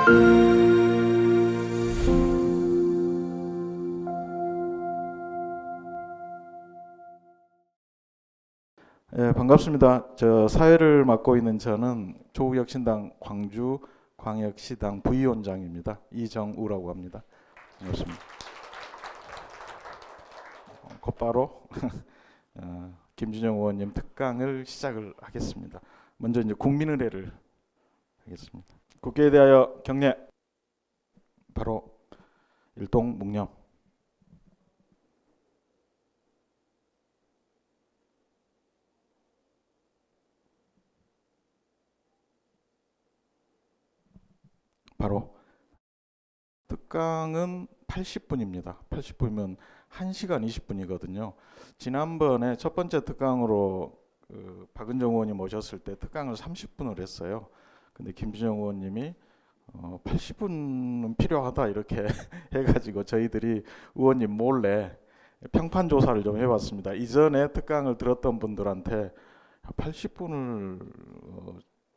예, 반갑습니다. 저 사회를 맡고 있는 저는 조국혁신당 광주 광역시당 부위원장입니다. 이정우라고 합니다. 반갑습니다. 곧바로 김준영 의원님 특강을 시작을 하겠습니다. 먼저 이제 국민의례를 하겠습니다. 국회에 대하여 경례. 바로 일동묵념. 바로 특강은 80분입니다. 80분이면 1시간 20분이거든요. 지난번에 첫 번째 특강으로 박은정 의원이 모셨을 때 특강을 30분을 했어요. 근데 김준영 의원님이 80분은 필요하다 이렇게 해가지고 저희들이 의원님 몰래 평판 조사를 좀 해봤습니다. 이전에 특강을 들었던 분들한테 80분을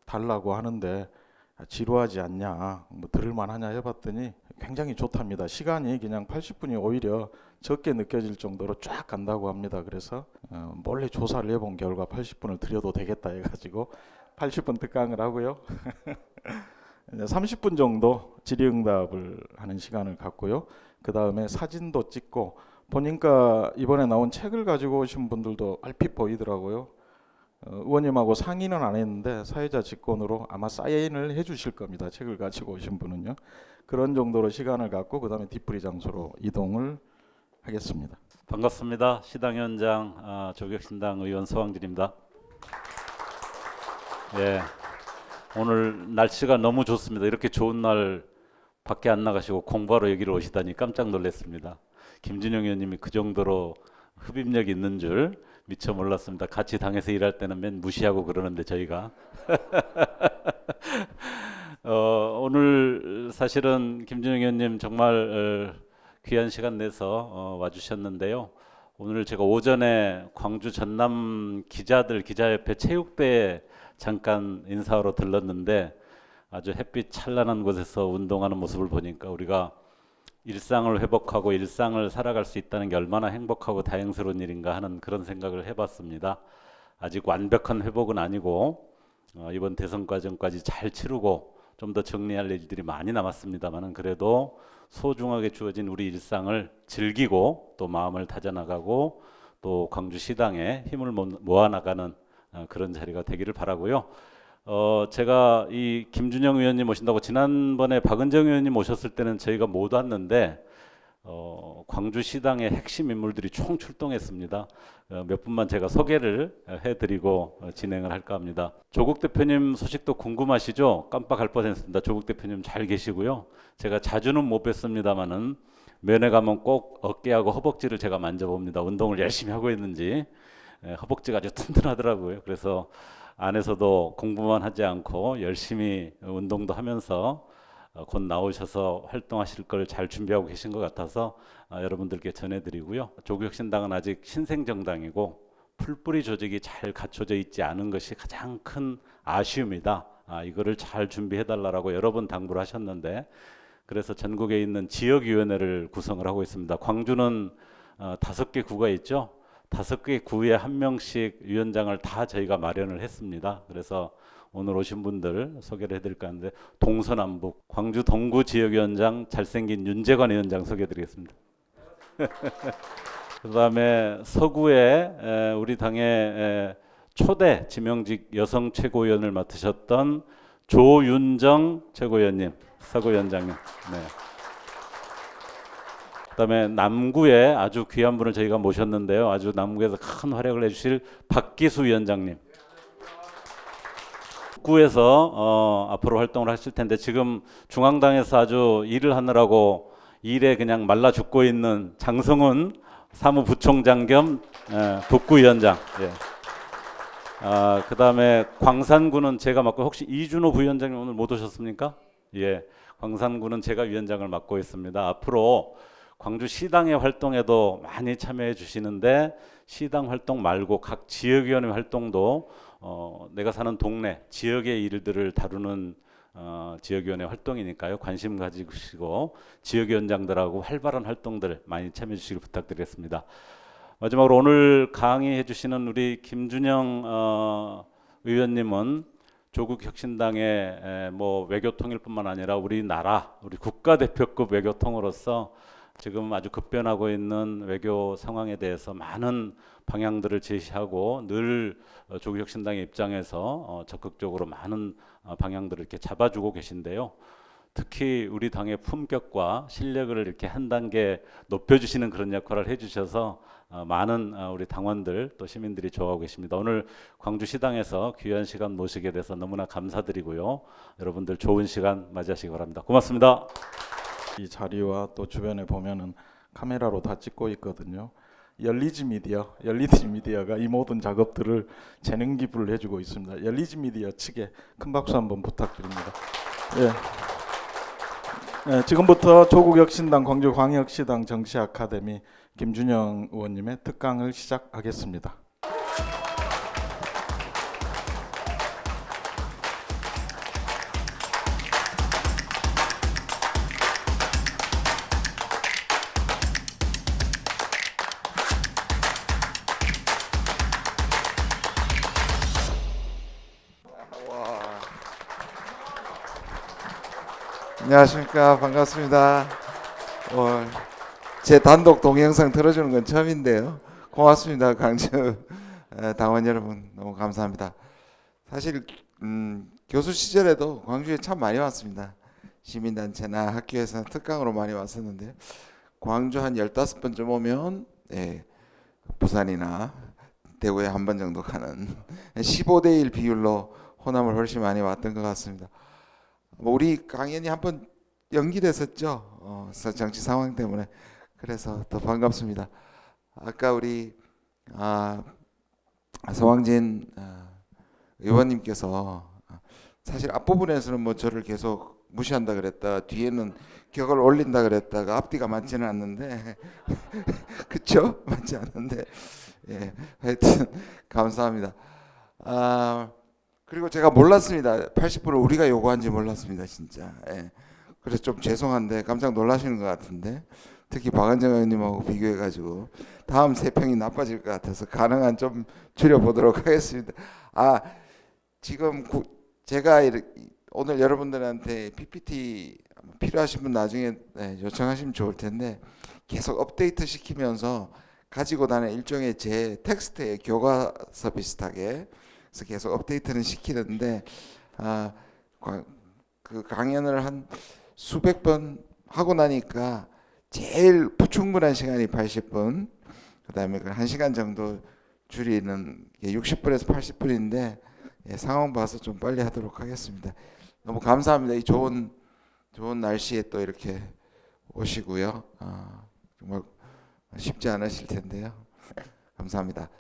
달라고 하는데 지루하지 않냐, 뭐 들을만하냐 해봤더니 굉장히 좋답니다. 시간이 그냥 80분이 오히려 적게 느껴질 정도로 쫙 간다고 합니다. 그래서 몰래 조사를 해본 결과 80분을 드려도 되겠다 해가지고 80분 특강을 하고요. 30분 정도 질의응답을 하는 시간을 갖고요. 그 다음에 사진도 찍고 보니까 이번에 나온 책을 가지고 오신 분들도 얼핏 보이더라고요. 의원님하고 상의는 안 했는데 사회자 직권으로 아마 사인을 해주실 겁니다. 책을 가지고 오신 분은요. 그런 정도로 시간을 갖고 그 다음에 뒷풀이 장소로 이동을 하겠습니다. 반갑습니다. 시당위원장 조국혁신당 의원 서왕진입니다. 예, 오늘 날씨가 너무 좋습니다. 이렇게 좋은 날 밖에 안 나가시고 공부하러 여기로 오시다니 깜짝 놀랐습니다. 김준영 의원님이 그 정도로 흡입력이 있는 줄 미처 몰랐습니다. 같이 당에서 일할 때는 맨 무시하고 그러는데 저희가 오늘 사실은 김준영 의원님 정말 귀한 시간 내서 와주셨는데요. 오늘 제가 오전에 광주 전남 기자협회 체육대에 잠깐 인사하러 들렀는데 아주 햇빛 찬란한 곳에서 운동하는 모습을 보니까 우리가 일상을 회복하고 일상을 살아갈 수 있다는 게 얼마나 행복하고 다행스러운 일인가 하는 그런 생각을 해봤습니다. 아직 완벽한 회복은 아니고 이번 대선 과정까지 잘 치르고 좀 더 정리할 일들이 많이 남았습니다만 그래도 소중하게 주어진 우리 일상을 즐기고 또 마음을 다져나가고 또 광주시당에 힘을 모아나가는 그런 자리가 되기를 바라고요. 제가 이 김준영 의원님 모신다고 지난번에 박은정 의원님 모셨을 때는 저희가 못 왔는데 광주시당의 핵심 인물들이 총 출동했습니다. 몇 분만 제가 소개를 해드리고 진행을 할까 합니다. 조국 대표님 소식도 궁금하시죠? 깜빡할 뻔했습니다. 조국 대표님 잘 계시고요. 제가 자주는 못 뵀습니다만은 면회 가면 꼭 어깨하고 허벅지를 제가 만져봅니다. 운동을 열심히 하고 있는지 허벅지가 아주 튼튼하더라고요. 그래서 안에서도 공부만 하지 않고 열심히 운동도 하면서 곧 나오셔서 활동하실 걸 잘 준비하고 계신 것 같아서 여러분들께 전해드리고요. 조국혁신당은 아직 신생정당이고 풀뿌리 조직이 잘 갖춰져 있지 않은 것이 가장 큰 아쉬움이다. 이거를 잘 준비해달라고 여러 번 당부를 하셨는데 그래서 전국에 있는 지역위원회를 구성을 하고 있습니다. 광주는 5개 구가 있죠. 5개 구에 한 명씩 위원장을 다 저희가 마련을 했습니다. 그래서 오늘 오신 분들 소개를 해드릴까 하는데 동서남북 광주 동구 지역위원장 잘생긴 윤재관 위원장 소개해드리겠습니다. 그 다음에 서구에 우리 당의 초대 지명직 여성 최고위원을 맡으셨던 조윤정 최고위원님, 서구위원장님. 네. 그다음에 남구에 아주 귀한 분을 저희가 모셨는데요. 아주 남구에서 큰 활약을 해주실 박기수 위원장님. 북구에서 앞으로 활동을 하실 텐데 지금 중앙당에서 아주 일을 하느라고 일에 그냥 말라 죽고 있는 장성훈 사무부총장 겸 북구위원장. 예. 그다음에 광산구는 제가 맡고 혹시 이준호 부위원장님 오늘 못 오셨습니까? 예. 광산구는 제가 위원장을 맡고 있습니다. 앞으로 광주 시당의 활동에도 많이 참여해 주시는데 시당 활동 말고 각 지역위원회 활동도 내가 사는 동네 지역의 일들을 다루는 지역위원회 활동이니까요. 관심 가지시고 지역위원장들하고 활발한 활동들 많이 참여해 주시길 부탁드리겠습니다. 마지막으로 오늘 강의해 주시는 우리 김준영 의원님은 조국 혁신당의 뭐 외교 통일뿐만 아니라 우리나라 우리 국가대표급 외교통으로서 지금 아주 급변하고 있는 외교 상황에 대해서 많은 방향들을 제시하고 늘 조국 혁신당의 입장에서 적극적으로 많은 방향들을 이렇게 잡아주고 계신데요. 특히 우리 당의 품격과 실력을 이렇게 한 단계 높여주시는 그런 역할을 해주셔서 많은 우리 당원들 또 시민들이 좋아하고 계십니다. 오늘 광주시당에서 귀한 시간 모시게 돼서 너무나 감사드리고요. 여러분들 좋은 시간 맞이하시기 바랍니다. 고맙습니다. 이 자리와 또 주변에 보면은 카메라로 다 찍고 있거든요. 열리지 미디어가 이 모든 작업들을 재능 기부를 해주고 있습니다. 열리지 미디어 측에 큰 박수 한번 부탁드립니다. 예, 지금부터 조국혁신당 광주광역시당 정치아카데미 김준영 의원님의 특강을 시작하겠습니다. 안녕하십니까. 반갑습니다. 제 단독 동영상 들어주는 건 처음인데요. 고맙습니다. 광주 당원 여러분 너무 감사합니다. 사실 교수 시절에도 광주에 참 많이 왔습니다. 시민단체나 학교에서 특강으로 많이 왔었는데 광주 한 15번쯤 오면 부산이나 대구에 한 번 정도 가는 15대 1 비율로 호남을 훨씬 많이 왔던 것 같습니다. 우리 강연이 한번 연기됐었죠. 정치 상황 때문에. 그래서 더 반갑습니다. 아까 우리 서왕진 의원님께서 사실 앞부분에서는 뭐 저를 계속 무시한다 그랬다, 뒤에는 격을 올린다 그랬다가 앞뒤가 맞지는 않는데 그렇죠? 맞지 않는데 하여튼 감사합니다. 그리고 제가 몰랐습니다. 80%를 우리가 요구한지 몰랐습니다, 진짜. 그래서 좀 죄송한데 깜짝 놀라시는 것 같은데, 특히 박은정 의원님하고 비교해가지고 다음 세 평이 나빠질 것 같아서 가능한 좀 줄여보도록 하겠습니다. 지금 제가 오늘 여러분들한테 PPT 필요하신 분 나중에 요청하시면 좋을 텐데 계속 업데이트 시키면서 가지고 다니는 일종의 제 텍스트의 교과서 비슷하게 그래서 계속 업데이트는 시키는데 그 강연을 한 수백 번 하고 나니까 제일 부충분한 시간이 80분, 그다음에 그 1시간 정도 줄이는 60분에서 80분인데 상황 봐서 좀 빨리 하도록 하겠습니다. 너무 감사합니다. 이 좋은 날씨에 또 이렇게 오시고요. 정말 쉽지 않으실 텐데요. 감사합니다.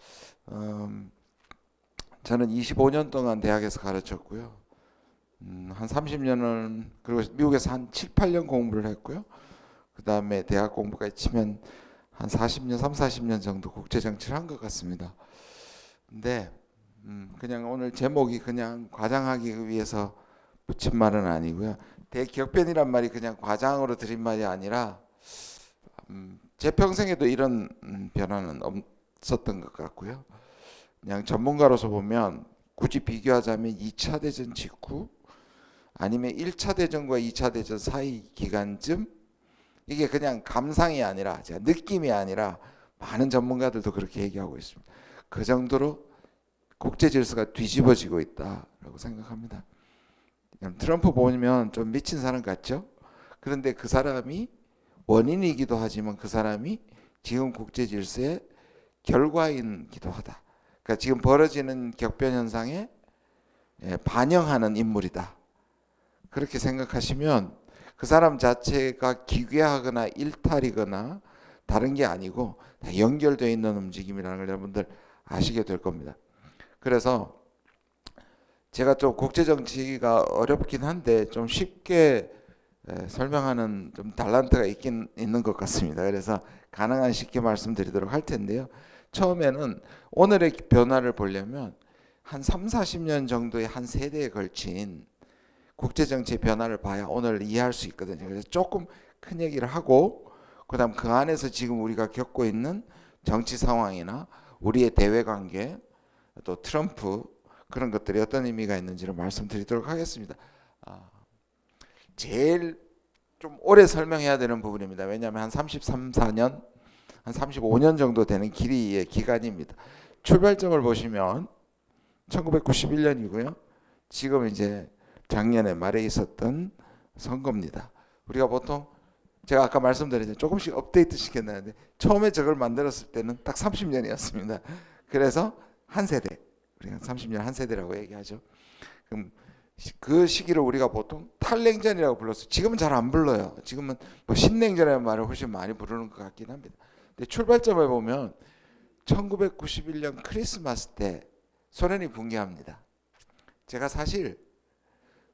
저는 25년 동안 대학에서 가르쳤고요. 한 30년은 그리고 미국에서 한 7, 8년 공부를 했고요. 그 다음에 대학 공부까지 치면 한 40년, 40년 정도 국제 정치를 한 것 같습니다. 근데 그냥 오늘 제목이 그냥 과장하기 위해서 붙인 말은 아니고요. 대격변이란 말이 그냥 과장으로 드린 말이 아니라 제 평생에도 이런 변화는 없었던 것 같고요. 그냥 전문가로서 보면 굳이 비교하자면 2차 대전 직후 아니면 1차 대전과 2차 대전 사이 기간쯤, 이게 그냥 감상이 아니라 제가 느낌이 아니라 많은 전문가들도 그렇게 얘기하고 있습니다. 그 정도로 국제 질서가 뒤집어지고 있다라고 생각합니다. 트럼프 보면 좀 미친 사람 같죠? 그런데 그 사람이 원인이기도 하지만 그 사람이 지금 국제 질서의 결과이기도 하다. 그러니까 지금 벌어지는 격변 현상에 반영하는 인물이다. 그렇게 생각하시면 그 사람 자체가 기괴하거나 일탈이거나 다른 게 아니고 다 연결되어 있는 움직임이라는 걸 여러분들 아시게 될 겁니다. 그래서 제가 좀 국제 정치가 어렵긴 한데 좀 쉽게 설명하는 좀 달란트가 있는 것 같습니다. 그래서 가능한 쉽게 말씀드리도록 할 텐데요. 처음에는 오늘의 변화를 보려면 한 3, 40년 정도의 한 세대에 걸친 국제 정치의 변화를 봐야 오늘 이해할 수 있거든요. 그래서 조금 큰 얘기를 하고 그다음 그 안에서 지금 우리가 겪고 있는 정치 상황이나 우리의 대외 관계 또 트럼프 그런 것들이 어떤 의미가 있는지를 말씀드리도록 하겠습니다. 제일 좀 오래 설명해야 되는 부분입니다. 왜냐하면 한 33, 4년, 한 35년 정도 되는 길이의 기간입니다. 출발점을 보시면 1991년이고요. 지금 이제 작년에 말에 있었던 선거입니다. 우리가 보통 제가 아까 말씀드렸죠. 조금씩 업데이트 시켰는데 처음에 저걸 만들었을 때는 딱 30년이었습니다. 그래서 한 세대, 우리가 30년 한 세대라고 얘기하죠. 그럼 그 시기를 우리가 보통 탈냉전이라고 불렀어요. 지금은 잘 안 불러요. 지금은 뭐 신냉전이라는 말을 훨씬 많이 부르는 것 같긴 합니다. 근데 출발점을 보면 1991년 크리스마스 때 소련이 붕괴합니다. 제가 사실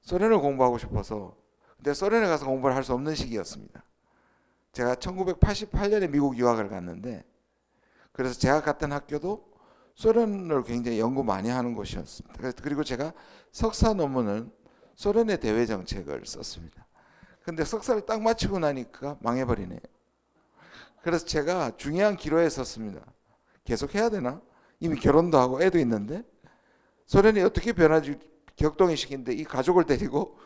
소련을 공부하고 싶어서 근데 소련에 가서 공부를 할 수 없는 시기였습니다. 제가 1988년에 미국 유학을 갔는데 그래서 제가 갔던 학교도 소련을 굉장히 연구 많이 하는 곳이었습니다. 그리고 제가 석사 논문은 소련의 대외 정책을 썼습니다. 근데 석사를 딱 마치고 나니까 망해버리네요. 그래서 제가 중요한 기로에 섰습니다. 계속 해야 되나? 이미 결혼도 하고 애도 있는데 소련이 어떻게 변하지 격동의 시기인데 이 가족을 데리고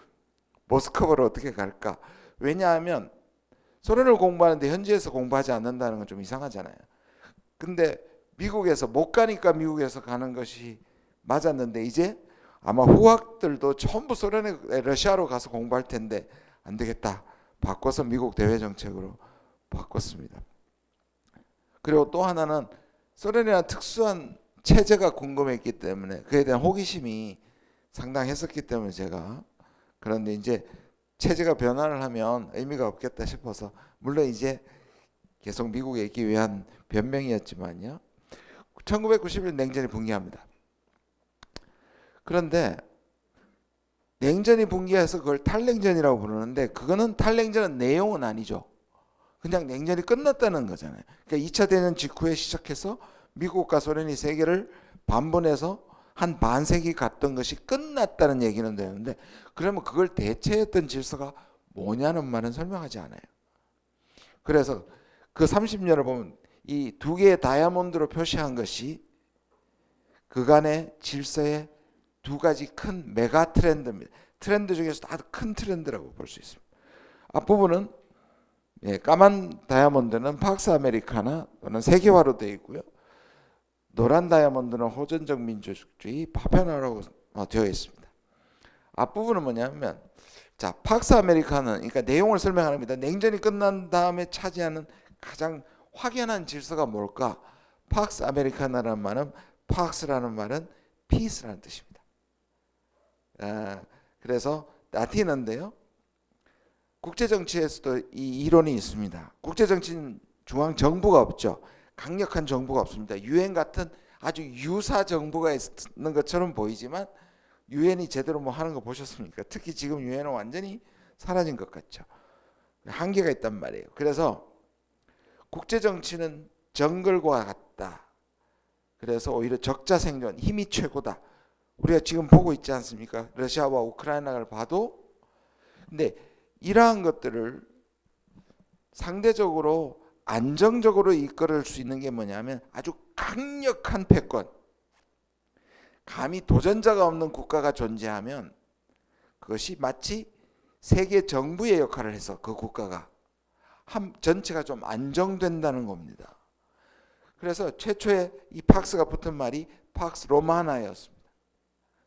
모스크바로 어떻게 갈까? 왜냐하면 소련을 공부하는데 현지에서 공부하지 않는다는 건 좀 이상하잖아요. 근데 미국에서 못 가니까 미국에서 가는 것이 맞았는데 이제 아마 후학들도 전부 소련에 러시아로 가서 공부할 텐데 안 되겠다. 바꿔서 미국 대외 정책으로 바꿨습니다. 그리고 또 하나는 소련이라는 특수한 체제가 궁금했기 때문에 그에 대한 호기심이 상당했었기 때문에 제가 그런데 이제 체제가 변화를 하면 의미가 없겠다 싶어서 물론 이제 계속 미국에 있기 위한 변명이었지만요. 1991년 냉전이 붕괴합니다. 그런데 냉전이 붕괴해서 그걸 탈냉전이라고 부르는데 그거는 탈냉전은 내용은 아니죠. 그냥 냉전이 끝났다는 거잖아요. 그러니까 2차 대전 직후에 시작해서 미국과 소련이 세계를 반본해서 한 반세기 갔던 것이 끝났다는 얘기는 되는데 그러면 그걸 대체했던 질서가 뭐냐는 말은 설명하지 않아요. 그래서 그 30년을 보면 이 두 개의 다이아몬드로 표시한 것이 그간의 질서의 두 가지 큰 메가 트렌드입니다. 트렌드 중에서 아주 큰 트렌드라고 볼 수 있습니다. 앞부분은 까만 다이아몬드는 팍스 아메리카나 또는 세계화로 되어 있고요. 노란 다이아몬드는 호전적 민주주의 파편화라고 되어 있습니다. 앞부분은 뭐냐면 자 팍스 아메리카는 그러니까 내용을 설명합니다. 냉전이 끝난 다음에 차지하는 가장 확연한 질서가 뭘까? 팍스 아메리카나라는 말은 팍스라는 말은 피스라는 뜻입니다. 그래서 라틴어인데요. 국제정치에서도 이 이론이 있습니다. 국제정치는 중앙 정부가 없죠. 강력한 정부가 없습니다. 유엔 같은 아주 유사 정부가 있는 것처럼 보이지만 유엔이 제대로 뭐 하는 거 보셨습니까? 특히 지금 유엔은 완전히 사라진 것 같죠. 한계가 있단 말이에요. 그래서 국제정치는 정글과 같다. 그래서 오히려 적자 생존, 힘이 최고다. 우리가 지금 보고 있지 않습니까? 러시아와 우크라이나를 봐도 근데 이러한 것들을 상대적으로 안정적으로 이끌을 수 있는 게 뭐냐면 아주 강력한 패권 감히 도전자가 없는 국가가 존재하면 그것이 마치 세계 정부의 역할을 해서 그 국가가 전체가 좀 안정된다는 겁니다. 그래서 최초에 이 팍스가 붙은 말이 팍스 로마나였습니다.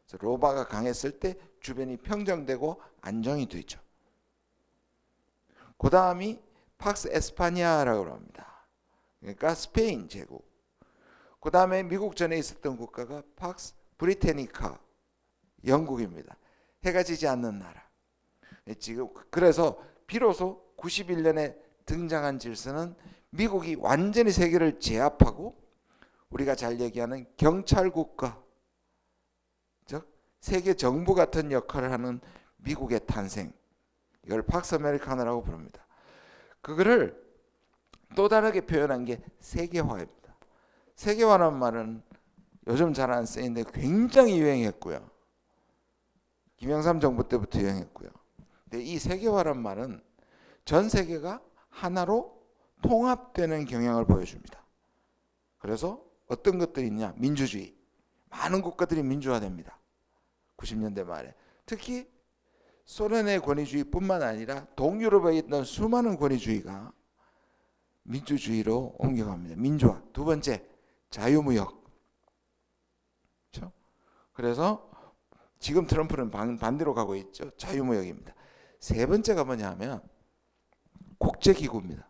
그래서 로마가 강했을 때 주변이 평정되고 안정이 되죠. 그 다음이 팍스 에스파니아라고 합니다. 그러니까 스페인 제국. 그 다음에 미국 전에 있었던 국가가 팍스 브리테니카 영국입니다. 해가 지지 않는 나라. 지금 그래서 비로소 91년에 등장한 질서는 미국이 완전히 세계를 제압하고 우리가 잘 얘기하는 경찰 국가, 즉 세계 정부 같은 역할을 하는 미국의 탄생. 이걸 팍스 아메리카노라고 부릅니다. 그거를 또 다르게 표현한 게 세계화입니다. 세계화라는 말은 요즘 잘 안 쓰이는데 굉장히 유행했고요. 김영삼 정부 때부터 유행했고요. 근데 이 세계화란 말은 전 세계가 하나로 통합되는 경향을 보여줍니다. 그래서 어떤 것들이 있냐? 민주주의. 많은 국가들이 민주화됩니다. 90년대 말에. 특히 소련의 권위주의뿐만 아니라 동유럽에 있던 수많은 권위주의가 민주주의로 옮겨갑니다. 민주화. 두 번째, 자유무역. 그렇죠? 그래서 지금 트럼프는 반대로 가고 있죠. 자유무역입니다. 세 번째가 뭐냐 하면 국제기구입니다.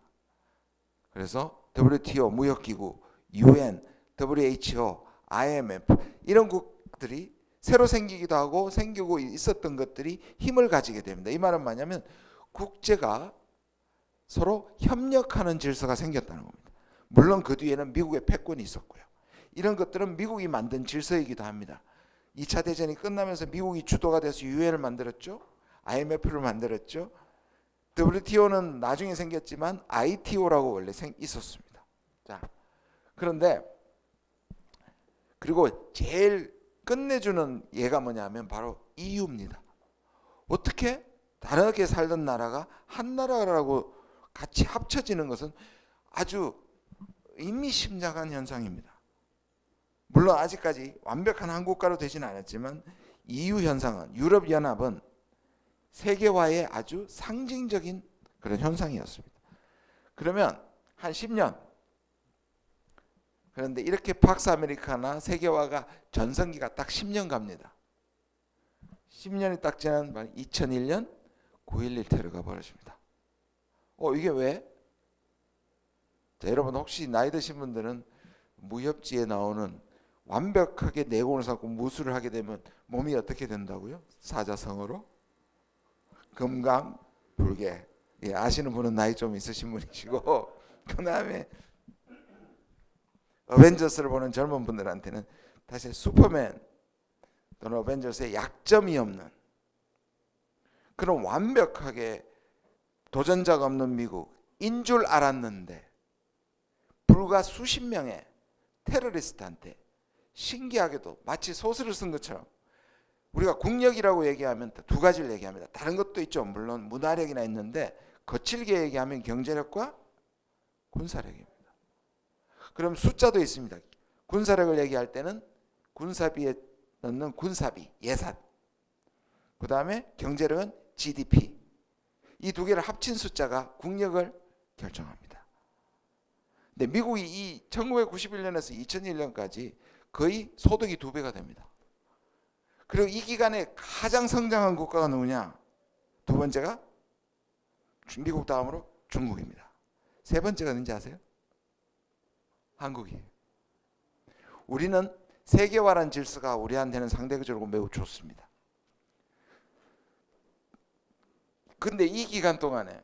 그래서 WTO 무역기구, UN, WHO, IMF 이런 국들이 새로 생기기도 하고 생기고 있었던 것들이 힘을 가지게 됩니다. 이 말은 뭐냐면 국제가 서로 협력하는 질서가 생겼다는 겁니다. 물론 그 뒤에는 미국의 패권이 있었고요. 이런 것들은 미국이 만든 질서이기도 합니다. 2차 대전이 끝나면서 미국이 주도가 돼서 UN을 만들었죠. IMF를 만들었죠. WTO는 나중에 생겼지만 ITO라고 원래 있었습니다. 자, 그런데 그리고 제일 끝내주는 예가 뭐냐면 바로 EU입니다. 어떻게 다르게 살던 나라가 한 나라라고 같이 합쳐지는 것은 아주 의미심장한 현상입니다. 물론 아직까지 완벽한 한 국가로 되지는 않았지만 EU 현상은, 유럽연합은 세계화의 아주 상징적인 그런 현상이었습니다. 그러면 한 10년, 그런데 이렇게 팍스 아메리카나 세계화가 전성기가 딱 10년 갑니다. 10년이 딱 지난 2001년 9.11 테러가 벌어집니다. 이게 왜? 자, 여러분 혹시 나이 드신 분들은 무협지에 나오는 완벽하게 내공을 쌓고 무술을 하게 되면 몸이 어떻게 된다고요? 사자성어로? 금강불개. 예, 아시는 분은 나이 좀 있으신 분이시고 그 다음에 어벤져스를 보는 젊은 분들한테는 사실 슈퍼맨 또는 어벤져스의 약점이 없는 그런 완벽하게 도전자가 없는 미국인 줄 알았는데 불과 수십 명의 테러리스트한테 신기하게도 마치 소설을 쓴 것처럼 우리가 국력이라고 얘기하면 두 가지를 얘기합니다. 다른 것도 있죠. 물론 문화력이나 있는데 거칠게 얘기하면 경제력과 군사력입니다. 그럼 숫자도 있습니다. 군사력을 얘기할 때는 군사비에 넣는 군사비, 예산. 그 다음에 경제력은 GDP. 이 두 개를 합친 숫자가 국력을 결정합니다. 근데 미국이 이 1991년에서 2001년까지 거의 소득이 2배가 됩니다. 그리고 이 기간에 가장 성장한 국가가 누구냐? 두 번째가 미국 다음으로 중국입니다. 세 번째가 누군지 아세요? 한국이에요. 우리는 세계화란 질서가 우리한테는 상대적으로 매우 좋습니다. 근데 이 기간 동안에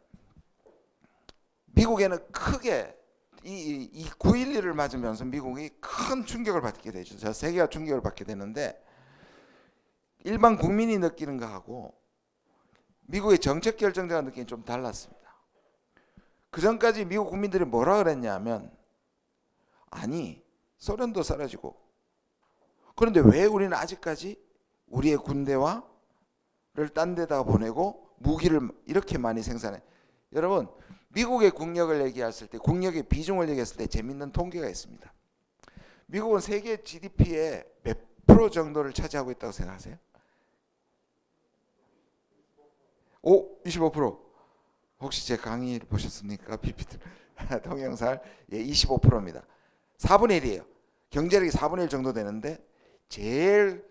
미국에는 크게 이 9.11을 맞으면서 미국이 큰 충격을 받게 되죠. 저 세계가 충격을 받게 되는데 일반 국민이 느끼는 거하고 미국의 정책 결정자가 느끼는 좀 달랐습니다. 그 전까지 미국 국민들이 뭐라 그랬냐면 아니 소련도 사라지고 그런데 왜 우리는 아직까지 우리의 군대와를 딴 데다가 보내고 무기를 이렇게 많이 생산해? 여러분 미국의 국력을 얘기했을 때 국력의 비중을 얘기했을 때 재밌는 통계가 있습니다. 미국은 세계 GDP의 몇 프로 정도를 차지하고 있다고 생각하세요? 25%. 혹시 제 강의를 보셨습니까? PPT 동영상 25%입니다. 4분의 1이에요. 경제력이 4분의 1 정도 되는데 제일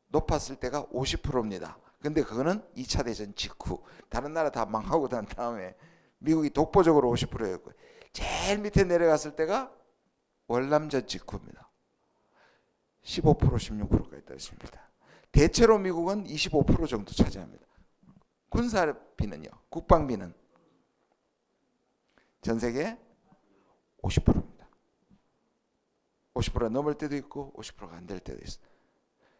높았을 때가 50%입니다. 근데 그거는 2차 대전 직후 다른 나라 다 망하고 난 다음에 미국이 독보적으로 50%였고요. 제일 밑에 내려갔을 때가 월남전 직후입니다. 15% 16%까지 떨어집니다. 대체로 미국은 25% 정도 차지합니다. 군사비는요. 국방비는 전 세계 50%입니다. 50%가 넘을 때도 있고 50%가 안 될 때도 있습니다.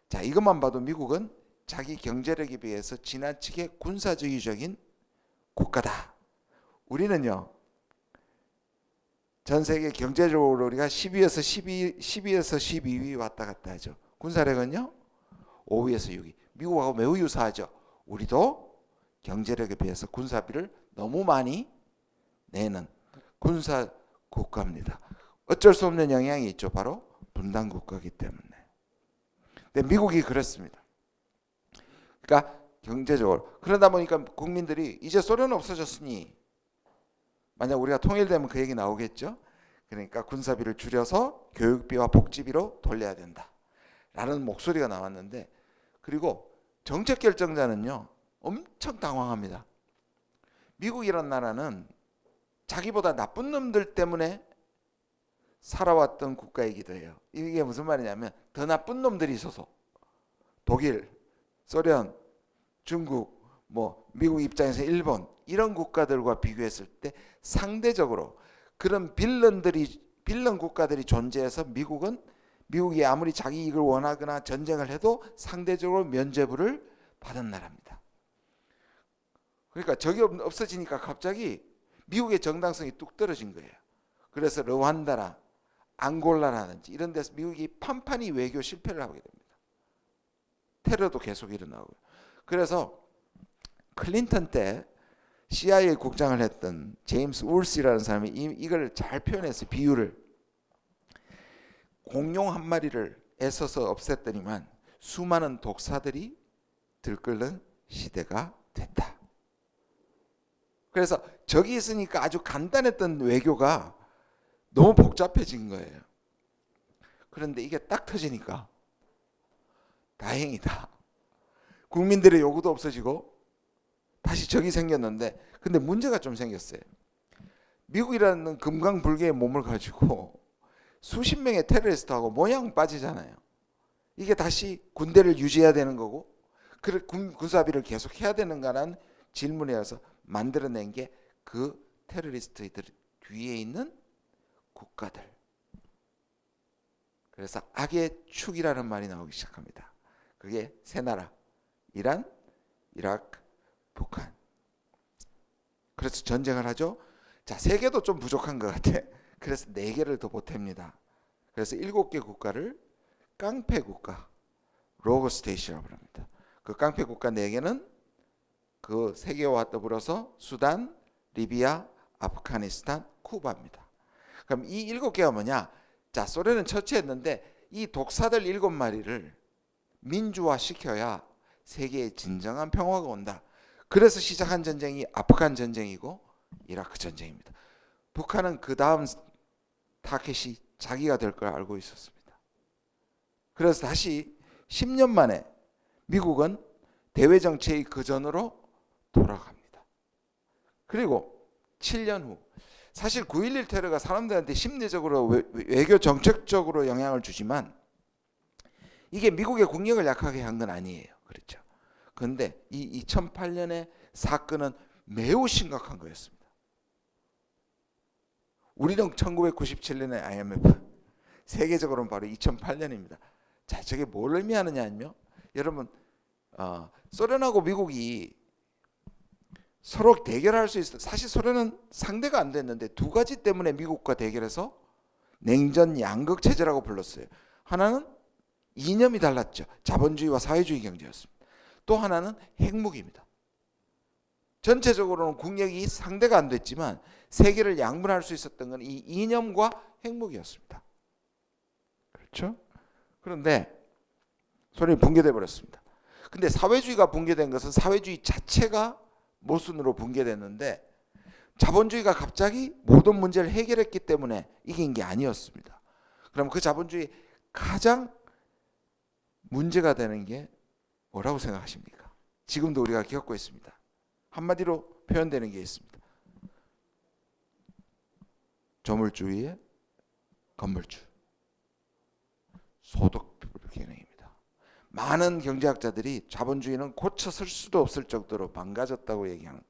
자, 이것만 봐도 미국은 자기 경제력에 비해서 지나치게 군사주의적인 국가다. 우리는요. 전 세계 경제적으로 우리가 12에서 12위 왔다 갔다 하죠. 군사력은요. 5위에서 6위. 미국하고 매우 유사하죠. 우리도 경제력에 비해서 군사비를 너무 많이 내는 군사 국가입니다. 어쩔 수 없는 영향이 있죠. 바로 분단 국가이기 때문에. 근데 미국이 그렇습니다. 그러니까 경제적으로 그러다 보니까 국민들이 이제 소련 없어졌으니 만약 우리가 통일되면 그 얘기 나오겠죠. 그러니까 군사비를 줄여서 교육비와 복지비로 돌려야 된다 라는 목소리가 나왔는데, 그리고 정책 결정자는요 엄청 당황합니다. 미국이란 나라는 자기보다 나쁜 놈들 때문에 살아왔던 국가이기도 해요. 이게 무슨 말이냐면 더 나쁜 놈들이 있어서 독일, 소련, 중국, 뭐 미국 입장에서 일본 이런 국가들과 비교했을 때 상대적으로 그런 빌런 국가들이 존재해서 미국이 아무리 자기 이익을 원하거나 전쟁을 해도 상대적으로 면죄부를 받은 나라입니다. 그러니까 적이 없어지니까 갑자기 미국의 정당성이 뚝 떨어진 거예요. 그래서 르완다나 앙골라라든지 이런 데서 미국이 판판히 외교 실패를 하게 됩니다. 테러도 계속 일어나고. 그래서 클린턴 때 CIA 국장을 했던 제임스 울시라는 사람이 이걸 잘 표현했어요. 비유를. 공룡 한 마리를 애써서 없앴더니만 수많은 독사들이 들끓는 시대가 됐다. 그래서 적이 있으니까 아주 간단했던 외교가 너무 복잡해진 거예요. 그런데 이게 딱 터지니까 다행이다. 국민들의 요구도 없어지고 다시 적이 생겼는데, 근데 문제가 좀 생겼어요. 미국이라는 금강불개의 몸을 가지고 수십 명의 테러리스트하고 모양 빠지잖아요. 이게 다시 군대를 유지해야 되는 거고 군사비를 계속 해야 되는가라는 질문이어서 만들어낸 게 그 테러리스트들 뒤에 있는 국가들. 그래서 악의 축이라는 말이 나오기 시작합니다. 그게 세 나라: 이란, 이라크, 북한. 그래서 전쟁을 하죠. 자, 3개도 좀 부족한 것 같아. 그래서 4개를 더 보탭니다. 그래서 7개 국가를 깡패 국가, 로그 스테이트라고 합니다. 그 깡패 국가 4개는 그 3개와 더불어서 수단, 리비아, 아프가니스탄, 쿠바입니다. 그럼 이 7개가 뭐냐? 자, 소련은 처치했는데 이 독사들 7마리를 민주화 시켜야 세계에 진정한 평화가 온다. 그래서 시작한 전쟁이 아프간 전쟁이고 이라크 전쟁입니다. 북한은 그 다음 타켓이 자기가 될 걸 알고 있었습니다. 그래서 다시 10년 만에 미국은 대외 정책의 그전으로 돌아갑니다. 그리고 7년 후, 사실 9.11 테러가 사람들한테 심리적으로 외교 정책적으로 영향을 주지만 이게 미국의 국력을 약하게 한 건 아니에요. 그렇죠. 그런데 이 2008년의 사건은 매우 심각한 거였습니다. 우리는 1997년의 IMF, 세계적으로는 바로 2008년입니다. 자, 저게 뭘 의미하느냐면요, 여러분, 소련하고 미국이 서로 대결할 수 있어. 사실 소련은 상대가 안 됐는데 2가지 때문에 미국과 대결해서 냉전 양극 체제라고 불렀어요. 하나는 이념이 달랐죠. 자본주의와 사회주의 경제였습니다. 또 하나는 핵무기입니다. 전체적으로는 국력이 상대가 안 됐지만 세계를 양분할 수 있었던 건 이 이념과 핵무기였습니다. 그렇죠? 그런데 소련이 붕괴돼 버렸습니다. 근데 사회주의가 붕괴된 것은 사회주의 자체가 모순으로 붕괴됐는데 자본주의가 갑자기 모든 문제를 해결했기 때문에 이긴 게 아니었습니다. 그럼 그 자본주의 가장 문제가 되는 게 뭐라고 생각하십니까? 지금도 우리가 겪고 있습니다. 한마디로 표현되는 게 있습니다. 조물주의의 건물주, 소득 불균형입니다. 많은 경제학자들이 자본주의는 고쳐 쓸 수도 없을 정도로 망가졌다고 얘기하는,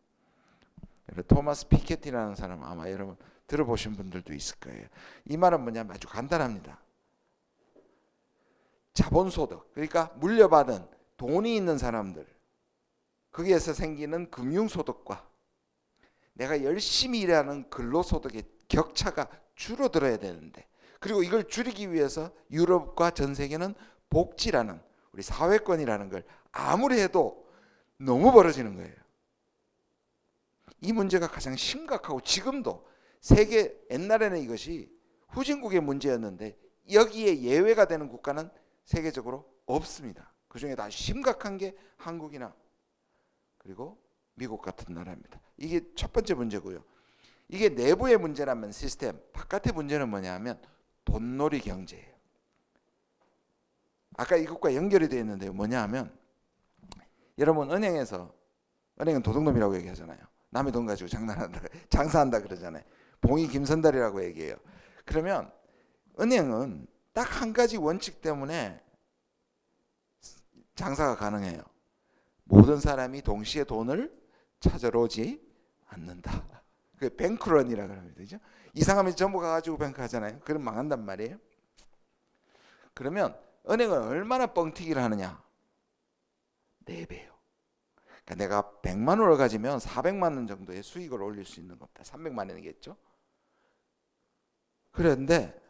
토마스 피케티라는 사람 아마 여러분 들어보신 분들도 있을 거예요. 이 말은 뭐냐면 아주 간단합니다. 자본소득, 그러니까 물려받은 돈이 있는 사람들, 거기에서 생기는 금융소득과 내가 열심히 일하는 근로소득의 격차가 줄어들어야 되는데, 그리고 이걸 줄이기 위해서 유럽과 전 세계는 복지라는, 우리 사회권이라는 걸 아무리 해도 너무 벌어지는 거예요. 이 문제가 가장 심각하고 지금도 세계 옛날에는 이것이 후진국의 문제였는데 여기에 예외가 되는 국가는 세계적으로 없습니다. 그중에 다 심각한 게 한국이나 그리고 미국 같은 나라입니다. 이게 첫 번째 문제고요. 이게 내부의 문제라면 시스템, 바깥의 문제는 뭐냐면 돈놀이 경제예요. 아까 이것과 연결이 되어 있는데요. 뭐냐 하면 여러분 은행에서 은행은 도둑놈이라고 얘기하잖아요. 남의 돈 가지고 장사한다 그러잖아요. 봉이 김선달이라고 얘기해요. 그러면 은행은 딱 한 가지 원칙 때문에 장사가 가능해요. 모든 사람이 동시에 돈을 찾아러 오지 않는다. 그 뱅크런이라 그럽니다. 그죠? 이상하면 전부 가가지고 뱅크 하잖아요. 그럼 망한단 말이에요. 그러면 은행은 얼마나 뻥튀기를 하느냐? 4배요. 그러니까 내가 100만 원을 가지면 400만 원 정도의 수익을 올릴 수 있는 겁니다. 300만 원이겠죠. 그런데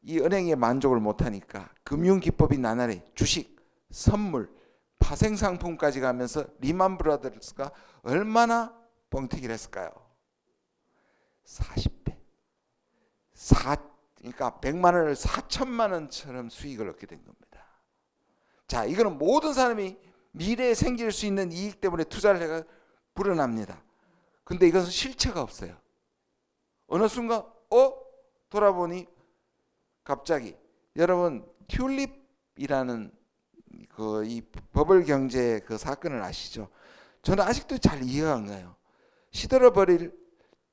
이 은행에 만족을 못하니까 금융기법이 나날이 주식, 선물, 파생상품까지 가면서 리만 브라더스가 얼마나 뻥튀기를 했을까요? 40배. 그러니까 100만 원을 4천만 원처럼 수익을 얻게 된 겁니다. 자, 이거는 모든 사람이 미래에 생길 수 있는 이익 때문에 투자를 해가 불어납니다. 근데 이것은 실체가 없어요. 어느 순간 돌아보니 갑자기 여러분 튤립이라는 이 버블 경제 그 사건을 아시죠? 저는 아직도 잘 이해가 안 가요. 시들어버릴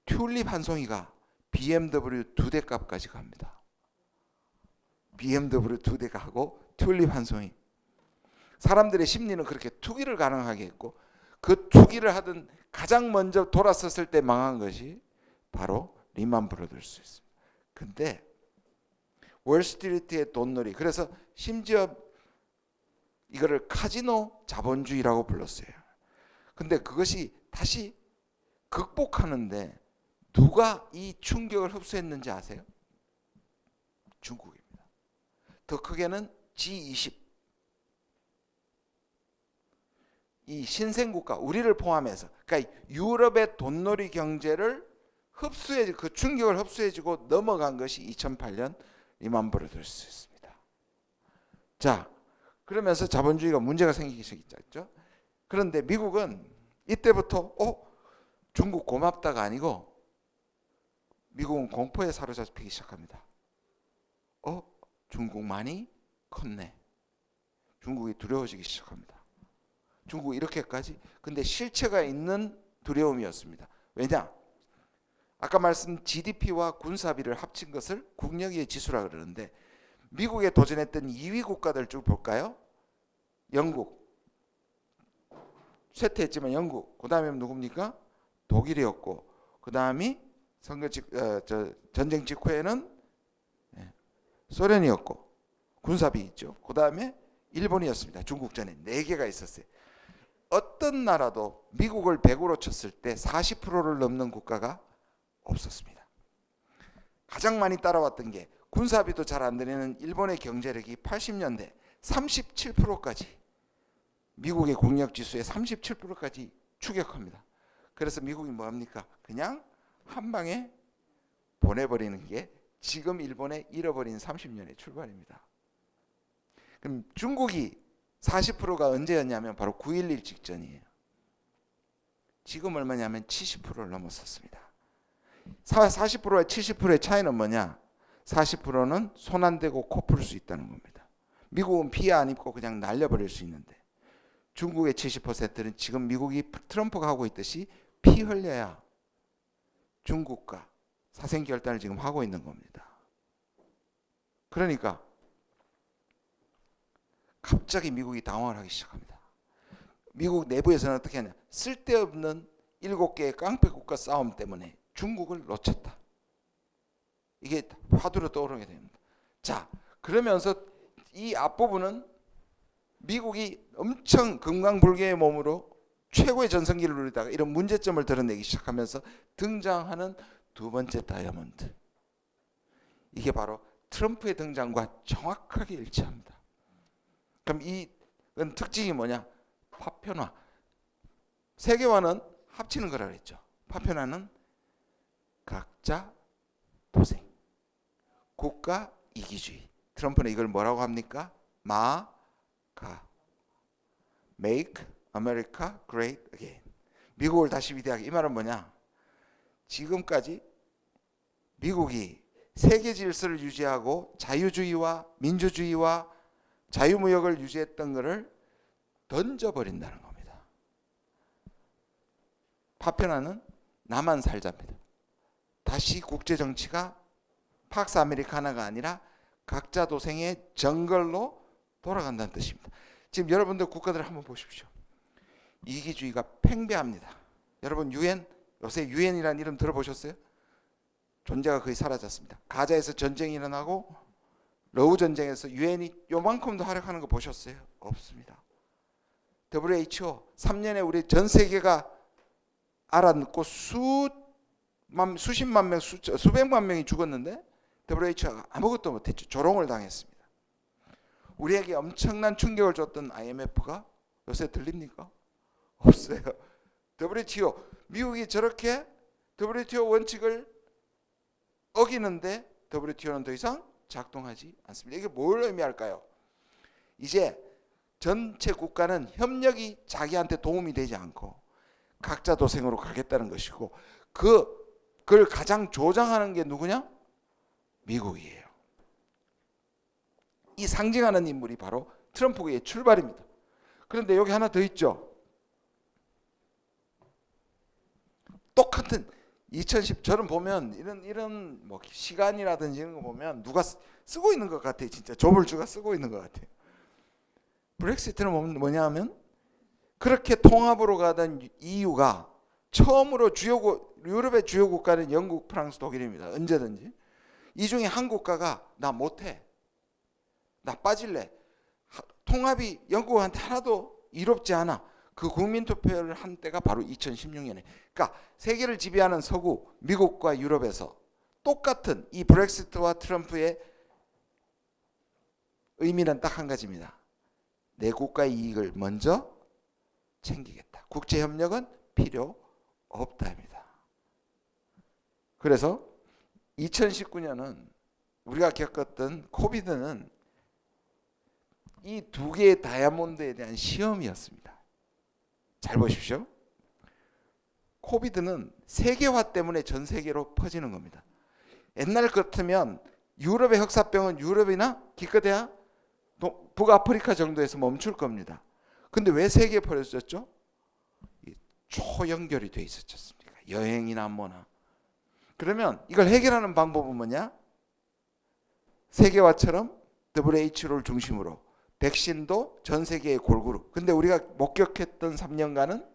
튤립 한 송이가 BMW 2대 값까지 갑니다. BMW 2대가 하고 튤립 한 송이. 사람들의 심리는 그렇게 투기를 가능하게 했고 그 투기를 하던 가장 먼저 돌았었을 때 망한 것이 바로 리만 브라더스였습니다. 근데 월스트리트의 돈놀이, 그래서 심지어 이거를 카지노 자본주의라고 불렀어요. 근데 그것이 다시 극복하는데 누가 이 충격을 흡수했는지 아세요? 중국입니다. 더 크게는 G20. 이 신생국가 우리를 포함해서 그러니까 유럽의 돈놀이 경제를 그 충격을 흡수해주고 넘어간 것이 2008년 리만 브라더스였습니다. 자, 그러면서 자본주의가 문제가 생기기 시작했죠. 그런데 미국은 이때부터 중국 고맙다가 아니고 미국은 공포에 사로잡히기 시작합니다. 중국 많이 컸네. 중국이 두려워지기 시작합니다. 중국 이렇게까지. 근데 실체가 있는 두려움이었습니다. 왜냐? 아까 말씀 GDP와 군사비를 합친 것을 국력의 지수라 그러는데 미국에 도전했던 2위 국가들 쭉 볼까요? 영국. 쇠퇴했지만 영국. 그 다음에 누굽니까? 독일이었고 그 다음이 전쟁 직후에는 소련이었고 군사비 있죠. 그 다음에 일본이었습니다. 중국 전에 4개가 있었어요. 어떤 나라도 미국을 100으로 쳤을 때 40%를 넘는 국가가 없었습니다. 가장 많이 따라왔던 게 군사비도 잘 안 되는 일본의 경제력이 80년대 37%까지 미국의 국력지수의 37%까지 추격합니다. 그래서 미국이 뭐합니까? 그냥 한 방에 보내버리는 게 지금 일본의 잃어버린 30년의 출발입니다. 그럼 중국이 40%가 언제였냐면 바로 9.11 직전이에요. 지금 얼마냐면 70%를 넘었었습니다. 40%와 70%의 차이는 뭐냐? 40%는 손 안 대고 코 풀 수 있다는 겁니다. 미국은 피해 안 입고 그냥 날려버릴 수 있는데 중국의 70%는 지금 미국이 트럼프가 하고 있듯이 피 흘려야 중국과 사생결단을 지금 하고 있는 겁니다. 그러니까 갑자기 미국이 당황을 하기 시작합니다. 미국 내부에서는 어떻게 하냐? 쓸데없는 7개의 깡패 국가 싸움 때문에 중국을 놓쳤다. 이게 화두로 떠오르게 됩니다. 자, 그러면서 이 앞부분은 미국이 엄청 금강불개의 몸으로 최고의 전성기를 누리다가 이런 문제점을 드러내기 시작하면서 등장하는 두 번째 다이아몬드. 이게 바로 트럼프의 등장과 정확하게 일치합니다. 그럼 이건 특징이 뭐냐? 파편화. 세계화는 합치는 거라 그랬죠. 파편화는 각자 도생, 국가 이기주의. 트럼프는 이걸 뭐라고 합니까? 마가, Make America Great Again. 미국을 다시 위대하게. 이 말은 뭐냐? 지금까지 미국이 세계 질서를 유지하고 자유주의와 민주주의와 자유무역을 유지했던 것을 던져버린다는 겁니다. 파편화는 나만 살자입니다. 다시 국제정치가 팍스 아메리카나가 아니라 각자 도생의 정글로 돌아간다는 뜻입니다. 지금 여러분들 국가들 한번 보십시오. 이기주의가 팽배합니다. 여러분 유엔, 요새 유엔이라는 이름 들어보셨어요? 존재가 거의 사라졌습니다. 가자에서 전쟁이 일어나고 러우 전쟁에서 유엔이 요만큼도 활약하는 거 보셨어요? 없습니다. WHO 3년에 우리 전 세계가 알아듣고 수십만 명, 수백만 명이 죽었는데 WHO가 아무것도 못했죠. 조롱을 당했습니다. 우리에게 엄청난 충격을 줬던 IMF가 요새 들립니까? 없어요. WTO, 미국이 저렇게 WTO 원칙을 어기는데 WTO는 더 이상 작동하지 않습니다. 이게 뭘 의미할까요? 이제 전체 국가는 협력이 자기한테 도움이 되지 않고 각자 도생으로 가겠다는 것이고 그걸 가장 조장하는 게 누구냐? 미국이에요. 이 상징하는 인물이 바로 트럼프의 출발입니다. 그런데 여기 하나 더 있죠. 똑같은 2010 저는 보면 이런 뭐 시간이라든지 이런 거 보면 누가 쓰고 있는 것 같아요. 진짜 조블주가 쓰고 있는 것 같아요. 브렉시트는 뭐냐면 그렇게 통합으로 가던 EU가 처음으로 유럽의 주요 국가는 영국, 프랑스, 독일입니다. 언제든지 이 중에 한 국가가 나 못해, 나 빠질래, 통합이 영국한테 하나도 이롭지 않아. 그 국민투표를 한 때가 바로 2016년에. 그러니까 세계를 지배하는 서구, 미국과 유럽에서 똑같은 이 브렉시트와 트럼프의 의미는 딱 한 가지입니다. 내 국가의 이익을 먼저 챙기겠다. 국제협력은 필요 없다입니다. 그래서 2019년은 우리가 겪었던 코비드는 이 두 개의 다이아몬드에 대한 시험이었습니다. 잘 보십시오. 코비드는 세계화 때문에 전 세계로 퍼지는 겁니다. 옛날 같으면 유럽의 흑사병은 유럽이나 기껏해야 북아프리카 정도에서 멈출 겁니다. 근데 왜 세계에 퍼졌죠? 초연결이 돼 있었습니까? 여행이나 뭐나. 그러면 이걸 해결하는 방법은 뭐냐? 세계화처럼 WHO를 중심으로 백신도 전 세계의 골고루. 근데 우리가 목격했던 3년간은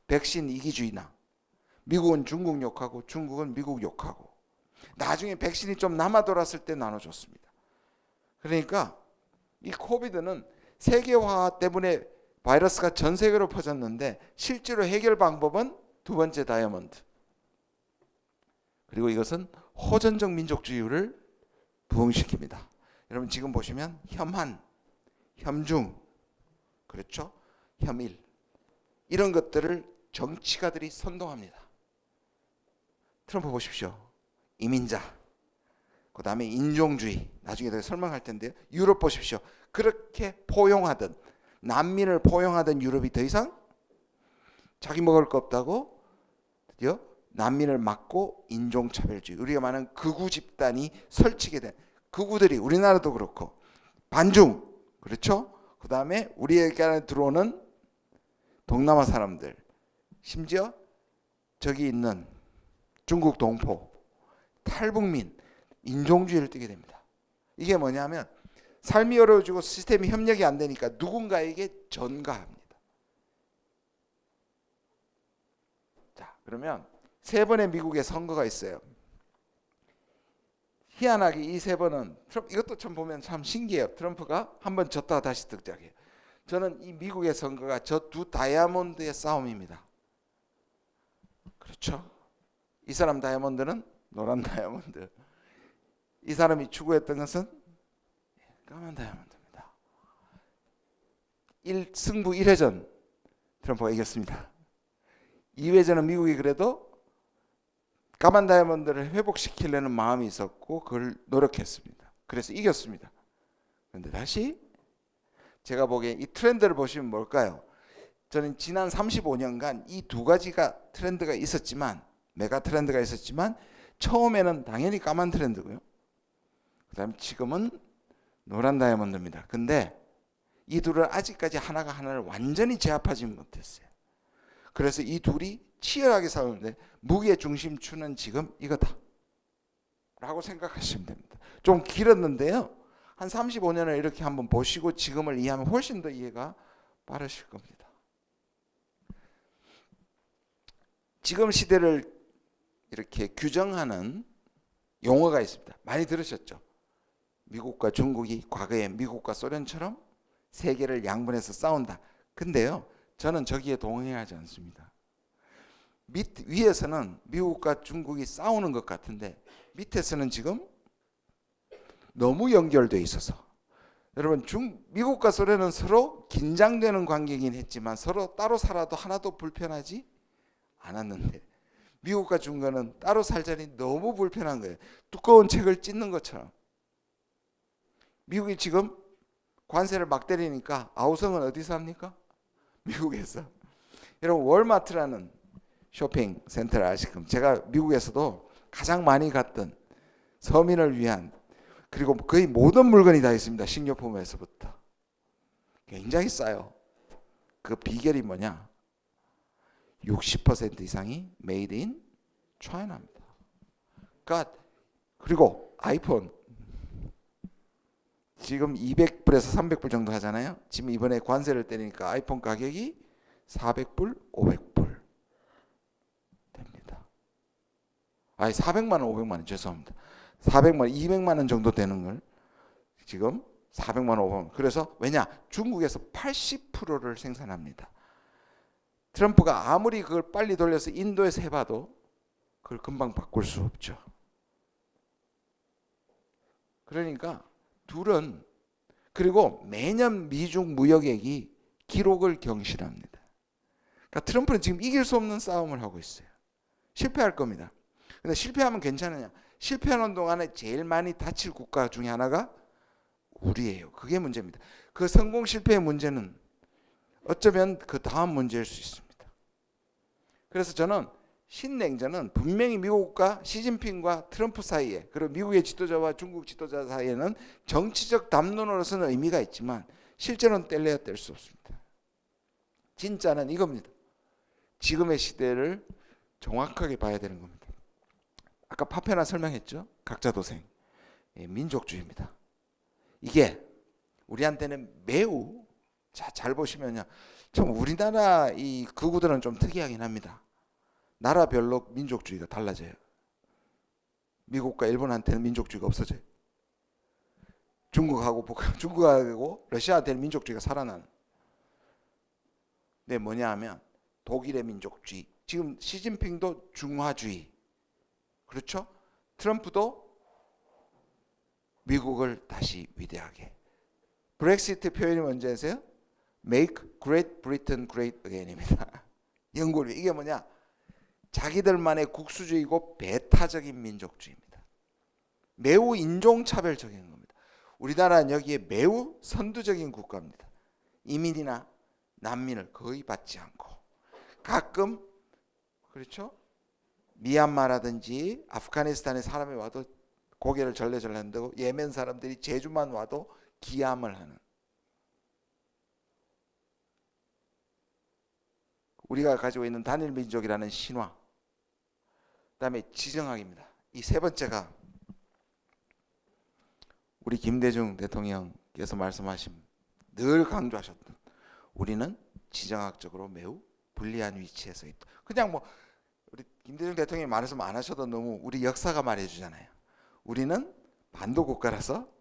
백신 이기주의나 미국은 중국 욕하고 중국은 미국 욕하고 나중에 백신이 좀 남아 돌았을 때 나눠줬습니다. 그러니까 이 코비드는 세계화 때문에 바이러스가 전 세계로 퍼졌는데 실제로 해결 방법은 두 번째 다이아몬드. 그리고 이것은 호전적 민족주의를 부흥시킵니다. 여러분 지금 보시면 혐한, 혐중, 그렇죠? 혐일 이런 것들을 정치가들이 선동합니다. 트럼프 보십시오. 이민자, 그 다음에 인종주의, 나중에 내가 설명할 텐데요. 유럽 보십시오. 그렇게 포용하던 난민을 포용하던 유럽이 더 이상 자기 먹을 거 없다고 드디어 난민을 막고 인종차별주의, 우리가 말하는 극우 집단이 설치게 된 극우들이 우리나라도 그렇고 반중, 그렇죠? 그 다음에 우리에게 들어오는 동남아 사람들, 심지어 저기 있는 중국 동포, 탈북민, 인종주의를 띠게 됩니다. 이게 뭐냐면 삶이 어려워지고 시스템이 협력이 안 되니까 누군가에게 전가합니다. 자, 그러면 세 번의 미국의 선거가 있어요. 희한하게 이 세 번은 이것도 좀 보면 참 신기해요. 트럼프가 한번 졌다가 다시 득작해요. 저는 이 미국의 선거가 저 두 다이아몬드의 싸움입니다. 그렇죠? 이 사람 다이아몬드는 노란 다이아몬드. 이 사람이 추구했던 것은 까만 다이아몬드입니다. 승부 1회전 트럼프가 이겼습니다. 2회전은 미국이 그래도 까만 다이아몬드를 회복시키려는 마음이 있었고 그걸 노력했습니다. 그래서 이겼습니다. 그런데 다시 제가 보기에 이 트렌드를 보시면 뭘까요? 저는 지난 35년간 이 두 가지가 트렌드가 있었지만, 메가 트렌드가 있었지만, 처음에는 당연히 까만 트렌드고요. 그 다음에 지금은 노란 다이아몬드입니다. 근데 이 둘은 아직까지 하나가 하나를 완전히 제압하지 못했어요. 그래서 이 둘이 치열하게 싸우는데 무기의 중심추는 지금 이거다 라고 생각하시면 됩니다. 좀 길었는데요, 한 35년을 이렇게 한번 보시고 지금을 이해하면 훨씬 더 이해가 빠르실 겁니다. 지금 시대를 이렇게 규정하는 용어가 있습니다. 많이 들으셨죠? 미국과 중국이 과거에 미국과 소련처럼 세계를 양분해서 싸운다. 근데요, 저는 저기에 동의하지 않습니다. 위에서는 미국과 중국이 싸우는 것 같은데 밑에서는 지금 너무 연결되어 있어서, 여러분, 미국과 소련은 서로 긴장되는 관계이긴 했지만 서로 따로 살아도 하나도 불편하지 않았는데, 미국과 중국은 따로 살자니 너무 불편한 거예요. 두꺼운 책을 찢는 것처럼. 미국이 지금 관세를 막 때리니까 아우성은 어디서 합니까? 미국에서. 여러분, 월마트라는 쇼핑 센터를 아시죠? 제가 미국에서도 가장 많이 갔던 서민을 위한, 그리고 거의 모든 물건이 다 있습니다. 식료품에서부터. 굉장히 싸요. 그 비결이 뭐냐? 60% 이상이 made in China입니다. 그러니까, 그리고 아이폰 지금 200불에서 300불 정도 하잖아요. 지금 이번에 관세를 때리니까 아이폰 가격이 400불, 500불 됩니다. 아니, 400만 원, 500만 원, 죄송합니다. 400만 원, 200만 원 정도 되는 걸 지금 400만 원, 500만 원. 그래서 왜냐? 중국에서 80%를 생산합니다. 트럼프가 아무리 그걸 빨리 돌려서 인도에서 해봐도 그걸 금방 바꿀 수 없죠. 그러니까 둘은, 그리고 매년 미중 무역액이 기록을 경신합니다. 그러니까 트럼프는 지금 이길 수 없는 싸움을 하고 있어요. 실패할 겁니다. 근데 실패하면 괜찮으냐? 실패하는 동안에 제일 많이 다칠 국가 중에 하나가 우리예요. 그게 문제입니다. 그 성공 실패의 문제는 어쩌면 그 다음 문제일 수 있습니다. 그래서 저는 신냉전은 분명히 미국과 시진핑과 트럼프 사이에, 그리고 미국의 지도자와 중국 지도자 사이에는 정치적 담론으로서는 의미가 있지만 실제로는 뗄래야 뗄 수 없습니다. 진짜는 이겁니다. 지금의 시대를 정확하게 봐야 되는 겁니다. 아까 파페나 설명했죠? 각자 도생. 민족주의입니다. 이게 우리한테는 매우, 잘 보시면요, 좀 우리나라 이 극우들은 좀 특이하긴 합니다. 나라별로 민족주의가 달라져요. 미국과 일본한테는 민족주의가 없어져요. 중국하고 러시아한테는 민족주의가 살아나는. 근데 뭐냐 하면 독일의 민족주의, 지금 시진핑도 중화주의, 그렇죠? 트럼프도 미국을 다시 위대하게. 브렉시트 표현이 뭔지 아세요? Make Great Britain Great Again입니다. 영국을. 이게 뭐냐? 자기들만의 국수주의고 배타적인 민족주의입니다. 매우 인종차별적인 겁니다. 우리나라는 여기에 매우 선두적인 국가입니다. 이민이나 난민을 거의 받지 않고, 가끔, 그렇죠? 미얀마라든지 아프가니스탄에 사람이 와도 고개를 절레절레 한다고, 예멘 사람들이 제주만 와도 기함을 하는. 우리가 가지고 있는 단일 민족이라는 신화, 그다음에 지정학입니다. 이 세 번째가 우리 김대중 대통령께서 말씀하신, 늘 강조하셨던, 우리는 지정학적으로 매우 불리한 위치에서 있다. 그냥 뭐 우리 김대중 대통령이 말씀 안 하셔도 너무 우리 역사가 말해주잖아요. 우리는 반도 국가라서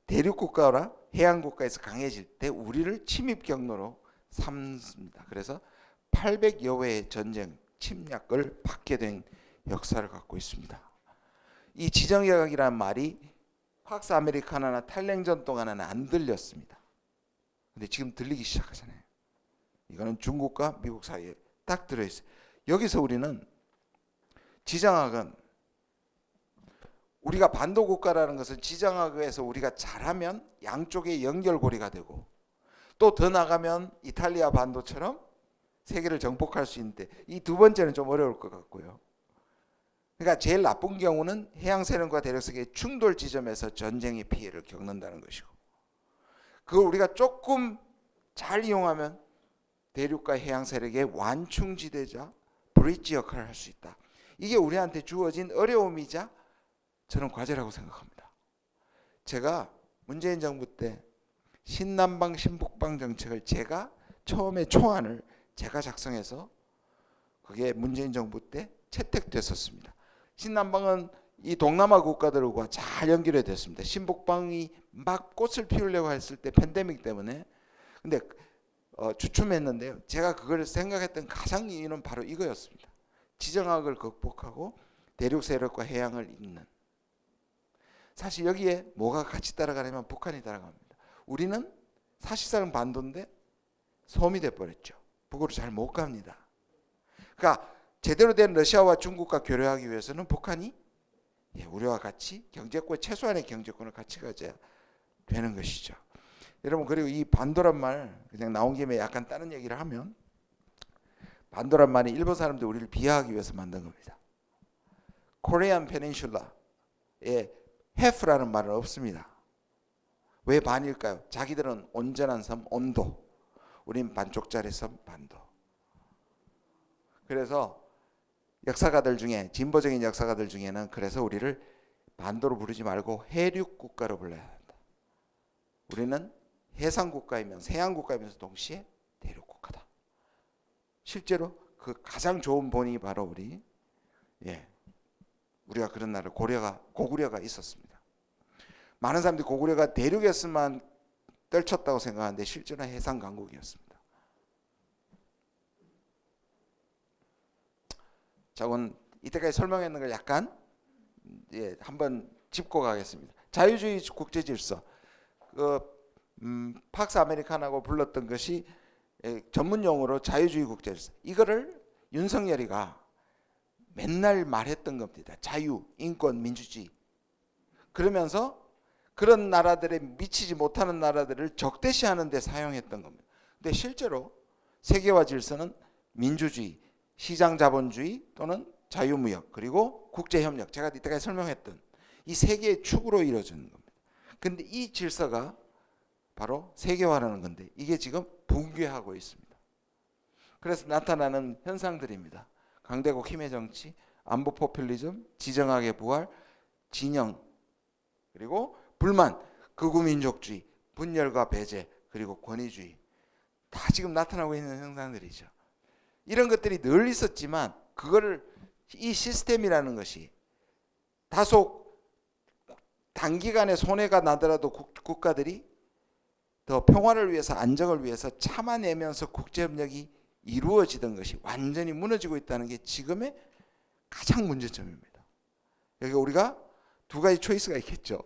대륙 국가라 해양 국가에서 강해질 때 우리를 침입 경로로 삼습니다. 그래서 800여 회의 전쟁, 침략을 받게 된 역사를 갖고 있습니다. 이 지정학이라는 말이 팍스 아메리카나나 탈냉전 동안에는 안 들렸습니다. 근데 지금 들리기 시작하잖아요. 이거는 중국과 미국 사이에 딱 들어있어요. 여기서 우리는 지정학은 우리가 반도 국가라는 것은 지정학에서 우리가 잘하면 양쪽의 연결고리가 되고 또 더 나가면 이탈리아 반도처럼 세계를 정복할 수 있는데 이 두 번째는 좀 어려울 것 같고요. 그러니까 제일 나쁜 경우는 해양 세력과 대륙 세계의 충돌 지점에서 전쟁의 피해를 겪는다는 것이고 그걸 우리가 조금 잘 이용하면 대륙과 해양 세력의 완충지대자 브릿지 역할을 할 수 있다. 이게 우리한테 주어진 어려움이자 저는 과제라고 생각합니다. 제가 문재인 정부 때 신남방 신북방 정책을 제가 처음에 초안을 제가 작성해서 그게 문재인 정부 때 채택됐었습니다. 신남방은 이 동남아 국가들과 잘 연결이 됐습니다. 신북방이 막 꽃을 피우려고 했을 때 팬데믹 때문에 근데 주춤했는데요. 제가 그걸 생각했던 가장 이유는 바로 이거였습니다. 지정학을 극복하고 대륙 세력과 해양을 잇는. 사실 여기에 뭐가 같이 따라가냐면 북한이 따라갑니다. 우리는 사실상 반도인데 섬이 돼버렸죠. 북으로 잘 못 갑니다. 그러니까 제대로 된 러시아와 중국과 교류하기 위해서는 북한이 우리와 같이 경제권 최소한의 경제권을 같이 가져야 되는 것이죠. 여러분 그리고 이 반도란 말 그냥 나온 김에 약간 다른 얘기를 하면 반도란 말이 일본 사람들 우리를 비하하기 위해서 만든 겁니다. 코리안 페닌슐라에 half라는 말은 없습니다. 왜 반일까요? 자기들은 온전한 섬 온도, 우린 반쪽짜리 섬 반도. 그래서 역사가들 중에 진보적인 역사가들 중에는 그래서 우리를 반도로 부르지 말고 해륙 국가로 불러야 한다. 우리는 해상 국가이면서 해양 국가이면서 동시에 대륙 국가다. 실제로 그 가장 좋은 본이 바로 우리가 그런 나라 고구려가 있었습니다. 많은 사람들이 고구려가 대륙에서만 떨쳤다고 생각하는데 실제는 해상 강국이었습니다. 자, 오늘 이때까지 설명했는 걸 약간 한번 짚고 가겠습니다. 자유주의 국제 질서, 팍스 아메리칸하고 불렀던 것이 전문 용어로 자유주의 국제 질서. 이거를 윤석열이가 맨날 말했던 겁니다. 자유, 인권, 민주주의. 그러면서 그런 나라들에 미치지 못하는 나라들을 적대시하는 데 사용했던 겁니다. 근데 실제로 세계화 질서는 민주주의, 시장 자본주의 또는 자유무역 그리고 국제협력, 제가 이때까지 설명했던 이 세 개의 축으로 이루어지는 겁니다. 근데 이 질서가 바로 세계화라는 건데 이게 지금 붕괴하고 있습니다. 그래서 나타나는 현상들입니다. 강대국 힘의 정치, 안보 포퓰리즘, 지정학의 부활, 진영, 그리고 불만, 극우민족주의, 분열과 배제, 그리고 권위주의. 다 지금 나타나고 있는 현상들이죠. 이런 것들이 늘 있었지만 그거를 이 시스템이라는 것이 다소 단기간에 손해가 나더라도 국가들이 더 평화를 위해서 안정을 위해서 참아내면서 국제협력이 이루어지던 것이 완전히 무너지고 있다는 게 지금의 가장 문제점입니다. 여기 우리가 두 가지 초이스가 있겠죠.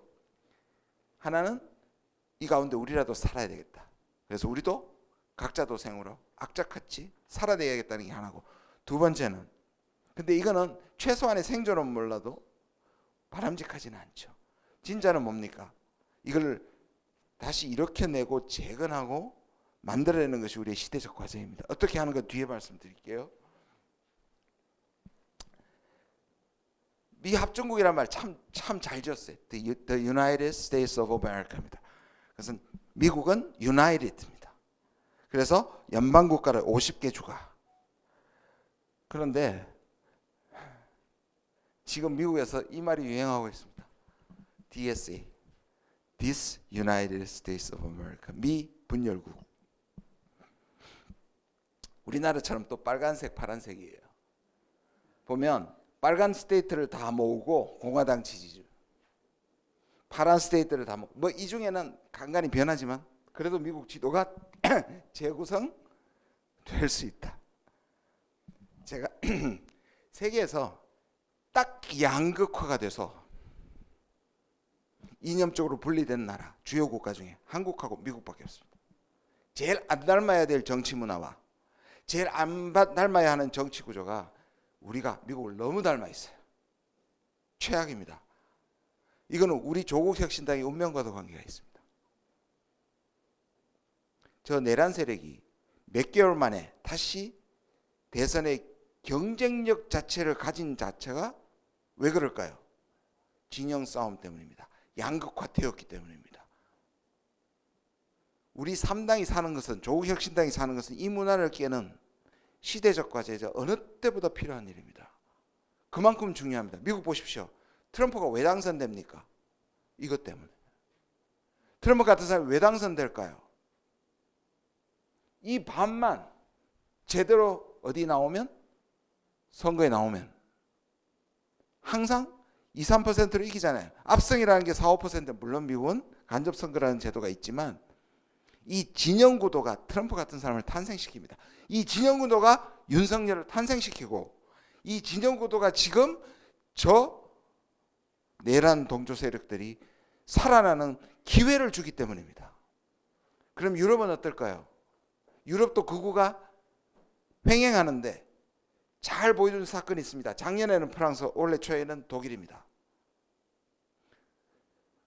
하나는 이 가운데 우리라도 살아야 되겠다. 그래서 우리도 각자 도생으로 악착같이 살아내야겠다는 게 하나고, 두 번째는 근데 이거는 최소한의 생존은 몰라도 바람직하지는 않죠. 진짜는 뭡니까? 이걸 다시 일으켜내고 재건하고 만들어내는 것이 우리의 시대적 과제입니다. 어떻게 하는 거 뒤에 말씀드릴게요. 미 합중국이란 말 참 잘 지었어요. The United States of America입니다. 그래서 미국은 United입니다. 그래서 연방국가를 50개 주가. 그런데 지금 미국에서 이 말이 유행하고 있습니다. DSA, This United States of America, 미 분열국. 우리나라처럼 또 빨간색, 파란색이에요. 보면 빨간 스테이트를 다 모으고 공화당 지지율, 파란 스테이트를 다 모으고, 뭐 이 중에는 간간히 변하지만 그래도 미국 지도가 재구성 될 수 있다. 제가 세계에서 딱 양극화가 돼서 이념적으로 분리된 나라, 주요 국가 중에 한국하고 미국밖에 없습니다. 제일 안 닮아야 될 정치 문화와 제일 안 닮아야 하는 정치 구조가 우리가 미국을 너무 닮아 있어요. 최악입니다. 이거는 우리 조국 혁신당의 운명과도 관계가 있습니다. 저 내란 세력이 몇 개월 만에 다시 대선의 경쟁력 자체를 가진 자체가 왜 그럴까요? 진영 싸움 때문입니다. 양극화되었기 때문입니다. 우리 3당이 사는 것은, 조국 혁신당이 사는 것은 이 문화를 깨는 시대적 과제죠. 어느 때보다 필요한 일입니다. 그만큼 중요합니다. 미국 보십시오. 트럼프가 왜 당선됩니까? 이것 때문에. 트럼프 같은 사람이 왜 당선될까요? 이 반만 제대로 어디 나오면, 선거에 나오면 항상 2, 3%로 이기잖아요. 압승이라는 게 4, 5%. 물론 미국은 간접선거라는 제도가 있지만 이 진영구도가 트럼프 같은 사람을 탄생시킵니다. 이 진영구도가 윤석열을 탄생시키고, 이 진영구도가 지금 저 내란 동조 세력들이 살아나는 기회를 주기 때문입니다. 그럼 유럽은 어떨까요? 유럽도 극우가 횡행하는데 잘 보여주는 사건이 있습니다. 작년에는 프랑스, 올해 초에는 독일입니다.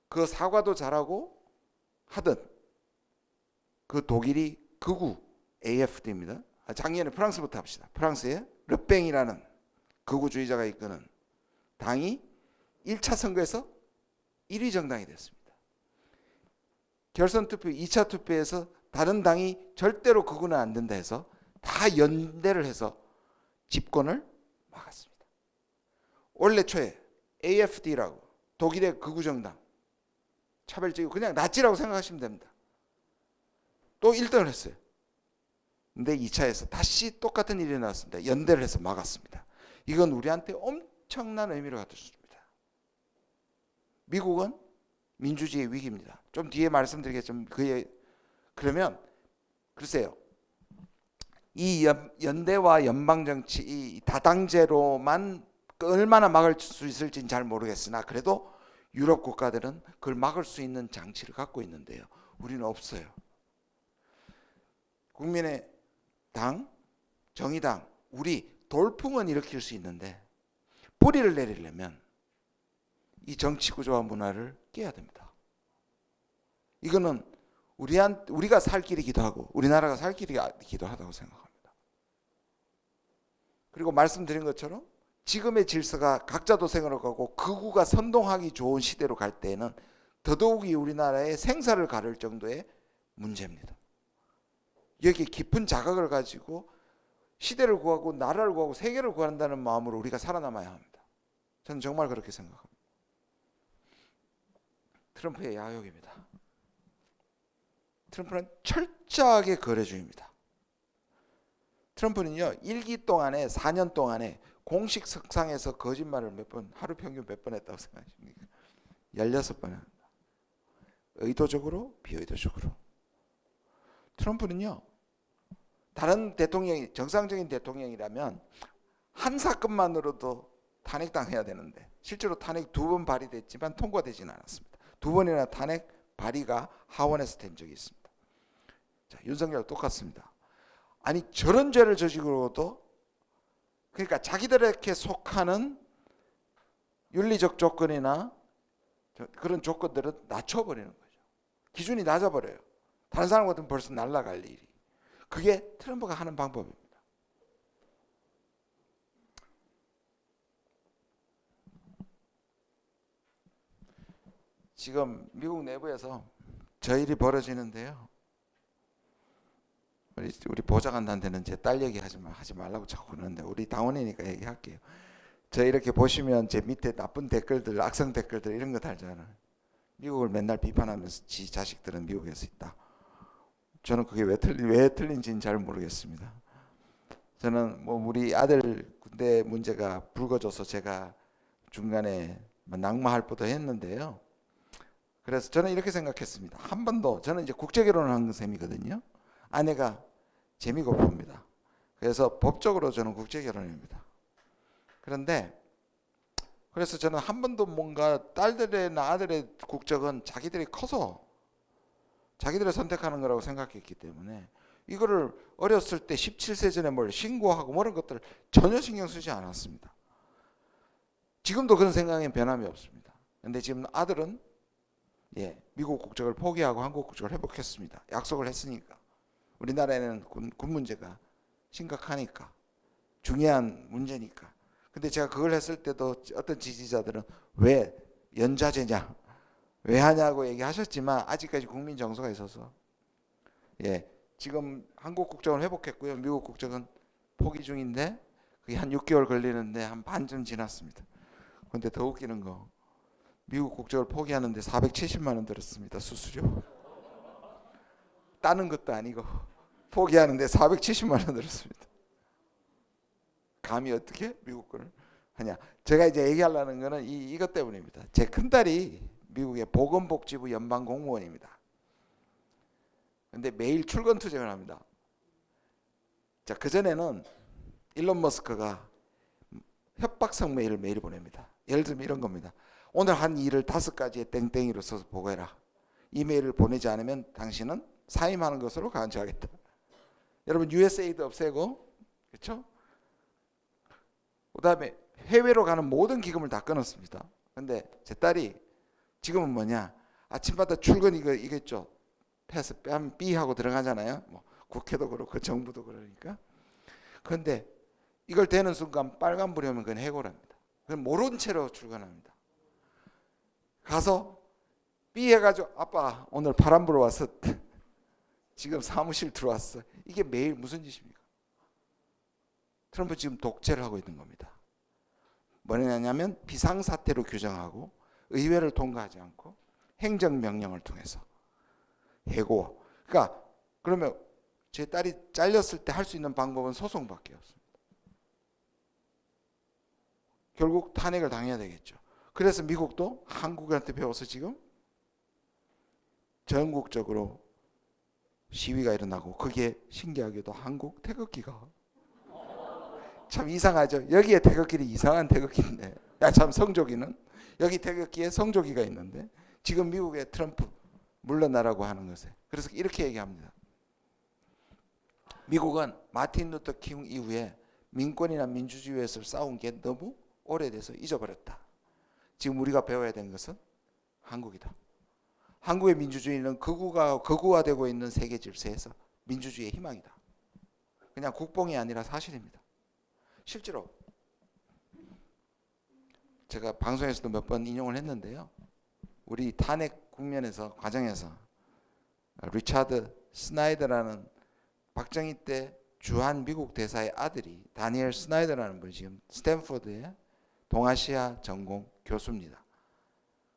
그 사과도 잘하고 하던 그 독일이 극우 AFD입니다. 작년에 프랑스부터 합시다. 프랑스에 르팽이라는 극우주의자가 이끄는 당이 1차 선거에서 1위 정당이 됐습니다. 결선 투표, 2차 투표에서 다른 당이 절대로 극우는 안 된다 해서 다 연대를 해서 집권을 막았습니다. 올해 초에 AFD라고 독일의 극우 정당, 차별적이고 그냥 나치라고 생각하시면 됩니다. 또 1등을 했어요. 근데 2차에서 다시 똑같은 일이 나왔습니다. 연대를 해서 막았습니다. 이건 우리한테 엄청난 의미를 갖다 줍니다. 미국은 민주주의의 위기입니다. 좀 뒤에 말씀드리겠지만 그러면 글쎄요. 이 연대와 연방정치, 이 다당제로만 얼마나 막을 수 있을지는 잘 모르겠으나 그래도 유럽 국가들은 그걸 막을 수 있는 장치를 갖고 있는데요. 우리는 없어요. 국민의 당, 정의당, 우리 돌풍은 일으킬 수 있는데 뿌리를 내리려면 이 정치 구조와 문화를 깨야 됩니다. 이거는 우리가 살 길이기도 하고 우리나라가 살 길이기도 하다고 생각합니다. 그리고 말씀드린 것처럼 지금의 질서가 각자 도생으로 가고 극우가 선동하기 좋은 시대로 갈 때에는 더더욱이 우리나라의 생사를 가를 정도의 문제입니다. 여기에 깊은 자각을 가지고 시대를 구하고 나라를 구하고 세계를 구한다는 마음으로 우리가 살아남아야 합니다. 저는 정말 그렇게 생각합니다. 트럼프의 야욕입니다. 트럼프는 철저하게 거래주의입니다. 트럼프는요 1기 동안에 4년 동안에 공식 석상에서 거짓말을 하루 평균 몇 번 했다고 생각하십니까? 16번 합니다. 의도적으로 비의도적으로. 트럼프는요 다른 대통령이 정상적인 대통령이라면 한 사건만으로도 탄핵당해야 되는데 실제로 탄핵 2번 발의됐지만 통과되지는 않았습니다. 2번이나 탄핵 발의가 하원에서 된 적이 있습니다. 자, 윤석열 똑같습니다. 아니 저런 죄를 저지르고도 그러니까 자기들에게 속하는 윤리적 조건이나 그런 조건들은 낮춰버리는 거죠. 기준이 낮아버려요. 다른 사람 같으면 벌써 날아갈 일이. 그게 트럼프가 하는 방법입니다. 지금 미국 내부에서 저 일이 벌어지는데요. 우리 보좌관한테는 제 딸 얘기 하지 말라고 자꾸 그러는데 우리 당원이니까 얘기할게요. 저 이렇게 보시면 제 밑에 나쁜 댓글들, 악성 댓글들 이런 거 달잖아요. 미국을 맨날 비판하면서 지 자식들은 미국에서 있다. 저는 그게 왜 틀린지는 잘 모르겠습니다. 저는 뭐 우리 아들 군대 문제가 불거져서 제가 중간에 낙마할 뻔도 했는데요. 그래서 저는 이렇게 생각했습니다. 한 번도 저는 이제 국제 결혼을 한 셈이거든요. 아내가 재미고프입니다. 그래서 법적으로 저는 국제 결혼입니다. 그런데 그래서 저는 한 번도 뭔가 딸들이나 아들의 국적은 자기들이 커서 자기들이 선택하는 거라고 생각했기 때문에 이거를 어렸을 때 17세 전에 뭘 신고하고 뭐 이런 것들 전혀 신경 쓰지 않았습니다. 지금도 그런 생각에 변함이 없습니다. 근데 지금 아들은 미국 국적을 포기하고 한국 국적을 회복했습니다. 약속을 했으니까. 우리나라에는 군 문제가 심각하니까, 중요한 문제니까. 근데 제가 그걸 했을 때도 어떤 지지자들은 왜 연좌제냐, 왜 하냐고 얘기하셨지만 아직까지 국민 정서가 있어서 지금 한국 국적은 회복했고요. 미국 국적은 포기 중인데 그게 한 6개월 걸리는데 한 반쯤 지났습니다. 근데 더 웃기는 거, 미국 국적을 포기하는데 470만 원 들었습니다. 수수료. 따는 것도 아니고 포기하는데 470만 원 들었습니다. 감히 어떻게 미국 거를 하냐. 제가 이제 얘기하려는 거는 이것 때문입니다. 제 큰딸이 미국의 보건복지부 연방 공무원입니다. 근데 매일 출근 투쟁을 합니다. 자, 그전에는 일론 머스크가 협박성 메일을 매일 보냅니다. 예를 들면 이런 겁니다. 오늘 한 일을 5가지의 땡땡이로 써서 보고해라. 이메일을 보내지 않으면 당신은 사임하는 것으로 간주하겠다. 여러분 USAID 없애고, 그렇죠? 그다음에 해외로 가는 모든 기금을 다 끊었습니다. 근데 제 딸이 지금은 뭐냐? 아침마다 출근 이거 있죠. 패스 뺨 B 하고 들어가잖아요. 뭐 국회도 그렇고 정부도 그러니까. 그런데 이걸 대는 순간 빨간불이 오면 그건 해고랍니다. 그건 모른 채로 출근합니다. 가서 B 해가지고 아빠 오늘 바람 불어 왔어. 지금 사무실 들어왔어. 이게 매일 무슨 짓입니까? 트럼프 지금 독재를 하고 있는 겁니다. 뭐냐면 비상사태로 규정하고 의회를 통과하지 않고 행정명령을 통해서 해고. 그러니까 그러면 제 딸이 잘렸을 때 할 수 있는 방법은 소송밖에 없습니다. 결국 탄핵을 당해야 되겠죠. 그래서 미국도 한국한테 배워서 지금 전국적으로 시위가 일어나고, 그게 신기하게도 한국 태극기가 참 이상하죠. 여기에 태극기는 이상한 태극기인데, 참 성조기는 여기 태극기에 성조기가 있는데 지금 미국의 트럼프 물러나라고 하는 것에. 그래서 이렇게 얘기합니다. 미국은 마틴 루터 킹 이후에 민권이나 민주주의에서 싸운 게 너무 오래돼서 잊어버렸다. 지금 우리가 배워야 되는 것은 한국이다. 한국의 민주주의는 극우화되고 있는 세계 질서에서 민주주의의 희망이다. 그냥 국뽕이 아니라 사실입니다. 실제로 제가 방송에서도 몇 번 인용을 했는데요. 우리 탄핵 국면에서 과정에서 리차드 스나이더라는 박정희 때 주한 미국 대사의 아들이 다니엘 스나이더라는 분이 지금 스탠포드의 동아시아 전공 교수입니다.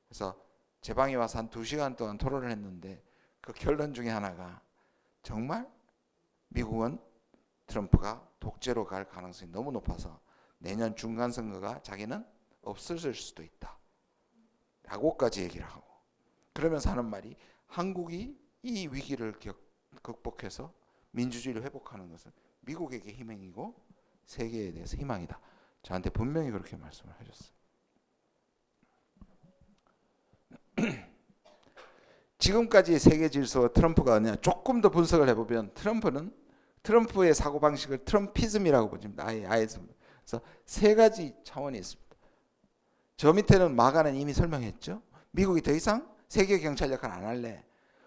그래서 제 방에 와서 한 2시간 동안 토론을 했는데 그 결론 중에 하나가 정말 미국은 트럼프가 독재로 갈 가능성이 너무 높아서 내년 중간선거가 자기는 없어질 수도 있다 라고까지 얘기를 하고, 그러면서 하는 말이 한국이 이 위기를 극복해서 민주주의를 회복하는 것은 미국에게 희망이고 세계에 대해서 희망이다. 저한테 분명히 그렇게 말씀을 하셨어요. 지금까지 세계 질서와 트럼프가 아니냐 조금 더 분석을 해보면 트럼프의 사고방식을 트럼피즘이라고 보십니다. 그래서 3가지 차원이 있습니다. 저 밑에는 마가는 이미 설명했죠. 미국이 더 이상 세계 경찰 역할 안 할래,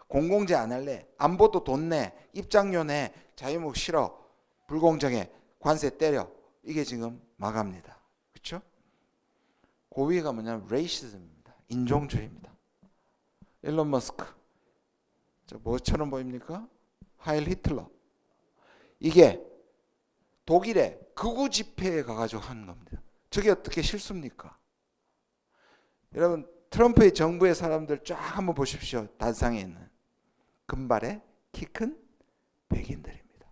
공공재 안 할래, 안보도 돈 내, 입장료 내, 자유무역 싫어, 불공정해, 관세 때려. 이게 지금 마가입니다. 그렇죠? 그 위가 뭐냐면 레이시즘입니다. 인종주의입니다. 일론 머스크, 저 뭐처럼 보입니까? 하일 히틀러. 이게 독일의 극우 집회에 가가지고 하는 겁니다. 저게 어떻게 실수입니까? 여러분 트럼프의 정부의 사람들 쫙 한번 보십시오. 단상에 있는 금발에 키 큰 백인들입니다.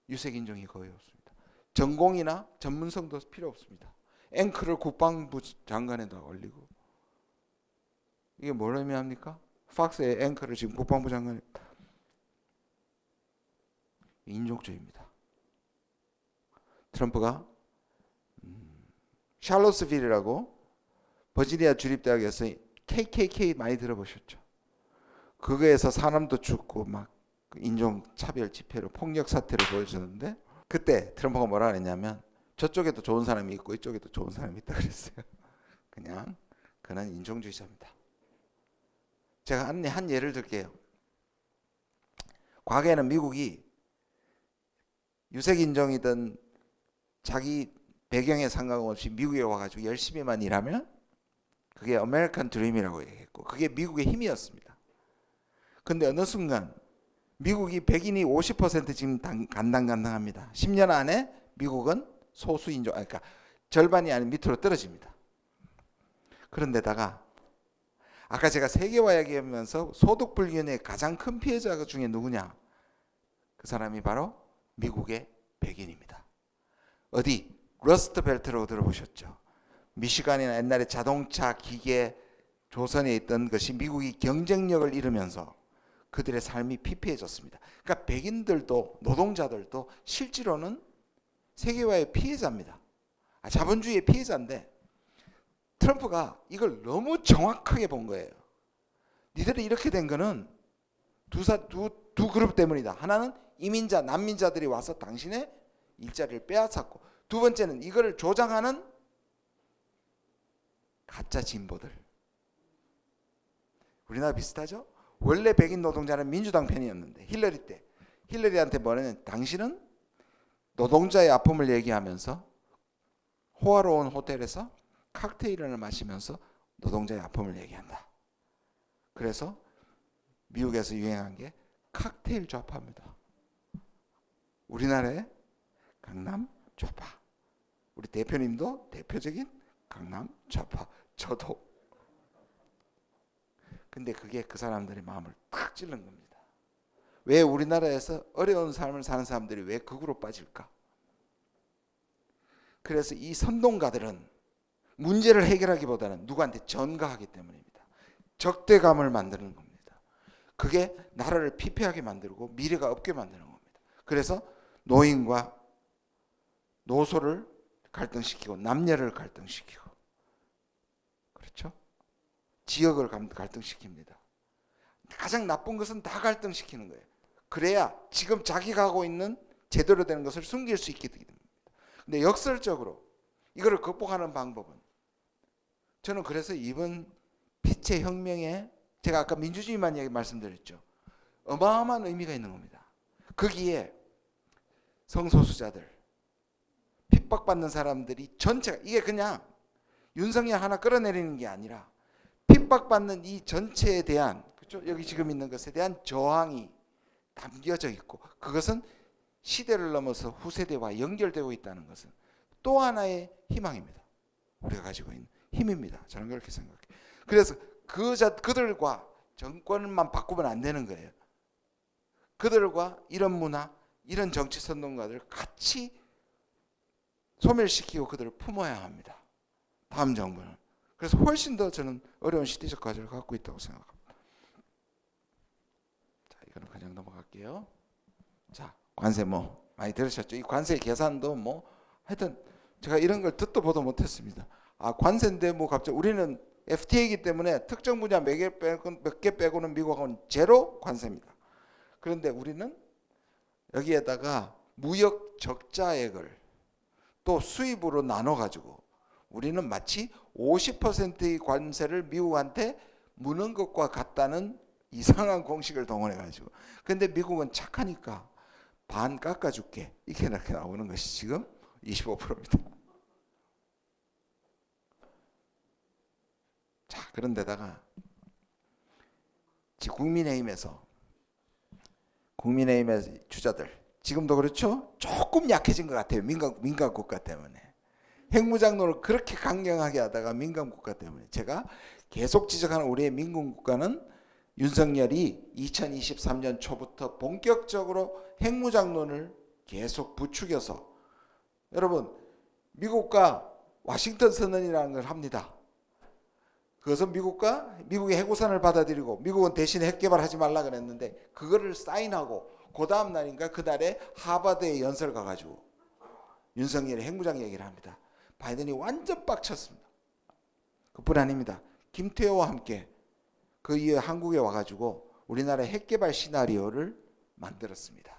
유색인종이 거의 없습니다. 전공이나 전문성도 필요 없습니다. 앵커를 국방부 장관에다 올리고, 이게 뭘 의미합니까? 팍스의 앵커를 지금 국방부 장관에. 인종주의입니다. 트럼프가 샬롯스빌이라고 버지니아 주립대학에서 KKK 많이 들어보셨죠? 그거에서 사람도 죽고 막 인종 차별 집회로 폭력 사태를 보여주는데 그때 트럼프가 뭐라 그랬냐면 저쪽에도 좋은 사람이 있고 이쪽에도 좋은 사람이 있다 그랬어요. 그냥 그는 인종주의자입니다. 제가 한 예를 들게요. 과거에는 미국이 유색 인종이든 자기 배경에 상관없이 미국에 와가지고 열심히만 일하면 그게 아메리칸 드림이라고 얘기했고 그게 미국의 힘이었습니다. 근데 어느 순간 미국이 백인이 50% 지금 간당간당합니다. 10년 안에 미국은 소수인종, 그러니까 절반이 아닌 밑으로 떨어집니다. 그런데다가 아까 제가 세계화 얘기하면서 소득 불균의 가장 큰 피해자 중에 누구냐? 그 사람이 바로 미국의 백인입니다. 어디? 러스트 벨트라고 들어보셨죠? 미시간이나 옛날에 자동차, 기계, 조선에 있던 것이 미국이 경쟁력을 잃으면서 그들의 삶이 피폐해졌습니다. 그러니까 백인들도 노동자들도 실제로는 세계화의 피해자입니다. 자본주의의 피해자인데 트럼프가 이걸 너무 정확하게 본 거예요. 니들이 이렇게 된 거는 두 그룹 때문이다. 하나는 이민자, 난민자들이 와서 당신의 일자리를 빼앗았고 두 번째는 이걸 조장하는 가짜 진보들. 우리나라 비슷하죠? 원래 백인 노동자는 민주당 편이었는데 힐러리 때 힐러리한테 뭐냐면 당신은 노동자의 아픔을 얘기하면서 호화로운 호텔에서 칵테일을 마시면서 노동자의 아픔을 얘기한다. 그래서 미국에서 유행한 게 칵테일 좌파입니다. 우리나라의 강남 좌파. 우리 대표님도 대표적인 강남 좌파. 저도. 근데 그게 그 사람들의 마음을 탁 찔른 겁니다. 왜 우리나라에서 어려운 삶을 사는 사람들이 왜 극으로 빠질까? 그래서 이 선동가들은 문제를 해결하기보다는 누구한테 전가하기 때문입니다. 적대감을 만드는 겁니다. 그게 나라를 피폐하게 만들고 미래가 없게 만드는 겁니다. 그래서 노인과 노소를 갈등시키고 남녀를 갈등시키고 그렇죠? 지역을 갈등시킵니다. 가장 나쁜 것은 다 갈등시키는 거예요. 그래야 지금 자기가 하고 있는 제대로 되는 것을 숨길 수 있게 됩니다. 근데 역설적으로 이거를 극복하는 방법은 저는 그래서 이번 빛의 혁명에 제가 아까 민주주의만 말씀드렸죠. 어마어마한 의미가 있는 겁니다. 거기에 성소수자들, 핍박받는 사람들이 전체가 이게 그냥 윤석열 하나 끌어내리는 게 아니라 핍박받는 이 전체에 대한 그렇죠? 여기 지금 있는 것에 대한 저항이 담겨져 있고 그것은 시대를 넘어서 후세대와 연결되고 있다는 것은 또 하나의 희망입니다. 우리가 가지고 있는 힘입니다. 저는 그렇게 생각해요. 그래서 그들과 정권만 바꾸면 안 되는 거예요. 그들과 이런 문화, 이런 정치 선동가들 같이 소멸시키고 그들을 품어야 합니다. 다음 정부는. 그래서 훨씬 더 저는 어려운 시대적 과제를 갖고 있다고 생각합니다. 자, 이거는 그냥 넘어갈게요. 자, 관세 뭐 많이 들으셨죠? 이 관세 계산도 뭐 하여튼 제가 이런 걸 듣도 보도 못했습니다. 관세인데 뭐 갑자기 우리는 FTA이기 때문에 특정 분야 몇 개 빼고는 미국하고는 제로 관세입니다. 그런데 우리는 여기에다가 무역 적자액을 또 수입으로 나눠 가지고 우리는 마치 50%의 관세를 미국한테 무는 것과 같다는 이상한 공식을 동원해 가지고 근데 미국은 착하니까 반 깎아줄게 이렇게 나오는 것이 지금 25%입니다. 자, 그런데다가 국민의힘에서 주자들 지금도 그렇죠? 조금 약해진 것 같아요. 민간 국가 때문에. 핵무장론을 그렇게 강경하게 하다가 민간 국가 때문에 제가 계속 지적하는 우리의 민간 국가는 윤석열이 2023년 초부터 본격적으로 핵무장론을 계속 부추겨서 여러분 미국과 워싱턴 선언이라는 걸 합니다. 그것은 미국의 핵우산을 받아들이고 미국은 대신 핵 개발하지 말라 그랬는데 그거를 사인하고 그 다음 날인가 그날에 하버드에 연설 가가지고 윤석열이 핵무장 얘기를 합니다. 바이든이 완전 빡쳤습니다. 그뿐 아닙니다. 김태호와 함께 그 이후에 한국에 와가지고 우리나라의 핵개발 시나리오를 만들었습니다.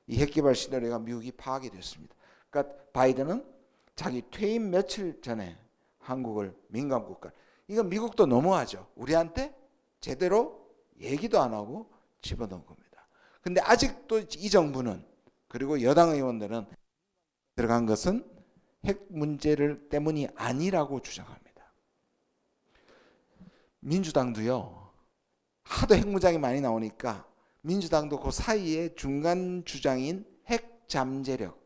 이 핵개발 시나리오가 미국이 파악이 됐습니다. 그러니까 바이든은 자기 퇴임 며칠 전에 한국을 민간국가, 이건 미국도 너무하죠. 우리한테 제대로 얘기도 안 하고 집어넣은 겁니다. 근데 아직도 이 정부는, 그리고 여당 의원들은 들어간 것은 핵 문제를 때문이 아니라고 주장합니다. 민주당도요, 하도 핵 무장이 많이 나오니까 민주당도 그 사이에 중간 주장인 핵 잠재력,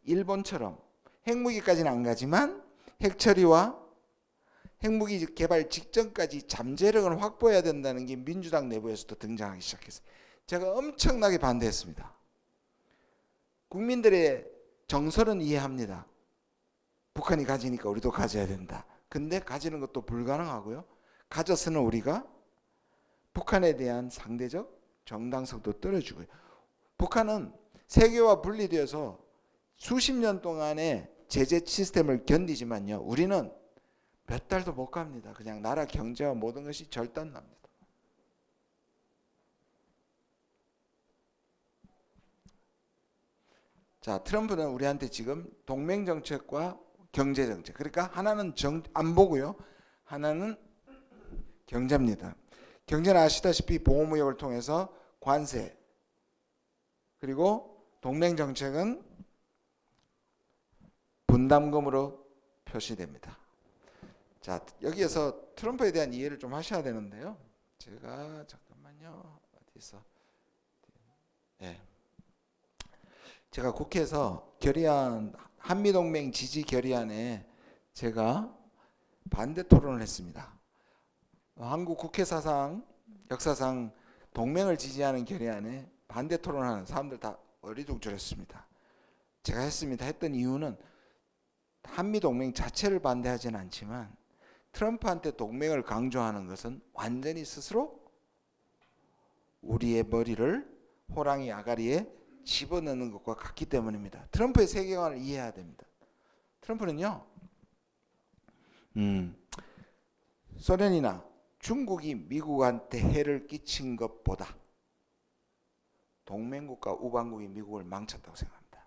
일본처럼 핵무기까지는 안 가지만 핵 처리와 핵무기 개발 직전까지 잠재력을 확보해야 된다는 게 민주당 내부에서도 등장하기 시작했어요. 제가 엄청나게 반대했습니다. 국민들의 정서는 이해합니다. 북한이 가지니까 우리도 가져야 된다. 근데 가지는 것도 불가능하고요. 가져서는 우리가 북한에 대한 상대적 정당성도 떨어지고요. 북한은 세계와 분리되어서 수십 년 동안의 제재 시스템을 견디지만요, 우리는 몇 달도 못 갑니다. 그냥 나라 경제와 모든 것이 절단납니다. 자, 트럼프는 우리한테 지금 동맹 정책과 경제 정책, 그러니까 하나는 안보고요, 하나는 경제입니다. 경제는 아시다시피 보호무역을 통해서 관세, 그리고 동맹 정책은 분담금으로 표시됩니다. 자, 여기에서 트럼프에 대한 이해를 좀 하셔야 되는데요. 제가 잠깐만요. 어디 있어? 예. 제가 국회에서 결의안, 한미동맹 지지 결의안에 제가 반대 토론을 했습니다. 한국 국회 사상, 역사상 동맹을 지지하는 결의안에 반대 토론하는 사람들 다 어리둥절했습니다. 제가 했습니다. 했던 이유는 한미동맹 자체를 반대하지는 않지만 트럼프한테 동맹을 강조하는 것은 완전히 스스로 우리의 머리를 호랑이 아가리에 집어넣는 것과 같기 때문입니다. 트럼프의 세계관을 이해해야 됩니다. 트럼프는요, 소련이나 중국이 미국한테 해를 끼친 것보다 동맹국가 우방국이 미국을 망쳤다고 생각합니다.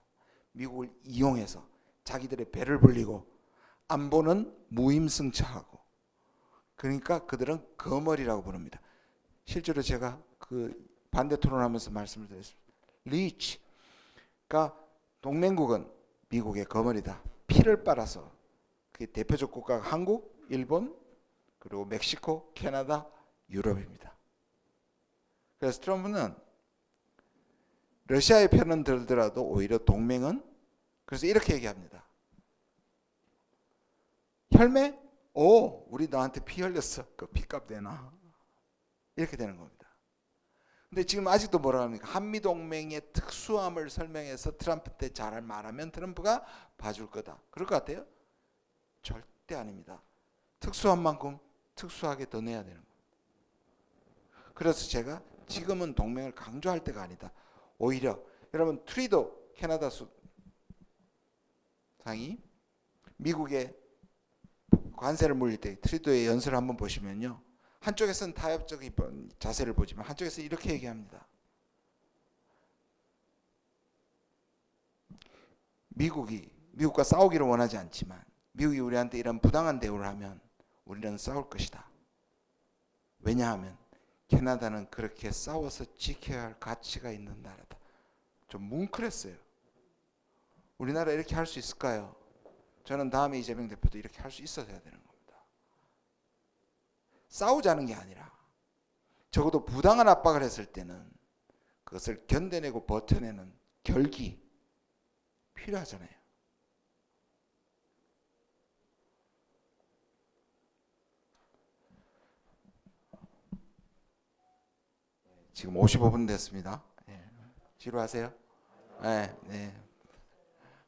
미국을 이용해서 자기들의 배를 불리고 안보는 무임승차하고, 그러니까 그들은 거머리라고 부릅니다. 실제로 제가 그 반대 토론하면서 말씀을 드렸습니다. 리치, 그러니까 동맹국은 미국의 거머리다. 피를 빨아서 그 대표적 국가가 한국, 일본, 그리고 멕시코, 캐나다, 유럽입니다. 그래서 트럼프는 러시아의 편은 들더라도 오히려 동맹은, 그래서 이렇게 얘기합니다. 혈맹? 오, 우리 너한테 피 흘렸어. 그 피값 내놔. 이렇게 되는 겁니다. 근데 지금 아직도 뭐라 합니까? 한미동맹의 특수함을 설명해서 트럼프한테 잘 말하면 트럼프가 봐줄 거다. 그럴 것 같아요? 절대 아닙니다. 특수한 만큼 특수하게 더 내야 되는 겁니다. 그래서 제가 지금은 동맹을 강조할 때가 아니다. 오히려 여러분 트리도 캐나다 상이 미국의 관세를 물릴 때 트리도의 연설을 한번 보시면요, 한쪽에서는 타협적인 자세를 보지만 한쪽에서 이렇게 얘기합니다. 미국과 싸우기를 원하지 않지만 미국이 우리한테 이런 부당한 대우를 하면 우리는 싸울 것이다. 왜냐하면 캐나다는 그렇게 싸워서 지켜야 할 가치가 있는 나라다. 좀 뭉클했어요. 우리나라 이렇게 할 수 있을까요? 저는 다음에 이재명 대표도 이렇게 할 수 있어야 되는 겁니다. 싸우자는 게 아니라 적어도 부당한 압박을 했을 때는 그것을 견뎌내고 버텨내는 결기 필요하잖아요. 지금 55분 됐습니다. 네. 지루하세요? 네, 네.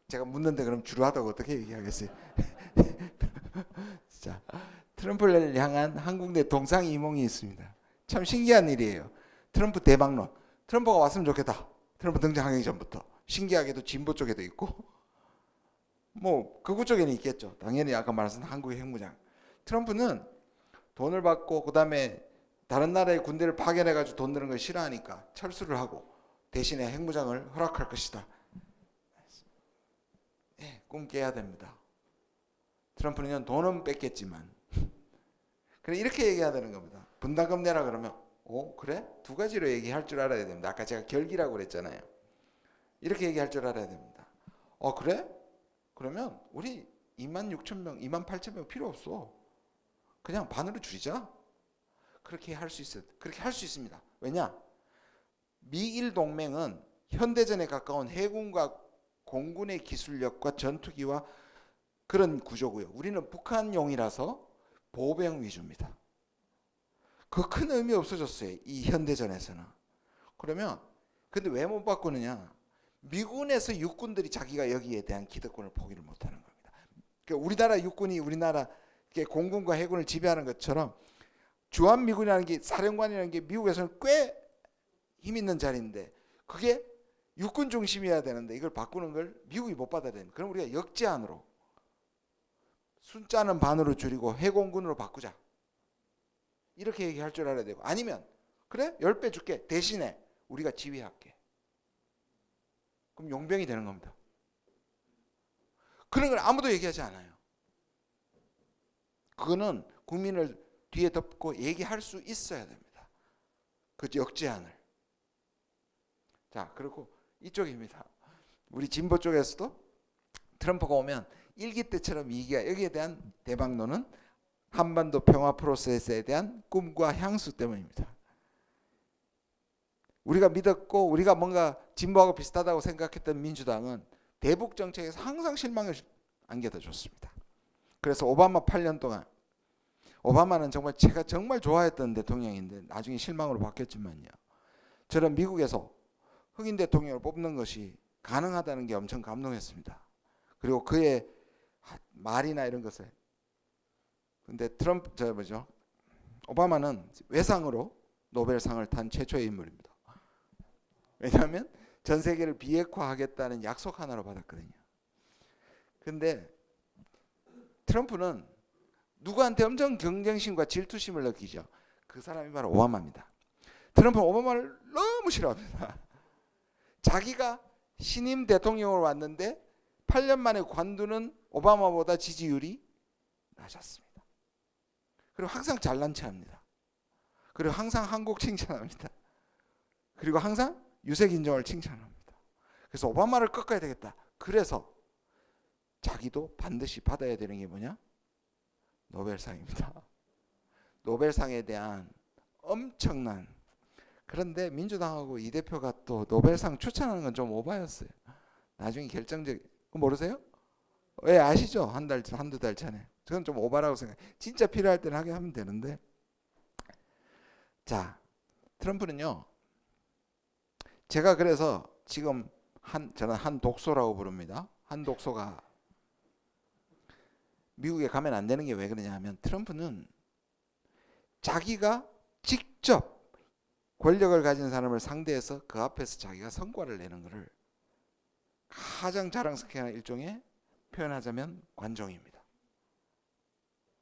제가 묻는데 그럼 지루하다고 어떻게 얘기하겠어요? 자, 트럼프를 향한 한국 내 동상이몽이 있습니다. 참 신기한 일이에요. 트럼프 대박론. 트럼프가 왔으면 좋겠다. 트럼프 등장하기 전부터. 신기하게도 진보 쪽에도 있고, 뭐 극우 쪽에는 있겠죠. 당연히 아까 말씀한 한국의 핵무장. 트럼프는 돈을 받고 그다음에 다른 나라의 군대를 파견해가지고 돈 드는 걸 싫어하니까 철수를 하고 대신에 핵무장을 허락할 것이다. 예, 꿈 깨야 됩니다. 트럼프는 돈은 뺏겠지만 그래 이렇게 얘기해야 되는 겁니다. 분담금 내라 그러면 그래? 두 가지로 얘기할 줄 알아야 됩니다. 아까 제가 결기라고 그랬잖아요. 이렇게 얘기할 줄 알아야 됩니다. 그래? 그러면 우리 26,000명, 28,000명 필요 없어. 그냥 반으로 줄이자. 그렇게 할 수 있어요. 그렇게 할 수 있습니다. 왜냐? 미일 동맹은 현대전에 가까운 해군과 공군의 기술력과 전투기와 그런 구조고요. 우리는 북한용이라서 보병 위주입니다. 그 큰 의미 없어졌어요. 이 현대전에서는. 그러면 근데 왜 못 바꾸느냐? 미군에서 육군들이 자기가 여기에 대한 기득권을 포기를 못하는 겁니다. 그러니까 우리나라 육군이 우리나라 공군과 해군을 지배하는 것처럼 주한미군이라는 게 사령관이라는 게 미국에서는 꽤 힘 있는 자리인데 그게 육군 중심이어야 되는데 이걸 바꾸는 걸 미국이 못 받아들입니다. 그럼 우리가 역제안으로 숫자는 반으로 줄이고 해공군으로 바꾸자. 이렇게 얘기할 줄 알아야 되고 아니면 그래 10배 줄게 대신에 우리가 지휘할게. 그럼 용병이 되는 겁니다. 그런 걸 아무도 얘기하지 않아요. 그거는 국민을 뒤에 덮고 얘기할 수 있어야 됩니다. 그 역제안을. 자, 그리고 이쪽입니다. 우리 진보 쪽에서도 트럼프가 오면 일기 때처럼 여기에 대한 대박론은 한반도 평화 프로세스에 대한 꿈과 향수 때문입니다. 우리가 믿었고 우리가 뭔가 진보하고 비슷하다고 생각했던 민주당은 대북 정책에서 항상 실망을 안겨다줬습니다. 그래서 오바마 8년 동안 오바마는 정말 제가 정말 좋아했던 대통령인데 나중에 실망으로 바뀌었지만요. 저는 미국에서 흑인 대통령을 뽑는 것이 가능하다는 게 엄청 감동했습니다. 그리고 그의 말이나 이런 것에 근데 오바마는 외상으로 노벨상을 탄 최초의 인물입니다. 왜냐하면 전 세계를 비핵화하겠다는 약속 하나로 받았거든요. 근데 트럼프는 누구한테 엄청 경쟁심과 질투심을 느끼죠. 그 사람이 바로 오바마입니다. 트럼프는 오바마를 너무 싫어합니다. 자기가 신임 대통령으로 왔는데 8년 만에 관두는 오바마보다 지지율이 낮았습니다. 그리고 항상 잘난 체합니다. 그리고 항상 한국 칭찬합니다. 그리고 항상 유색인종을 칭찬합니다. 그래서 오바마를 꺾어야 되겠다. 그래서 자기도 반드시 받아야 되는 게 뭐냐? 노벨상입니다. 노벨상에 대한 엄청난 그런데 민주당하고 이 대표가 또 노벨상 추천하는 건 좀 오바였어요. 나중에 결정적 모르세요? 왜 아시죠? 한두 달 전에. 저는 좀 오바라고 생각해요. 진짜 필요할 때는 하게 하면 되는데. 자, 트럼프는요. 제가 그래서 지금 저는 한 독소라고 부릅니다. 한 독소가 미국에 가면 안 되는 게 왜 그러냐 하면 트럼프는 자기가 직접 권력을 가진 사람을 상대해서 그 앞에서 자기가 성과를 내는 것을 가장 자랑스럽게 하는 일종의 표현하자면 관종입니다.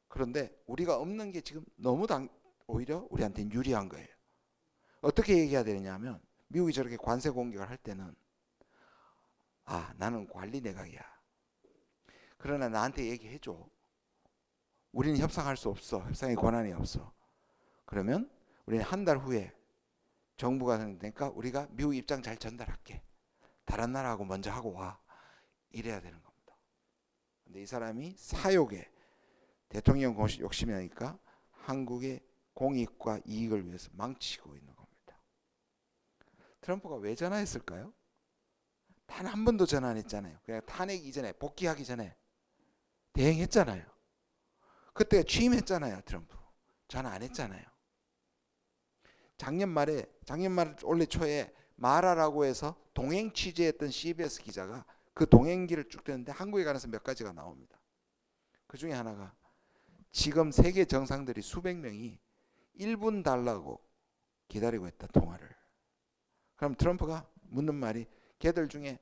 그런데 우리가 없는 게 지금 너무 오히려 우리한테는 유리한 거예요. 어떻게 얘기해야 되느냐 하면 미국이 저렇게 관세 공격을 할 때는 나는 관리 내각이야. 그러나 나한테 얘기해줘. 우리는 협상할 수 없어. 협상의 권한이 없어. 그러면 우리는 한 달 후에 정부가 되니까 우리가 미국 입장 잘 전달할게. 다른 나라하고 먼저 하고 와. 이래야 되는 겁니다. 근데 이 사람이 사욕에 대통령 욕심이 나니까 한국의 공익과 이익을 위해서 망치고 있는 겁니다. 트럼프가 왜 전화했을까요? 단 한 번도 전화 안 했잖아요. 그냥 탄핵 이전에 복귀하기 전에 대행했잖아요. 그때 취임했잖아요. 트럼프. 전화 안 했잖아요. 작년 말 올해 초에 마라라고 해서 동행 취재했던 CBS 기자가 그 동행기를 쭉 듣는데 한국에 관해서 몇 가지가 나옵니다. 그 중에 하나가 지금 세계 정상들이 수백 명이 1분 달라고 기다리고 있다 통화를. 그럼 트럼프가 묻는 말이 걔들 중에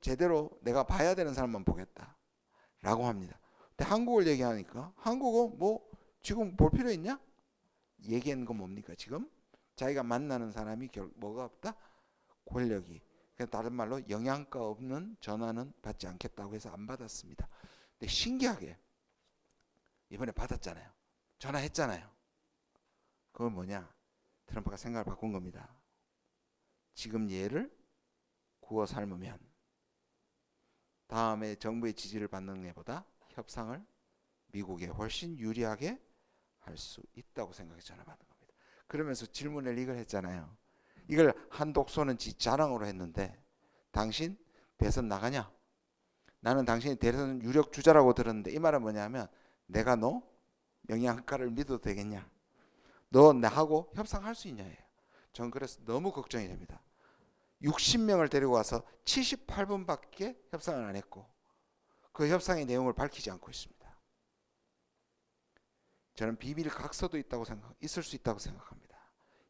제대로 내가 봐야 되는 사람만 보겠다 라고 합니다. 근데 한국을 얘기하니까 한국은 뭐 지금 볼 필요 있냐? 얘기한 건 뭡니까? 지금 자기가 만나는 사람이 뭐가 없다? 권력이. 다른 말로 영양가 없는 전화는 받지 않겠다고 해서 안 받았습니다. 근데 신기하게 이번에 받았잖아요. 전화했잖아요. 그건 뭐냐? 트럼프가 생각을 바꾼 겁니다. 지금 얘를 구워 삶으면 다음에 정부의 지지를 받는 애보다 협상을 미국에 훨씬 유리하게 할 수 있다고 생각해서 전화 받은 겁니다. 그러면서 질문을 이걸 했잖아요. 이걸 한독소는 지 자랑으로 했는데 당신 대선 나가냐? 나는 당신이 대선 유력 주자라고 들었는데 이 말은 뭐냐면 내가 너 영양가를 믿어도 되겠냐? 너 나하고 협상할 수 있냐예요. 전 그래서 너무 걱정이 됩니다. 60명을 데리고 와서 78분밖에 협상을 안 했고 그 협상의 내용을 밝히지 않고 있습니다. 저는 비밀 각서도 있을 수 있다고 생각합니다.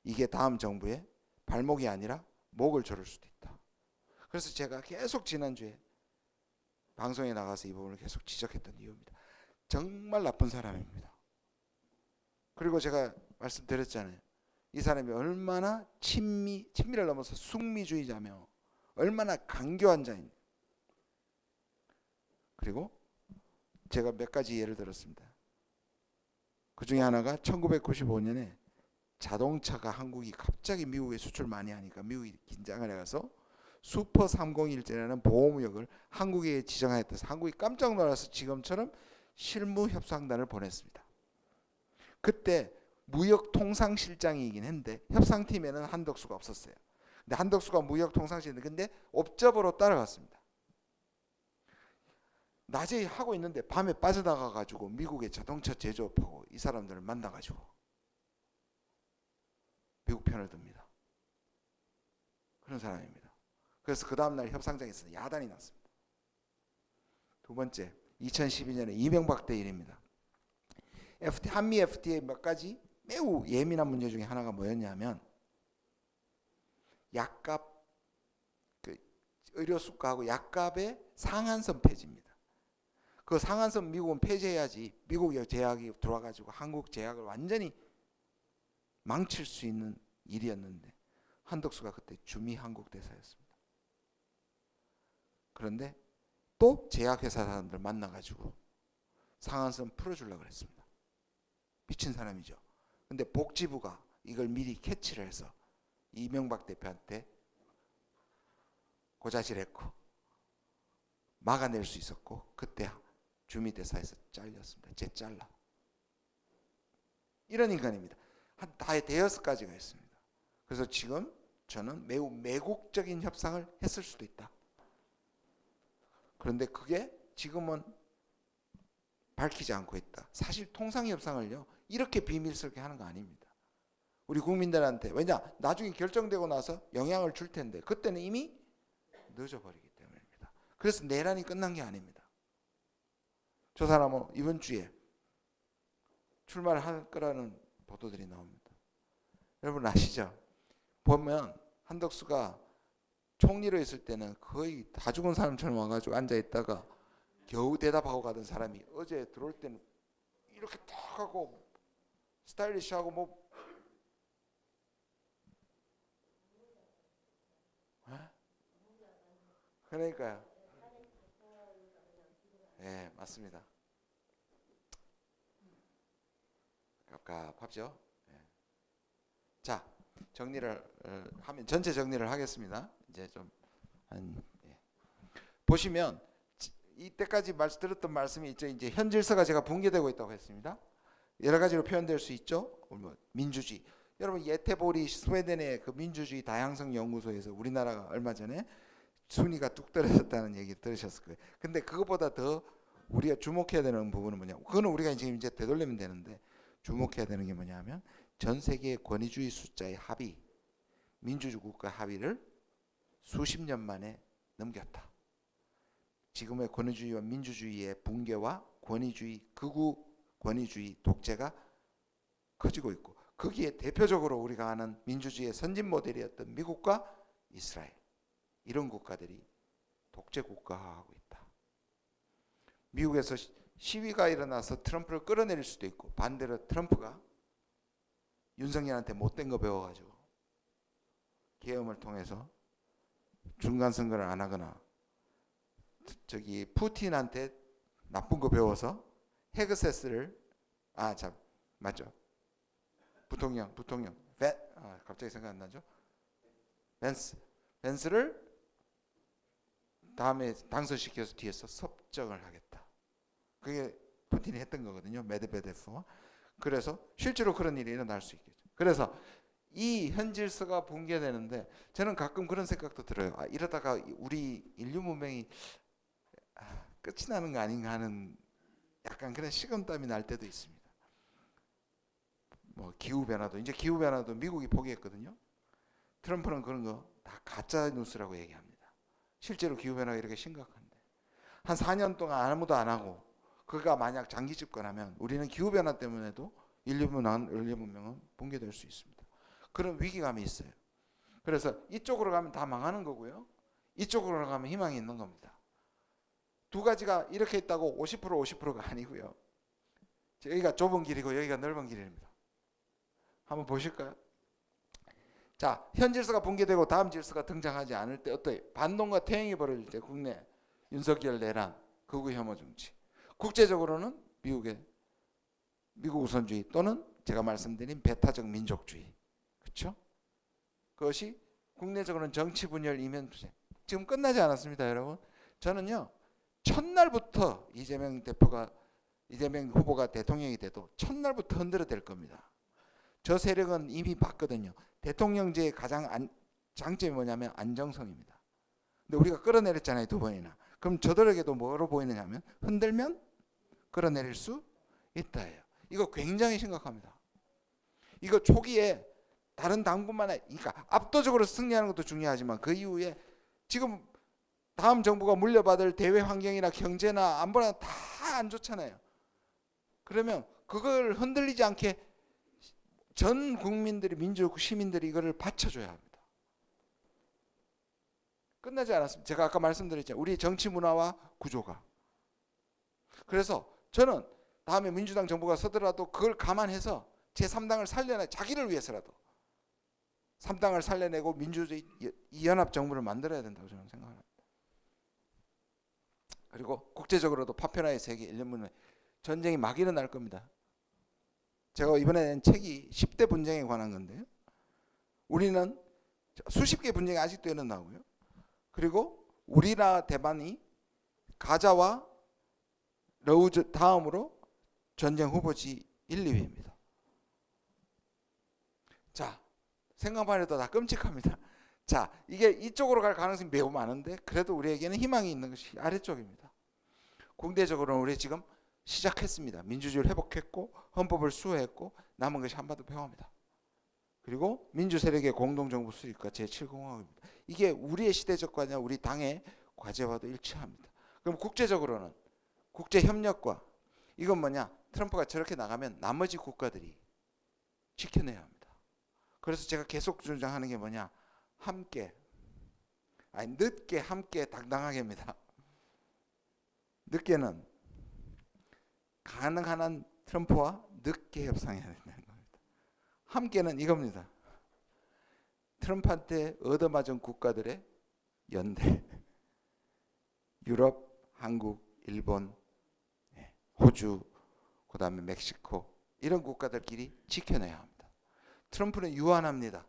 이게 다음 정부의 발목이 아니라 목을 조를 수도 있다. 그래서 제가 계속 지난주에 방송에 나가서 이 부분을 계속 지적했던 이유입니다. 정말 나쁜 사람입니다. 그리고 제가 말씀드렸잖아요. 이 사람이 얼마나 친미를 넘어서 숙미주의자며 얼마나 강교한 자인지. 그리고 제가 몇 가지 예를 들었습니다. 그 중에 하나가 1995년에 자동차가 한국이 갑자기 미국에 수출 많이 하니까 미국이 긴장을 해서 슈퍼 301제라는 보호무역을 한국에 지정하였다서 한국이 깜짝 놀라서 지금처럼 실무 협상단을 보냈습니다. 그때 무역통상실장이긴 했는데 협상팀에는 한덕수가 없었어요. 근데 한덕수가 무역통상실인데 근데 옵저버로 따라갔습니다. 낮에 하고 있는데 밤에 빠져나가 가지고 미국의 자동차 제조업하고 이 사람들을 만나 가지고 미국 편을 듭니다. 그런 사람입니다. 그래서 그 다음날 협상장에서 야단이 났습니다. 두 번째, 2012년에 이명박 때 일입니다. 한미 FTA 몇 가지 매우 예민한 문제 중에 하나가 뭐였냐면 약값, 의료수가하고 약값의 상한선 폐지입니다. 그 상한선 미국은 폐지해야지 미국 제약이 들어와가지고 한국 제약을 완전히 망칠 수 있는 일이었는데 한덕수가 그때 주미 한국 대사였습니다. 그런데 또 제약회사 사람들 만나가지고 상한선 풀어주려고 했습니다. 미친 사람이죠. 근데 복지부가 이걸 미리 캐치를 해서 이명박 대표한테 고자질했고 막아낼 수 있었고 그때 주미 대사에서 잘렸습니다. 잘라. 이런 인간입니다. 한 대여섯 가지가 있습니다. 그래서 지금 저는 매우 매국적인 협상을 했을 수도 있다. 그런데 그게 지금은 밝히지 않고 있다. 사실 통상협상을요 이렇게 비밀스럽게 하는 거 아닙니다. 우리 국민들한테 왜냐 나중에 결정되고 나서 영향을 줄 텐데 그때는 이미 늦어버리기 때문입니다. 그래서 내란이 끝난 게 아닙니다. 저 사람은 이번 주에 출마를 할 거라는 보도들이 나옵니다. 여러분 아시죠? 보면 한덕수가 총리로 있을 때는 거의 다 죽은 사람처럼 와가지고 앉아있다가 겨우 대답하고 가던 사람이 어제 들어올 때는 이렇게 탁 하고 스타일리시하고 뭐 그러니까요. 네, 맞습니다. 갑갑하죠. 네. 자, 정리를 하면 전체 정리를 하겠습니다. 이제 좀 보시면 이때까지 들었던 말씀이 있죠. 이제 현 질서가 제가 붕괴되고 있다고 했습니다. 여러 가지로 표현될 수 있죠. 민주주의. 여러분 예테보리 스웨덴의 그 민주주의 다양성 연구소에서 우리나라가 얼마 전에 순위가 뚝 떨어졌다는 얘기 들으셨을 거예요. 근데 그것보다 더 우리가 주목해야 되는 부분은 뭐냐? 그거는 우리가 지금 이제 되돌리면 되는데 주목해야 되는 게 뭐냐면 전 세계 권위주의 숫자의 합의, 민주주의 국가 합의를 수십 년 만에 넘겼다. 지금의 권위주의와 민주주의의 붕괴와 권위주의, 극우 권위주의 독재가 커지고 있고 거기에 대표적으로 우리가 아는 민주주의의 선진 모델이었던 미국과 이스라엘 이런 국가들이 독재 국가화하고 있다. 미국에서 시위가 일어나서 트럼프를 끌어내릴 수도 있고 반대로 트럼프가 윤석열한테 못된 거 배워가지고 계엄을 통해서 중간 선거를 안 하거나 저기 푸틴한테 나쁜 거 배워서 헤그세스를 참 맞죠? 부통령 갑자기 생각 안 나죠? 벤스를 다음에 당선시켜서 뒤에서 섭정을 하겠다. 그게 푸틴이 했던 거거든요. 메드베데프와. 그래서 실제로 그런 일이 일어날 수 있겠죠. 그래서 이 현질서가 붕괴되는데 저는 가끔 그런 생각도 들어요. 이러다가 우리 인류 문명이 끝이 나는 거 아닌가 하는 약간 그런 식은땀이 날 때도 있습니다. 뭐 기후 변화도 이제 기후 변화도 미국이 포기했거든요. 트럼프는 그런 거 다 가짜 뉴스라고 얘기합니다. 실제로 기후 변화가 이렇게 심각한데 한 4년 동안 아무도 안 하고 그가 만약 장기 집권하면 우리는 기후 변화 때문에도 인류 문명은 붕괴될 수 있습니다. 그런 위기감이 있어요. 그래서 이쪽으로 가면 다 망하는 거고요. 이쪽으로 가면 희망이 있는 겁니다. 두 가지가 이렇게 있다고 50% 50%가 아니고요. 여기가 좁은 길이고 여기가 넓은 길입니다. 한번 보실까요? 자, 현 질서가 붕괴되고 다음 질서가 등장하지 않을 때 어떠해요? 반동과 퇴행이 벌어질 때 국내 윤석열 내란, 극우 혐오 정치. 국제적으로는 미국 우선주의 또는 제가 말씀드린 배타적 민족주의. 그렇죠? 그것이 국내적으로는 정치 분열 이면 투쟁. 지금 끝나지 않았습니다, 여러분. 저는요. 첫날부터 이재명 후보가 대통령이 돼도 첫날부터 흔들어댈 겁니다. 저 세력은 이미 봤거든요. 대통령제의 가장 장점이 뭐냐면 안정성입니다. 근데 우리가 끌어내렸잖아요, 2번이나. 그럼 저들에게도 뭐로 보이느냐면 흔들면 끌어내릴 수 있다예요. 이거 굉장히 심각합니다. 이거 초기에 다른 당분만 그러니까 압도적으로 승리하는 것도 중요하지만 그 이후에 지금 다음 정부가 물려받을 대외 환경이나 경제나 안보나 다 안 좋잖아요. 그러면 그걸 흔들리지 않게 전 국민들이 시민들이 이거를 받쳐줘야 합니다. 끝나지 않았습니다. 제가 아까 말씀드렸잖아요. 우리 정치 문화와 구조가. 그래서 저는 다음에 민주당 정부가 서더라도 그걸 감안해서 제3당을 살려내 자기를 위해서라도 3당을 살려내고 민주주의 연합 정부를 만들어야 된다고 저는 생각합니다. 그리고 국제적으로도 파편화의 세계 1년문에 전쟁이 막 일어날 겁니다. 제가 이번에 낸 책이 10대 분쟁에 관한 건데요. 우리는 수십 개 분쟁이 아직도 일어나고요. 그리고 우리나라 대만이 가자와 러우즈 다음으로 전쟁 후보지 1, 2위입니다. 자, 생각만 해도 다 끔찍합니다. 자, 이게 이쪽으로 갈 가능성이 매우 많은데 그래도 우리에게는 희망이 있는 것이 아래쪽입니다. 국내적으로는 우리 지금 시작했습니다. 민주주의를 회복했고 헌법을 수호했고 남은 것이 한반도 평화입니다. 그리고 민주세력의 공동정부 수립과 제7공화국입니다. 이게 우리의 시대적 과제와 우리 당의 과제와도 일치합니다. 그럼 국제적으로는 국제협력과 이건 뭐냐? 트럼프가 저렇게 나가면 나머지 국가들이 지켜내야 합니다. 그래서 제가 계속 주장하는 게 뭐냐? 늦게 함께 당당하게입니다. 늦게는 가능한 한 트럼프와 늦게 협상해야 된다는 겁니다. 함께는 이겁니다. 트럼프한테 얻어맞은 국가들의 연대. 유럽, 한국, 일본, 호주, 그 다음에 멕시코 이런 국가들끼리 지켜내야 합니다. 트럼프는 유한합니다.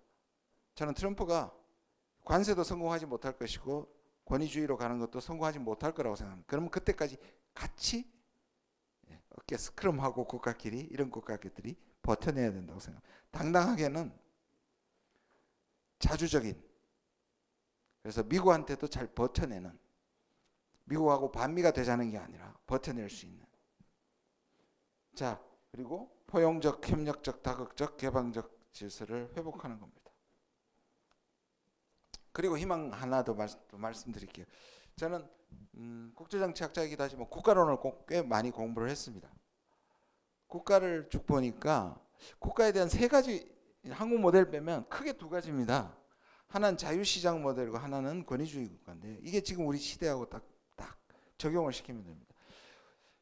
저는 트럼프가 관세도 성공하지 못할 것이고 권위주의로 가는 것도 성공하지 못할 거라고 생각합니다. 그러면 그때까지 같이 어깨 스크럼하고 국가끼리 이런 국가들이 버텨내야 된다고 생각합니다. 당당하게는 자주적인 그래서 미국한테도 잘 버텨내는 미국하고 반미가 되자는 게 아니라 버텨낼 수 있는 자 그리고 포용적, 협력적, 다극적, 개방적 질서를 회복하는 겁니다. 그리고 희망 하나 더 말씀드릴게요. 저는 국제정치학자이기도 하지만 국가론을 꽤 많이 공부를 했습니다. 국가를 쭉 보니까 국가에 대한 세 가지 한국 모델 빼면 크게 두 가지입니다. 하나는 자유시장 모델이고 하나는 권위주의 국가인데 이게 지금 우리 시대하고 딱 적용을 시키면 됩니다.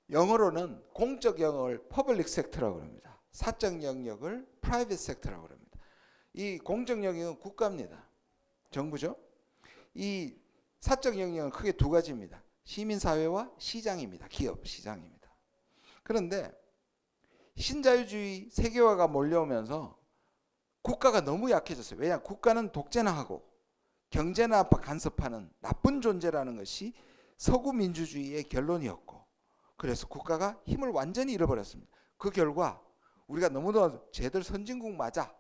영어로는 공적 영어를 퍼블릭 섹터라고 합니다. 사적 영역을 프라이빗 섹터라고 합니다. 이 공적 영역은 국가입니다. 정부죠. 이 사적 영역은 크게 두 가지입니다. 시민사회와 시장입니다. 기업, 시장입니다. 그런데 신자유주의 세계화가 몰려오면서 국가가 너무 약해졌어요. 왜냐? 국가는 독재나 하고 경제나 간섭하는 나쁜 존재라는 것이 서구 민주주의의 결론이었고, 그래서 국가가 힘을 완전히 잃어버렸습니다. 그 결과 우리가 너무도 쟤들 선진국 맞아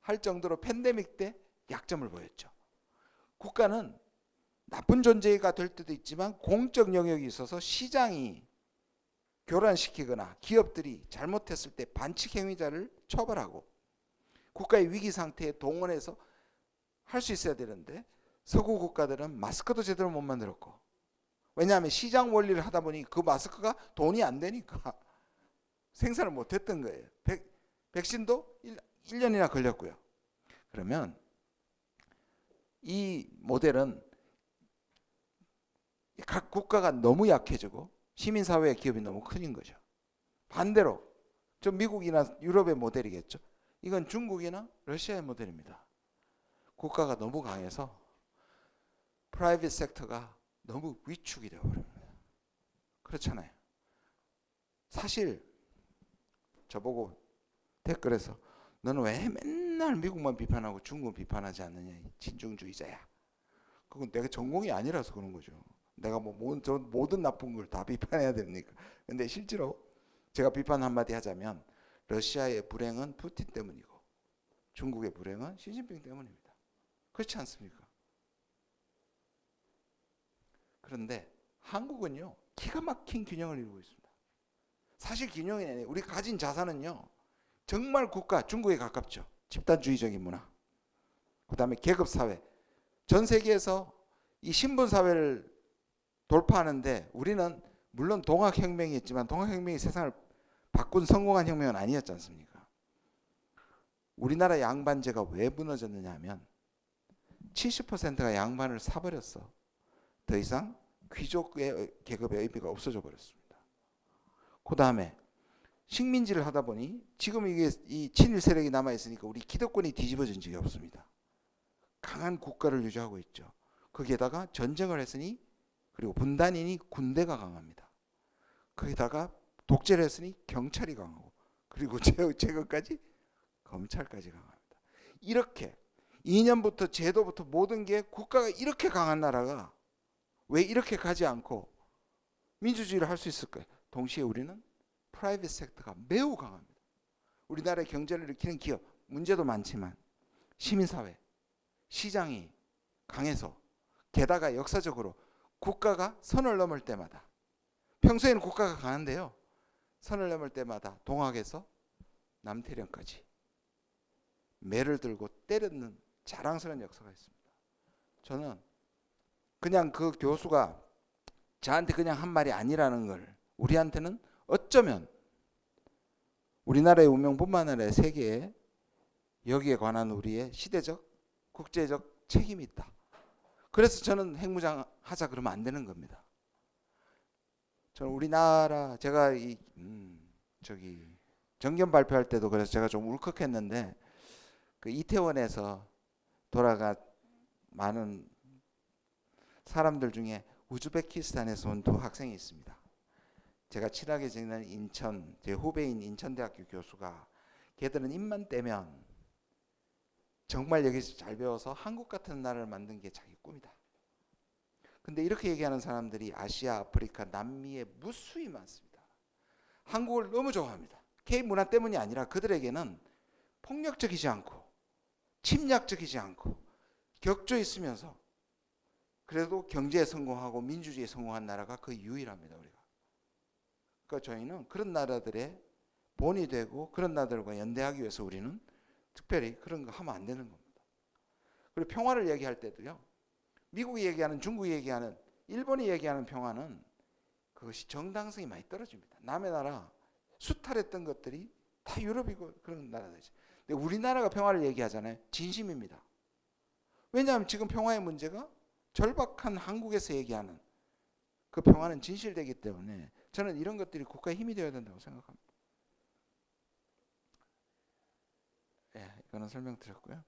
할 정도로 팬데믹 때 약점을 보였죠. 국가는 나쁜 존재가 될 때도 있지만 공적 영역이 있어서 시장이 교란시키거나 기업들이 잘못했을 때 반칙 행위자를 처벌하고 국가의 위기 상태에 동원해서 할 수 있어야 되는데, 서구 국가들은 마스크도 제대로 못 만들었고, 왜냐하면 시장 원리를 하다 보니 그 마스크가 돈이 안 되니까 생산을 못했던 거예요. 백신도 1년이나 걸렸고요. 그러면 이 모델은 각 국가가 너무 약해지고 시민사회의 기업이 너무 커진 거죠. 반대로 저 미국이나 유럽의 모델이겠죠. 이건 중국이나 러시아의 모델입니다. 국가가 너무 강해서 프라이빗 섹터가 너무 위축이 되어버립니다. 그렇잖아요. 사실 저보고 댓글에서 너는 왜 맨날 미국만 비판하고 중국은 비판하지 않느냐, 친중주의자야. 그건 내가 전공이 아니라서 그런 거죠. 내가 뭐 모든 나쁜 걸 다 비판해야 됩니까? 근데 실제로 제가 비판 한마디 하자면 러시아의 불행은 푸틴 때문이고 중국의 불행은 시진핑 때문입니다. 그렇지 않습니까? 그런데 한국은요, 기가 막힌 균형을 이루고 있습니다. 사실 균형이 아니에요. 우리 가진 자산은요, 정말 국가, 중국에 가깝죠. 집단주의적인 문화, 그 다음에 계급사회. 전 세계에서 이 신분사회를 돌파하는데 우리는 물론 동학혁명이 있지만 동학혁명이 세상을 바꾼 성공한 혁명은 아니었지 않습니까? 우리나라 양반제가 왜 무너졌느냐 하면 70%가 양반을 사버렸어. 더 이상 귀족의 계급의 의미가 없어져 버렸습니다. 그 다음에 식민지를 하다 보니 지금 이게 이 친일 세력이 남아 있으니까 우리 기득권이 뒤집어진 적이 없습니다. 강한 국가를 유지하고 있죠. 거기에다가 전쟁을 했으니, 그리고 분단이니 군대가 강합니다. 거기다가 독재를 했으니 경찰이 강하고, 그리고 제거까지 검찰까지 강합니다. 이렇게 이념부터 제도부터 모든 게 국가가 이렇게 강한 나라가 왜 이렇게 가지 않고 민주주의를 할 수 있을까요? 동시에 우리는 프라이빗 섹터가 매우 강합니다. 우리나라의 경제를 일으키는 기업, 문제도 많지만 시민사회, 시장이 강해서, 게다가 역사적으로 국가가 선을 넘을 때마다, 평소에는 국가가 강한데요, 선을 넘을 때마다 동학에서 남태령까지 매를 들고 때렸는 자랑스러운 역사가 있습니다. 저는 그냥 그 교수가 저한테 그냥 한 말이 아니라는 걸, 우리한테는 어쩌면 우리나라의 운명뿐만 아니라 세계에 여기에 관한 우리의 시대적, 국제적 책임이 있다. 그래서 저는 핵무장 하자 그러면 안 되는 겁니다. 저는 우리나라, 제가 정견 발표할 때도 그래서 제가 좀 울컥했는데, 그 이태원에서 돌아가 많은 사람들 중에 우즈베키스탄에서 온 두 학생이 있습니다. 제가 친하게 지내는 인천, 제 후배인 인천대학교 교수가, 걔들은 입만 떼면 정말 여기서 잘 배워서 한국 같은 나라를 만든 게 자기 꿈이다. 근데 이렇게 얘기하는 사람들이 아시아, 아프리카, 남미에 무수히 많습니다. 한국을 너무 좋아합니다. K 문화 때문이 아니라 그들에게는 폭력적이지 않고 침략적이지 않고 격조 있으면서 그래도 경제에 성공하고 민주주의에 성공한 나라가 거의 유일합니다. 우리가. 그러니까 저희는 그런 나라들의 본이 되고 그런 나라들과 연대하기 위해서 우리는 특별히 그런 거 하면 안 되는 겁니다. 그리고 평화를 얘기할 때도요, 미국이 얘기하는, 중국이 얘기하는, 일본이 얘기하는 평화는 그것이 정당성이 많이 떨어집니다. 남의 나라 수탈했던 것들이 다 유럽이고 그런 나라들이죠. 근데 우리나라가 평화를 얘기하잖아요. 진심입니다. 왜냐하면 지금 평화의 문제가 절박한 한국에서 얘기하는 그 평화는 진실되기 때문에 저는 이런 것들이 국가의 힘이 되어야 된다고 생각합니다. 거는 설명드렸고요.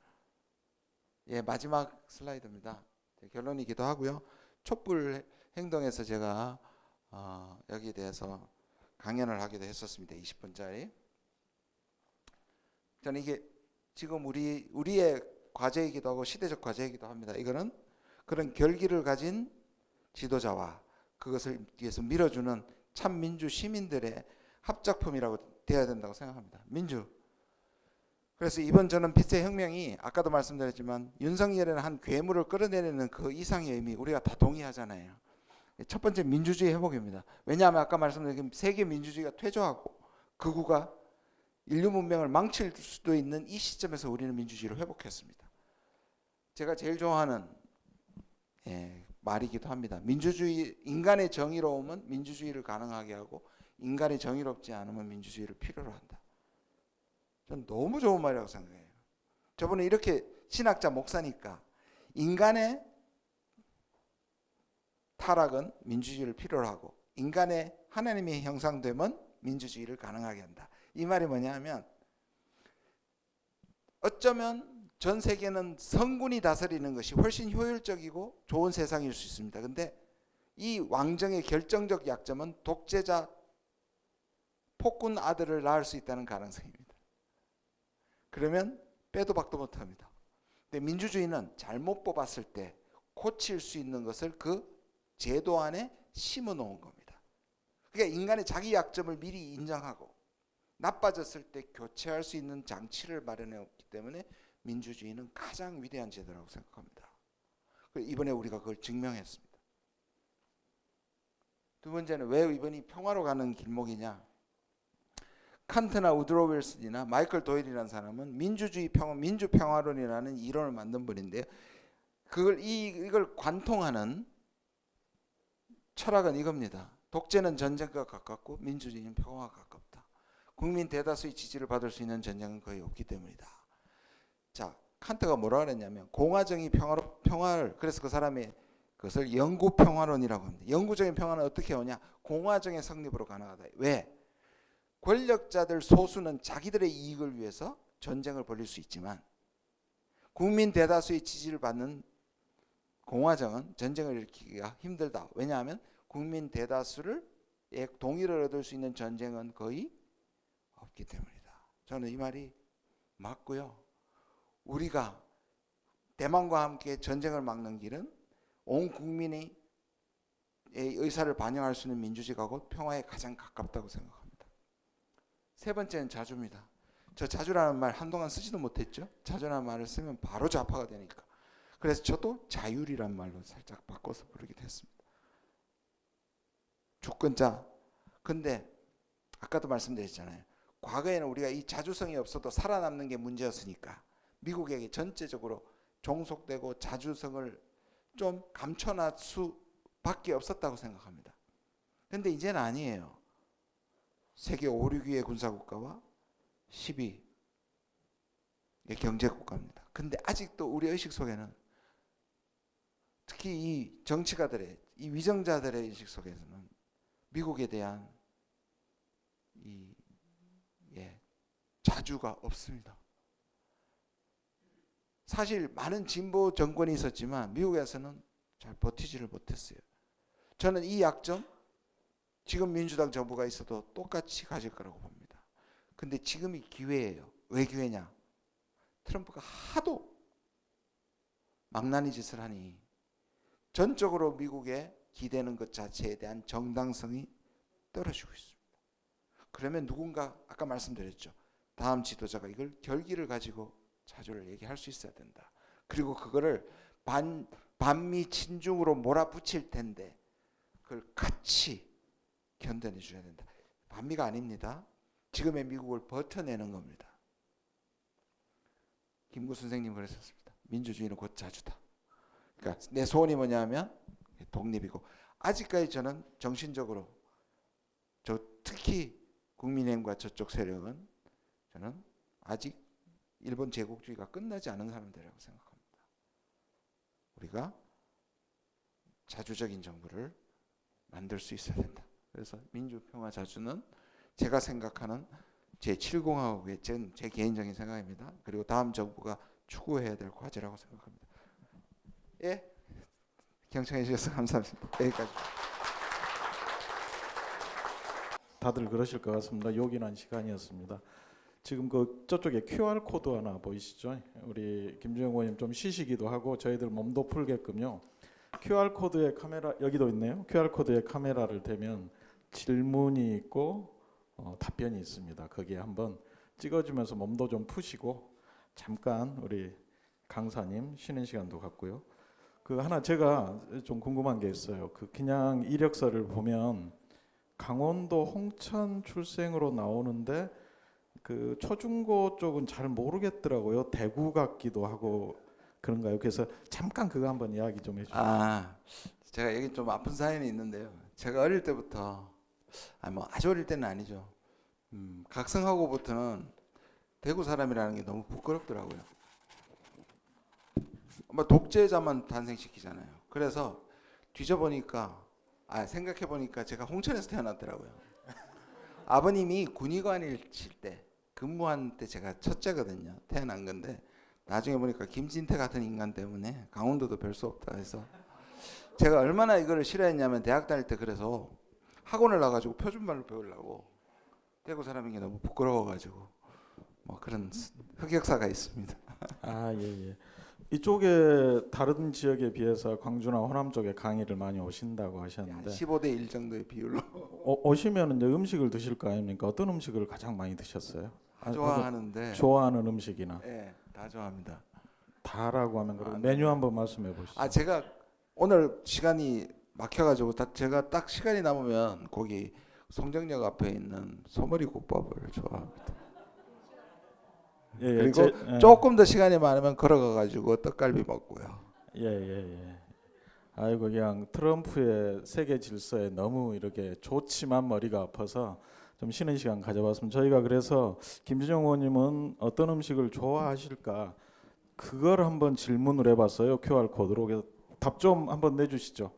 예, 마지막 슬라이드입니다. 결론이기도 하고요. 촛불 행동에서 제가 여기에 대해서 강연을 하기도 했었습니다. 20분짜리. 저는 이게 지금 우리의 과제이기도 하고 시대적 과제이기도 합니다. 이거는 그런 결기를 가진 지도자와 그것을 위해서 밀어주는 참 민주 시민들의 합작품이라고 되어야 된다고 생각합니다. 민주. 그래서 이번 저는 빛의 혁명이 아까도 말씀드렸지만 윤석열이라는 한 괴물을 끌어내리는 그 이상의 의미 우리가 다 동의하잖아요. 첫 번째 민주주의 회복입니다. 왜냐하면 아까 말씀드린 세계 민주주의가 퇴조하고 극우가 인류 문명을 망칠 수도 있는 이 시점에서 우리는 민주주의를 회복했습니다. 제가 제일 좋아하는 말이기도 합니다. 민주주의, 인간의 정의로움은 민주주의를 가능하게 하고 인간이 정의롭지 않으면 민주주의를 필요로 한다. 전 너무 좋은 말이라고 생각해요. 저번에 이렇게 신학자 목사니까 인간의 타락은 민주주의를 필요로 하고 인간의 하나님의 형상됨은 민주주의를 가능하게 한다. 이 말이 뭐냐면 어쩌면 전 세계는 성군이 다스리는 것이 훨씬 효율적이고 좋은 세상일 수 있습니다. 근데 이 왕정의 결정적 약점은 독재자 폭군 아들을 낳을 수 있다는 가능성입니다. 그러면 빼도 박도 못합니다. 근데 민주주의는 잘못 뽑았을 때 고칠 수 있는 것을 그 제도 안에 심어 놓은 겁니다. 그러니까 인간의 자기 약점을 미리 인정하고 나빠졌을 때 교체할 수 있는 장치를 마련해왔기 때문에 민주주의는 가장 위대한 제도라고 생각합니다. 이번에 우리가 그걸 증명했습니다. 두 번째는 왜 이번이 평화로 가는 길목이냐? 칸트나 우드로 윌슨이나 마이클 도일이라는 사람은 민주주의 평화, 민주평화론이라는 이론을 만든 분인데요. 이걸 관통하는 철학은 이겁니다. 독재는 전쟁과 가깝고 민주주의는 평화와 가깝다. 국민 대다수의 지지를 받을 수 있는 전쟁은 거의 없기 때문이다. 자, 칸트가 뭐라 그랬냐면 공화정의 평화를 그래서 그 사람이 그것을 영구 평화론이라고 합니다. 영구적인 평화는 어떻게 오냐? 공화정의 성립으로 가능하다. 왜? 권력자들 소수는 자기들의 이익을 위해서 전쟁을 벌일 수 있지만 국민 대다수의 지지를 받는 공화정은 전쟁을 일으키기가 힘들다. 왜냐하면 국민 대다수를 동의를 얻을 수 있는 전쟁은 거의 없기 때문이다. 저는 이 말이 맞고요. 우리가 대만과 함께 전쟁을 막는 길은 온 국민의 의사를 반영할 수 있는 민주주의가 곧 평화에 가장 가깝다고 생각합니다. 세 번째는 자주입니다. 저 자주라는 말 한동안 쓰지도 못했죠. 자주라는 말을 쓰면 바로 좌파가 되니까. 그래서 저도 자율이란 말로 살짝 바꿔서 부르기도 했습니다. 주권자. 근데 아까도 말씀드렸잖아요. 과거에는 우리가 이 자주성이 없어도 살아남는 게 문제였으니까 미국에게 전체적으로 종속되고 자주성을 좀 감춰놨을 수밖에 없었다고 생각합니다. 근데 이제는 아니에요. 세계 5, 6위의 군사국가와 10위의 경제국가입니다. 근데 아직도 우리 의식 속에는 특히 이 정치가들의 이 위정자들의 의식 속에서는 미국에 대한 이 자주가 없습니다. 사실 많은 진보 정권이 있었지만 미국에서는 잘 버티지를 못했어요. 저는 이 약점 지금 민주당 정부가 있어도 똑같이 가질 거라고 봅니다. 근데 지금이 기회예요. 왜 기회냐? 트럼프가 하도 망나니 짓을 하니 전적으로 미국에 기대는 것 자체에 대한 정당성이 떨어지고 있습니다. 그러면 누군가 아까 말씀드렸죠. 다음 지도자가 이걸 결기를 가지고 자주를 얘기할 수 있어야 된다. 그리고 그거를 반미 친중으로 몰아붙일 텐데 그걸 같이 견뎌내 줘야 된다. 반미가 아닙니다. 지금의 미국을 버텨내는 겁니다. 김구 선생님 그랬었습니다. 민주주의는 곧 자주다. 그러니까 내 소원이 뭐냐면 독립이고 아직까지 저는 정신적으로 특히 국민의힘과 저쪽 세력은 저는 아직 일본 제국주의가 끝나지 않은 사람들이라고 생각합니다. 우리가 자주적인 정부를 만들 수 있어야 된다. 그래서 민주평화 자주는 제가 생각하는 제7공화국의 제 개인적인 생각입니다. 그리고 다음 정부가 추구해야 될 과제라고 생각합니다. 예, 경청해 주셔서 감사합니다. 여기까지. 다들 그러실 것 같습니다. 요긴한 시간이었습니다. 지금 그 저쪽에 QR 코드 하나 보이시죠? 우리 김주영 의원님 좀 쉬시기도 하고 저희들 몸도 풀게끔요. QR 코드에 카메라 여기도 있네요. QR 코드에 카메라를 대면 질문이 있고 답변이 있습니다. 거기에 한번 찍어주면서 몸도 좀 푸시고 잠깐 우리 강사님 쉬는 시간도 갖고요. 그 하나 제가 좀 궁금한 게 있어요. 그 그냥 이력서를 보면 강원도 홍천 출생으로 나오는데 그 초중고 쪽은 잘 모르겠더라고요. 대구 같기도 하고 그런가요? 그래서 잠깐 그거 한번 이야기 좀 해주세요. 제가 여기 좀 아픈 사연이 있는데요. 제가 어릴 때부터 뭐 아주 어릴 때는 아니죠. 각성하고부터는 대구 사람이라는 게 너무 부끄럽더라고요. 독재자만 탄생시키잖아요. 그래서 뒤져보니까 생각해보니까 제가 홍천에서 태어났더라고요. 아버님이 군의관일 칠 때 근무한 때 제가 첫째거든요. 태어난 건데 나중에 보니까 김진태 같은 인간 때문에 강원도도 별 수 없다 해서 제가 얼마나 이거를 싫어했냐면 대학 다닐 때 그래서 학원을 나가지고 표준말로 배우려고 대구 사람인 게 너무 부끄러워가지고 뭐 그런 흑역사가 있습니다. 예. 이쪽에 다른 지역에 비해서 광주나 호남 쪽에 강의를 많이 오신다고 하셨는데 15대 1 정도의 비율로 오시면 이제 음식을 드실 거 아닙니까? 어떤 음식을 가장 많이 드셨어요? 좋아하는데 좋아하는 음식이나 다 좋아합니다. 다라고 하면 그럼 메뉴 한번 말씀해 보시죠. 제가 오늘 시간이 막혀가지고 제가 딱 시간이 남으면 거기 송정역 앞에 있는 소머리 국밥을 좋아합니다. 그리고 조금 더 시간이 많으면 걸어가가지고 떡갈비 먹고요. 예. 아이고 그냥 트럼프의 세계 질서에 너무 이렇게 좋지만 머리가 아파서 좀 쉬는 시간 가져봤습니다. 저희가 그래서 김준영 의원님은 어떤 음식을 좋아하실까 그걸 한번 질문을 해봤어요. QR 코드로. 답 좀 한번 내주시죠.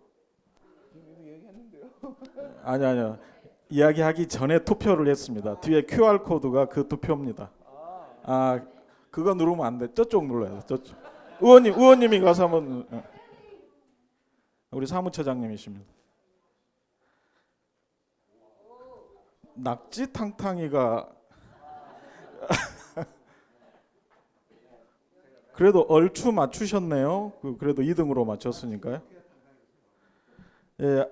아니요. 이야기하기 전에 투표를 했습니다. 뒤에 QR 코드가 그 투표입니다. 그거 누르면 안 돼. 저쪽 눌러야 돼. 저쪽. 의원님이 가서 한번 우리 사무처장님이십니다. 낙지탕탕이가 그래도 얼추 맞추셨네요. 그래도 2등으로 맞췄으니까요. 예,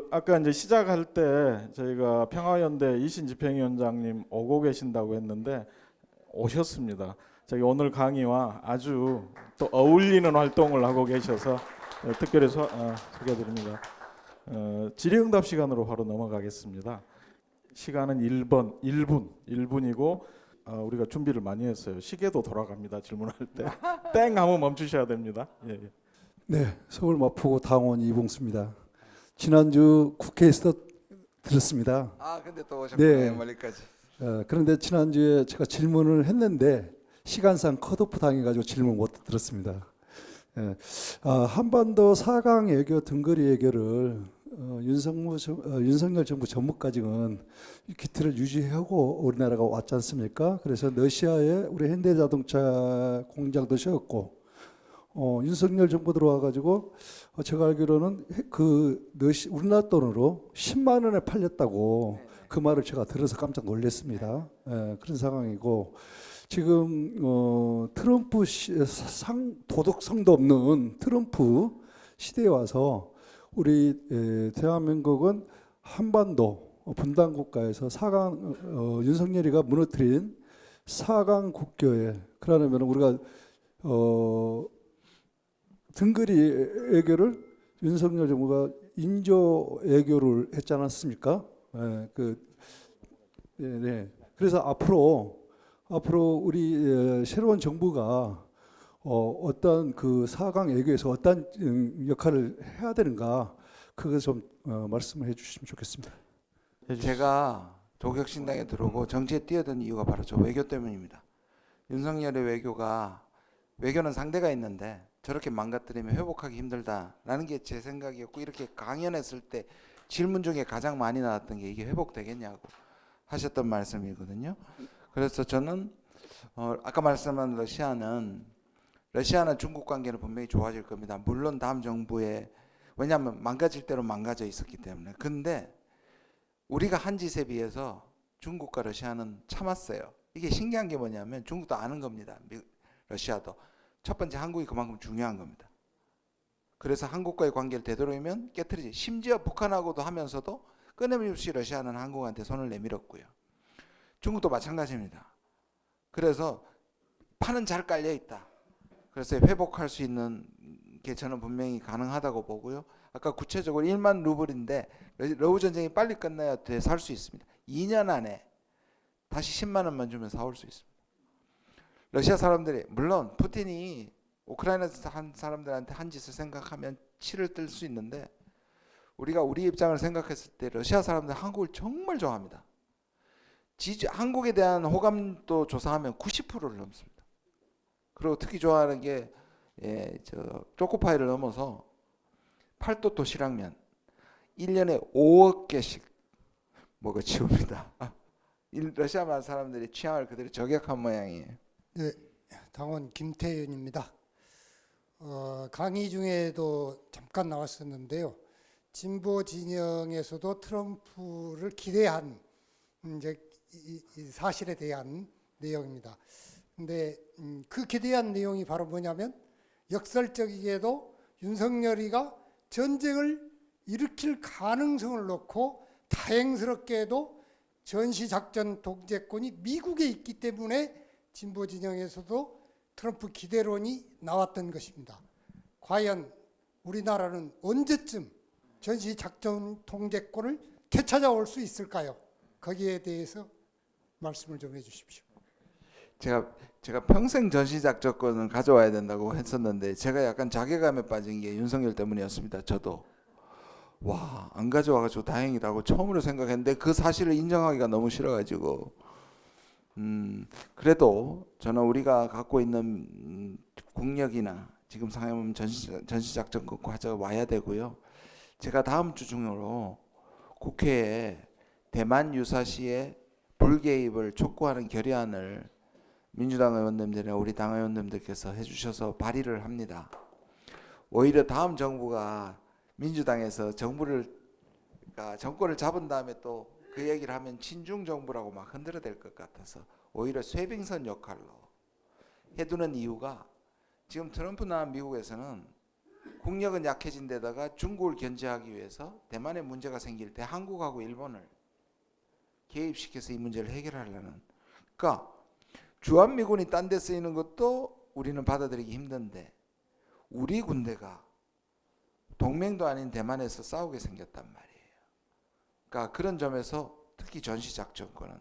아까 이제 시작할 때 저희가 평화연대 이신 집행위원장님 오고 계신다고 했는데 오셨습니다. 저희 오늘 강의와 아주 또 어울리는 활동을 하고 계셔서 특별히 소개드립니다. 질의응답 시간으로 바로 넘어가겠습니다. 시간은 1분이고 우리가 준비를 많이 했어요. 시계도 돌아갑니다. 질문할 때 땡 하면 멈추셔야 됩니다. 예. 네, 서울 마포구 당원 이봉수입니다. 지난주 국회에서 들었습니다. 근데 또 오셨구나. 네. 멀리까지. 그런데 지난주에 제가 질문을 했는데 시간상 컷오프 당해가지고 질문 못 들었습니다. 한반도 4강 외교 등거리 외교를 윤석열 정부 전무까지는 이 기틀을 유지하고 우리나라가 왔지 않습니까? 그래서 러시아에 우리 현대자동차 공장도 세웠고 윤석열 정부 들어와가지고 제가 알기로는 우리나라 돈으로 10만 원에 팔렸다고 그 말을 제가 들어서 깜짝 놀랐습니다. 그런 상황이고 지금 트럼프 도덕성도 없는 트럼프 시대에 와서 우리 대한민국은 한반도 분단 국가에서 4강 윤석열이가 무너뜨린 4강 국교에 그러면 우리가 등거리 외교를 윤석열 정부가 인조 외교를 했지 않았습니까? 그래서 앞으로 우리 새로운 정부가 어떤 그 4강 외교에서 어떤 역할을 해야 되는가 그거 좀 말씀을 해주시면 좋겠습니다. 제가 조국혁신당에 들어오고 정치에 뛰어든 이유가 바로 저 외교 때문입니다. 윤석열의 외교는 상대가 있는데 저렇게 망가뜨리면 회복하기 힘들다라는 게 제 생각이었고 이렇게 강연했을 때 질문 중에 가장 많이 나왔던 게 이게 회복되겠냐고 하셨던 말씀이거든요. 그래서 저는 아까 말씀한 러시아는 중국 관계는 분명히 좋아질 겁니다. 물론 다음 정부에 왜냐하면 망가질 대로 망가져 있었기 때문에. 근데 우리가 한 짓에 비해서 중국과 러시아는 참았어요. 이게 신기한 게 뭐냐면 중국도 아는 겁니다. 러시아도. 첫 번째 한국이 그만큼 중요한 겁니다. 그래서 한국과의 관계를 되도록이면 깨트리지. 심지어 북한하고도 하면서도 끊임없이 러시아는 한국한테 손을 내밀었고요. 중국도 마찬가지입니다. 그래서 판은 잘 깔려 있다. 그래서 회복할 수 있는 게 저는 분명히 가능하다고 보고요. 아까 구체적으로 1만 루블인데 러우 전쟁이 빨리 끝나야 살 수 있습니다. 2년 안에 다시 10만 원만 주면 사올 수 있습니다. 러시아 사람들이 물론 푸틴이 우크라이나에서 한 사람들한테 한 짓을 생각하면 치를 뜰 수 있는데 우리가 우리 입장을 생각했을 때 러시아 사람들 한국을 정말 좋아합니다. 한국에 대한 호감도 조사하면 90%를 넘습니다. 그리고 특히 좋아하는 게 초코파이를 넘어서 팔도 도시락면 1년에 5억 개씩 먹어 치웁니다. 러시아 말 사람들이 취향을 그대로 저격한 모양이에요. 네, 당원 김태윤입니다. 강의 중에도 잠깐 나왔었는데요. 진보 진영에서도 트럼프를 기대한 이제 이 사실에 대한 내용입니다. 근데 그 기대한 내용이 바로 뭐냐면 역설적이게도 윤석열이가 전쟁을 일으킬 가능성을 놓고 다행스럽게도 전시작전 통제권이 미국에 있기 때문에 진보 진영에서도 트럼프 기대론이 나왔던 것입니다. 과연 우리나라는 언제쯤 전시작전 통제권을 되찾아올 수 있을까요? 거기에 대해서 말씀을 좀 해주십시오. 제가 평생 전시작전권을 가져와야 된다고 했었는데 제가 약간 자괴감에 빠진 게 윤석열 때문이었습니다. 저도 안 가져와가지고 다행이라고 처음으로 생각했는데 그 사실을 인정하기가 너무 싫어가지고 그래도 저는 우리가 갖고 있는 국력이나 지금 상황은 전시작전권 가져와야 되고요. 제가 다음 주 중으로 국회에 대만 유사시의 불개입을 촉구하는 결의안을 민주당 의원님들이나 우리 당 의원님들께서 해주셔서 발의를 합니다. 오히려 다음 정부가 민주당에서 정권을 잡은 다음에 또 그 얘기를 하면 친중 정부라고 막 흔들어댈 것 같아서 오히려 쇄빙선 역할로 해두는 이유가 지금 트럼프나 미국에서는 국력은 약해진 데다가 중국을 견제하기 위해서 대만에 문제가 생길 때 한국하고 일본을 개입시켜서 이 문제를 해결하려는. 그러니까 주한미군이 딴 데 쓰이는 것도 우리는 받아들이기 힘든데 우리 군대가 동맹도 아닌 대만에서 싸우게 생겼단 말이에요. 그러니까 그런 점에서 특히 전시작전권은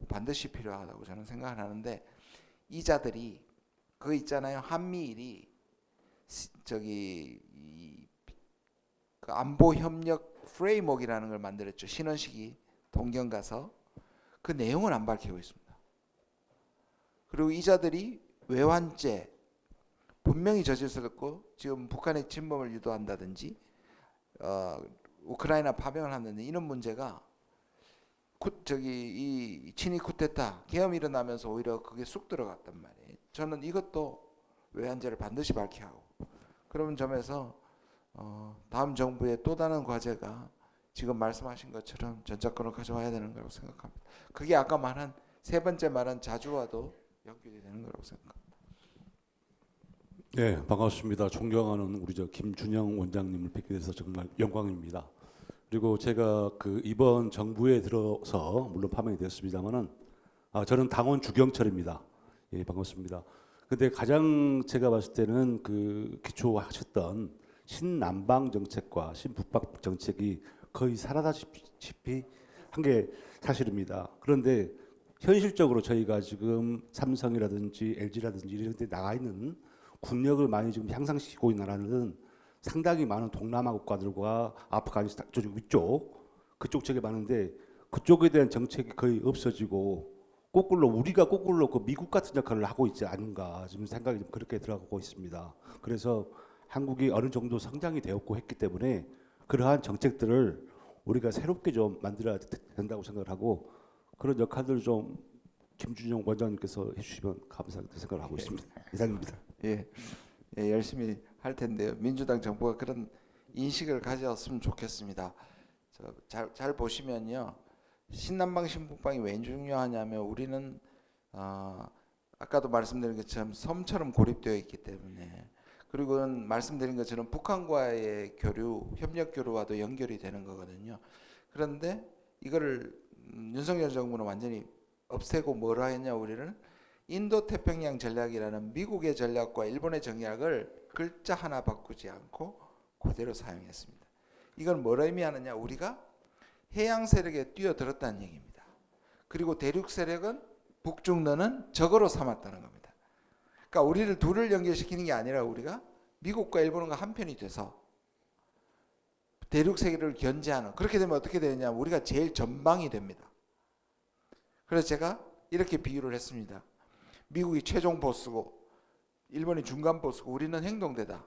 반드시 필요하다고 저는 생각을 하는데 이자들이 그거 있잖아요. 한미일이 그 안보 협력 프레임워크라는 걸 만들었죠. 신원식이 동경 가서 그 내용을 안 밝히고 있습니다. 그리고 이자들이 외환죄 분명히 저질스럽고 지금 북한의 침범을 유도한다든지 우크라이나 파병을 한다든지 이런 문제가 이 친위 쿠데타 계엄이 일어나면서 오히려 그게 쑥 들어갔단 말이에요. 저는 이것도 외환죄를 반드시 밝혀야 하고 그런 점에서 다음 정부의 또 다른 과제가 지금 말씀하신 것처럼 전작권을 가져와야 되는 거라고 생각합니다. 그게 아까 말한 세 번째 말한 자주와도 연결이 되는 거라고 생각합니다. 네, 반갑습니다. 존경하는 우리 김준영 원장님을 뵙게 돼서 정말 영광입니다. 그리고 제가 이번 정부에 들어서 물론 파면이 되었습니다만은 저는 당원 주경철입니다. 예, 반갑습니다. 근데 가장 제가 봤을 때는 기초하셨던 신남방 정책과 신북방 정책이 거의 사라다시피 한 게 사실입니다. 그런데 현실적으로 저희가 지금 삼성이라든지 LG라든지 이런 데 나가 있는 국력을 많이 지금 향상시키고 있는 나라는 상당히 많은 동남아 국가들과 아프가니스탄 그쪽 쪽에 많은데 그쪽에 대한 정책이 거의 없어지고 우리가 거꾸로 그 미국 같은 역할을 하고 있지 않은가 지금 생각이 좀 그렇게 들어가고 있습니다. 그래서 한국이 어느 정도 성장이 되었고 했기 때문에 그러한 정책들을 우리가 새롭게 좀 만들어야 된다고 생각을 하고 그런 역할들을 좀 김준영 원장님께서 해주시면 감사하겠다 생각을 하고 있습니다. 이상입니다. 예, 예, 열심히 할 텐데요. 민주당 정부가 그런 인식을 가졌으면 좋겠습니다. 잘 보시면요, 신남방 신북방이 왜 중요하냐면 우리는 아까도 말씀드린 것처럼 섬처럼 고립되어 있기 때문에, 그리고 말씀드린 것처럼 북한과의 교류, 협력 교류와도 연결이 되는 거거든요. 그런데 이거를 윤석열 정부는 완전히 없애고 뭐라 했냐, 우리는 인도 태평양 전략이라는 미국의 전략과 일본의 전략을 글자 하나 바꾸지 않고 그대로 사용했습니다. 이건 뭘 의미하느냐, 우리가 해양 세력에 뛰어들었다는 얘기입니다. 그리고 대륙 세력은 북중러는 적으로 삼았다는 겁니다. 그러니까 우리를 둘을 연결시키는 게 아니라 우리가 미국과 일본과 한편이 돼서 대륙 세계를 견제하는, 그렇게 되면 어떻게 되느냐, 우리가 제일 전방이 됩니다. 그래서 제가 이렇게 비유를 했습니다. 미국이 최종 보스고 일본이 중간 보스고 우리는 행동대다.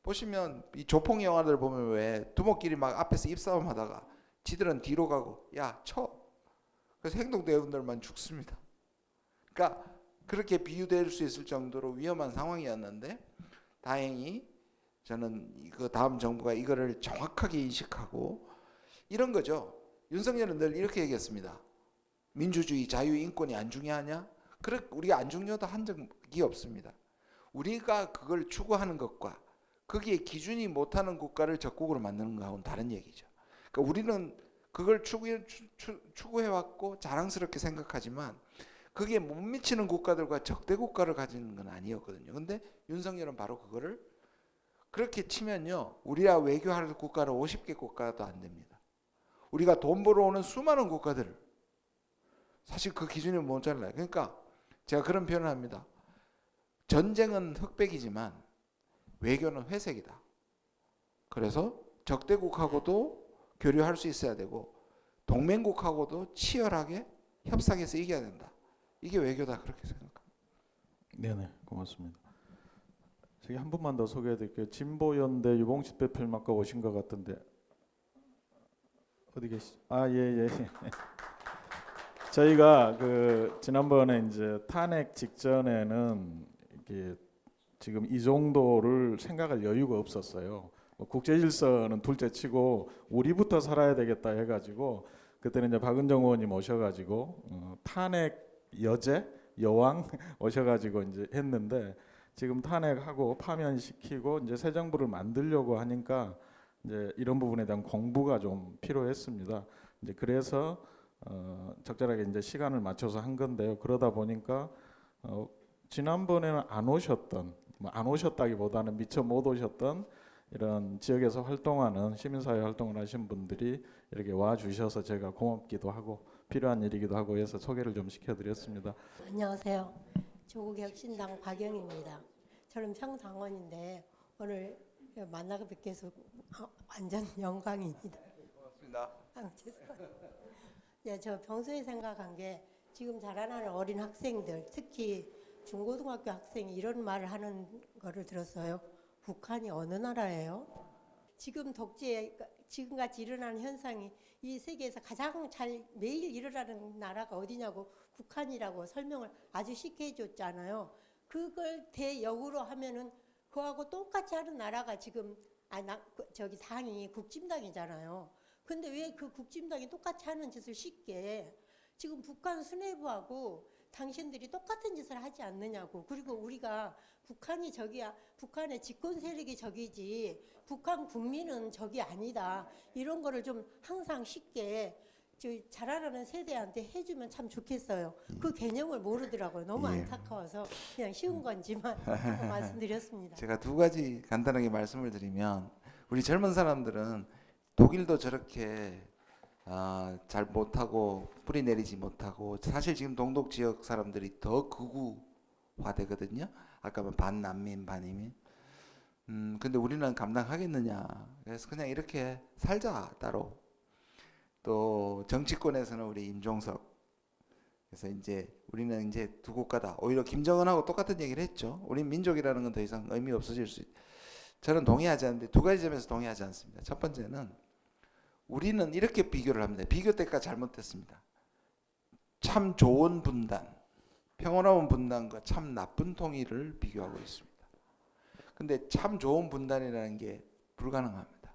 보시면 이 조폭 영화들 보면 왜 두목끼리 막 앞에서 입싸움 하다가 지들은 뒤로 가고 야 쳐. 그래서 행동대원들만 죽습니다. 그러니까 그렇게 비유될 수 있을 정도로 위험한 상황이었는데, 다행히 저는 그 다음 정부가 이거를 정확하게 인식하고 이런 거죠. 윤석열은 늘 이렇게 얘기했습니다. 민주주의, 자유, 인권이 안 중요하냐? 우리가 안 중요하다 한 적이 없습니다. 우리가 그걸 추구하는 것과 거기에 기준이 못하는 국가를 적국으로 만드는 거하고는 다른 얘기죠. 그러니까 우리는 그걸 추구해왔고 자랑스럽게 생각하지만 거기에 못 미치는 국가들과 적대 국가를 가지는 건 아니었거든요. 근데 윤석열은 바로 그거를 그렇게 치면요, 우리가 외교할 국가는 50개 국가도 안 됩니다. 우리가 돈 벌어오는 수많은 국가들을 사실 그 기준이 못 잘라요. 그러니까 제가 그런 표현을 합니다. 전쟁은 흑백이지만 외교는 회색이다. 그래서 적대국하고도 교류할 수 있어야 되고 동맹국하고도 치열하게 협상해서 이겨야 된다. 이게 외교다, 그렇게 생각합니다. 네네, 고맙습니다. 저기 한 분만 더 소개해드릴게요. 진보연대 유봉식 대표님 아까 오신 것 같은데 어디 계시? 예. 저희가 그 지난번에 이제 탄핵 직전에는 이게 지금 이 정도를 생각할 여유가 없었어요. 뭐 국제 질서는 둘째치고 우리부터 살아야 되겠다 해가지고 그때는 이제 박은정 의원님 오셔가지고 탄핵 여제 여왕 오셔가지고 이제 했는데, 지금 탄핵하고 파면시키고 이제 새 정부를 만들려고 하니까 이제 이런 부분에 대한 공부가 좀 필요했습니다. 이제 그래서 적절하게 이제 시간을 맞춰서 한 건데요. 그러다 보니까 지난번에는 안 오셨던, 안 오셨다기보다는 미처 못 오셨던 이런 지역에서 활동하는 시민사회 활동을 하신 분들이 이렇게 와 주셔서 제가 고맙기도 하고 필요한 일이기도 하고 해서 소개를 좀 시켜드렸습니다. 안녕하세요. 조국혁신당 박영입니다. 저는 평당원인데 오늘 만나게 뵙게 해서 완전 영광입니다. 고맙습니다. 죄송합니다. 네, 저 평소에 생각한 게 지금 자라나는 어린 학생들, 특히 중고등학교 학생이 이런 말을 하는 거를 들었어요. 북한이 어느 나라예요? 지금 지금같이 일어나는 현상이 이 세계에서 가장 잘 매일 일어나는 나라가 어디냐고 북한이라고 설명을 아주 쉽게 해줬잖아요. 그걸 대역으로 하면은 그하고 똑같이 하는 나라가 지금 저기 당이 국진당이잖아요. 근데 왜 그 국진당이 똑같이 하는 짓을 쉽게 지금 북한 수뇌부하고 당신들이 똑같은 짓을 하지 않느냐고. 그리고 우리가 북한이 적이야, 북한의 집권 세력이 적이지 북한 국민은 적이 아니다, 이런 거를 좀 항상 쉽게 자라나는 세대한테 해주면 참 좋겠어요. 그 개념을 모르더라고요. 너무 안타까워서 그냥 쉬운 건지만 말씀드렸습니다. 제가 두 가지 간단하게 말씀을 드리면, 우리 젊은 사람들은 독일도 저렇게 잘 못하고 뿌리 내리지 못하고, 사실 지금 동독 지역 사람들이 더 극우화되거든요. 아까 반난민 반이민. 근데 우리는 감당하겠느냐. 그래서 그냥 이렇게 살자 따로. 또 정치권에서는 우리 임종석. 그래서 이제 우리는 이제 두 국가다. 오히려 김정은하고 똑같은 얘기를 했죠. 우리 민족이라는 건 더 이상 의미 없어질 수 있다. 저는 동의하지 않는데 두 가지 점에서 동의하지 않습니다. 첫 번째는 우리는 이렇게 비교를 합니다. 비교 때가 잘못됐습니다. 참 좋은 분단, 평화로운 분단과 참 나쁜 통일을 비교하고 있습니다. 근데 참 좋은 분단이라는 게 불가능합니다.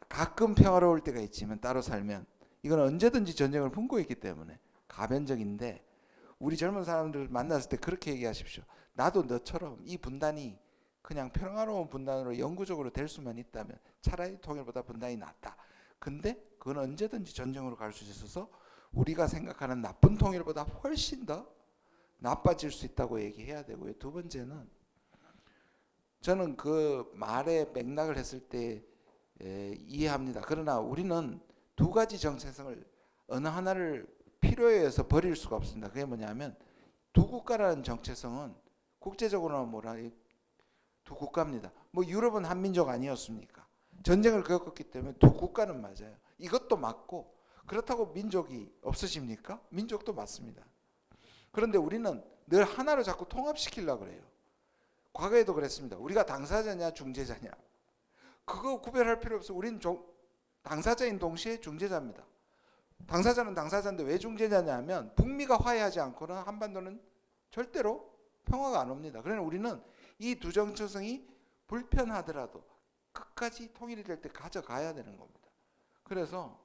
가끔 평화로울 때가 있지만 따로 살면 이건 언제든지 전쟁을 품고 있기 때문에 가변적인데, 우리 젊은 사람들 만났을 때 그렇게 얘기하십시오. 나도 너처럼 이 분단이 그냥 평화로운 분단으로 영구적으로 될 수만 있다면 차라리 통일보다 분단이 낫다. 근데 그건 언제든지 전쟁으로 갈 수 있어서 우리가 생각하는 나쁜 통일보다 훨씬 더 나빠질 수 있다고 얘기해야 되고요. 두 번째는, 저는 그 말의 맥락을 했을 때 이해합니다. 그러나 우리는 두 가지 정체성을 어느 하나를 필요에 의해서 버릴 수가 없습니다. 그게 뭐냐면, 두 국가라는 정체성은 국제적으로는 뭐라, 두 국가입니다. 뭐 유럽은 한민족 아니었습니까? 전쟁을 겪었기 때문에 두 국가는 맞아요. 이것도 맞고, 그렇다고 민족이 없어집니까? 민족도 맞습니다. 그런데 우리는 늘 하나로 자꾸 통합시키려고 그래요. 과거에도 그랬습니다. 우리가 당사자냐 중재자냐, 그거 구별할 필요 없어. 우리는 당사자인 동시에 중재자입니다. 당사자는 당사자인데 왜 중재자냐 하면, 북미가 화해하지 않거나 한반도는 절대로 평화가 안 옵니다. 그러나 우리는 이 두 정체성이 불편하더라도 끝까지 통일이 될 때 가져가야 되는 겁니다. 그래서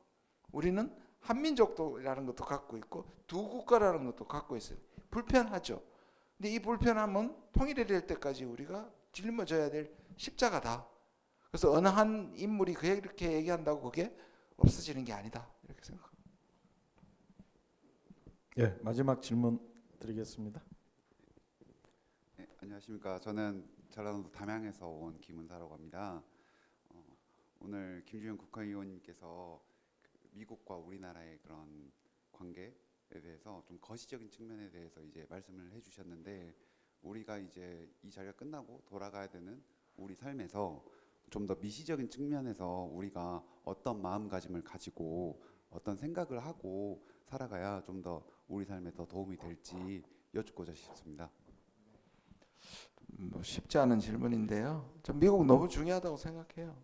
우리는 한민족도라는 것도 갖고 있고 두 국가라는 것도 갖고 있어요. 불편하죠. 근데 이 불편함은 통일이 될 때까지 우리가 짊어져야 될 십자가다. 그래서 어느 한 인물이 그렇게 얘기한다고 그게 없어지는 게 아니다, 이렇게 생각합니다. 예, 마지막 질문 드리겠습니다. 네, 안녕하십니까. 저는 전라도 담양에서 온 김은사라고 합니다. 오늘 김주현 국회의원님께서 미국과 우리나라의 그런 관계에 대해서 좀 거시적인 측면에 대해서 이제 말씀을 해주셨는데, 우리가 이제 이 자리가 끝나고 돌아가야 되는 우리 삶에서 좀 더 미시적인 측면에서 우리가 어떤 마음가짐을 가지고 어떤 생각을 하고 살아가야 좀 더 우리 삶에 더 도움이 될지 여쭙고자 싶습니다. 뭐 쉽지 않은 질문인데요. 전 미국 너무 중요하다고 생각해요.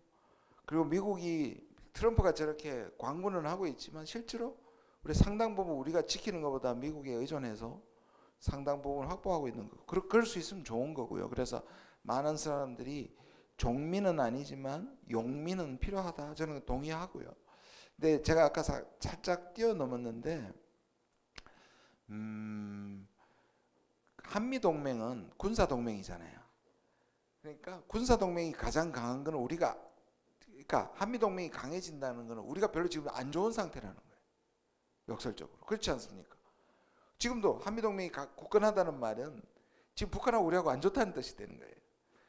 그리고 미국이 트럼프가 저렇게 광분을 하고 있지만 실제로 우리 상당 부분 우리가 지키는 것보다 미국에 의존해서 상당 부분 확보하고 있는 거. 그럴 수 있으면 좋은 거고요. 그래서 많은 사람들이 종민은 아니지만 용민은 필요하다, 저는 동의하고요. 근데 제가 아까 살짝 뛰어넘었는데, 한미동맹은 군사동맹이잖아요. 그러니까 군사동맹이 가장 강한 건 우리가, 그러니까 한미동맹이 강해진다는 것은 우리가 별로 지금 안 좋은 상태라는 거예요. 역설적으로. 그렇지 않습니까? 지금도 한미동맹이 굳건하다는 말은 지금 북한하고 우리하고 안 좋다는 뜻이 되는 거예요.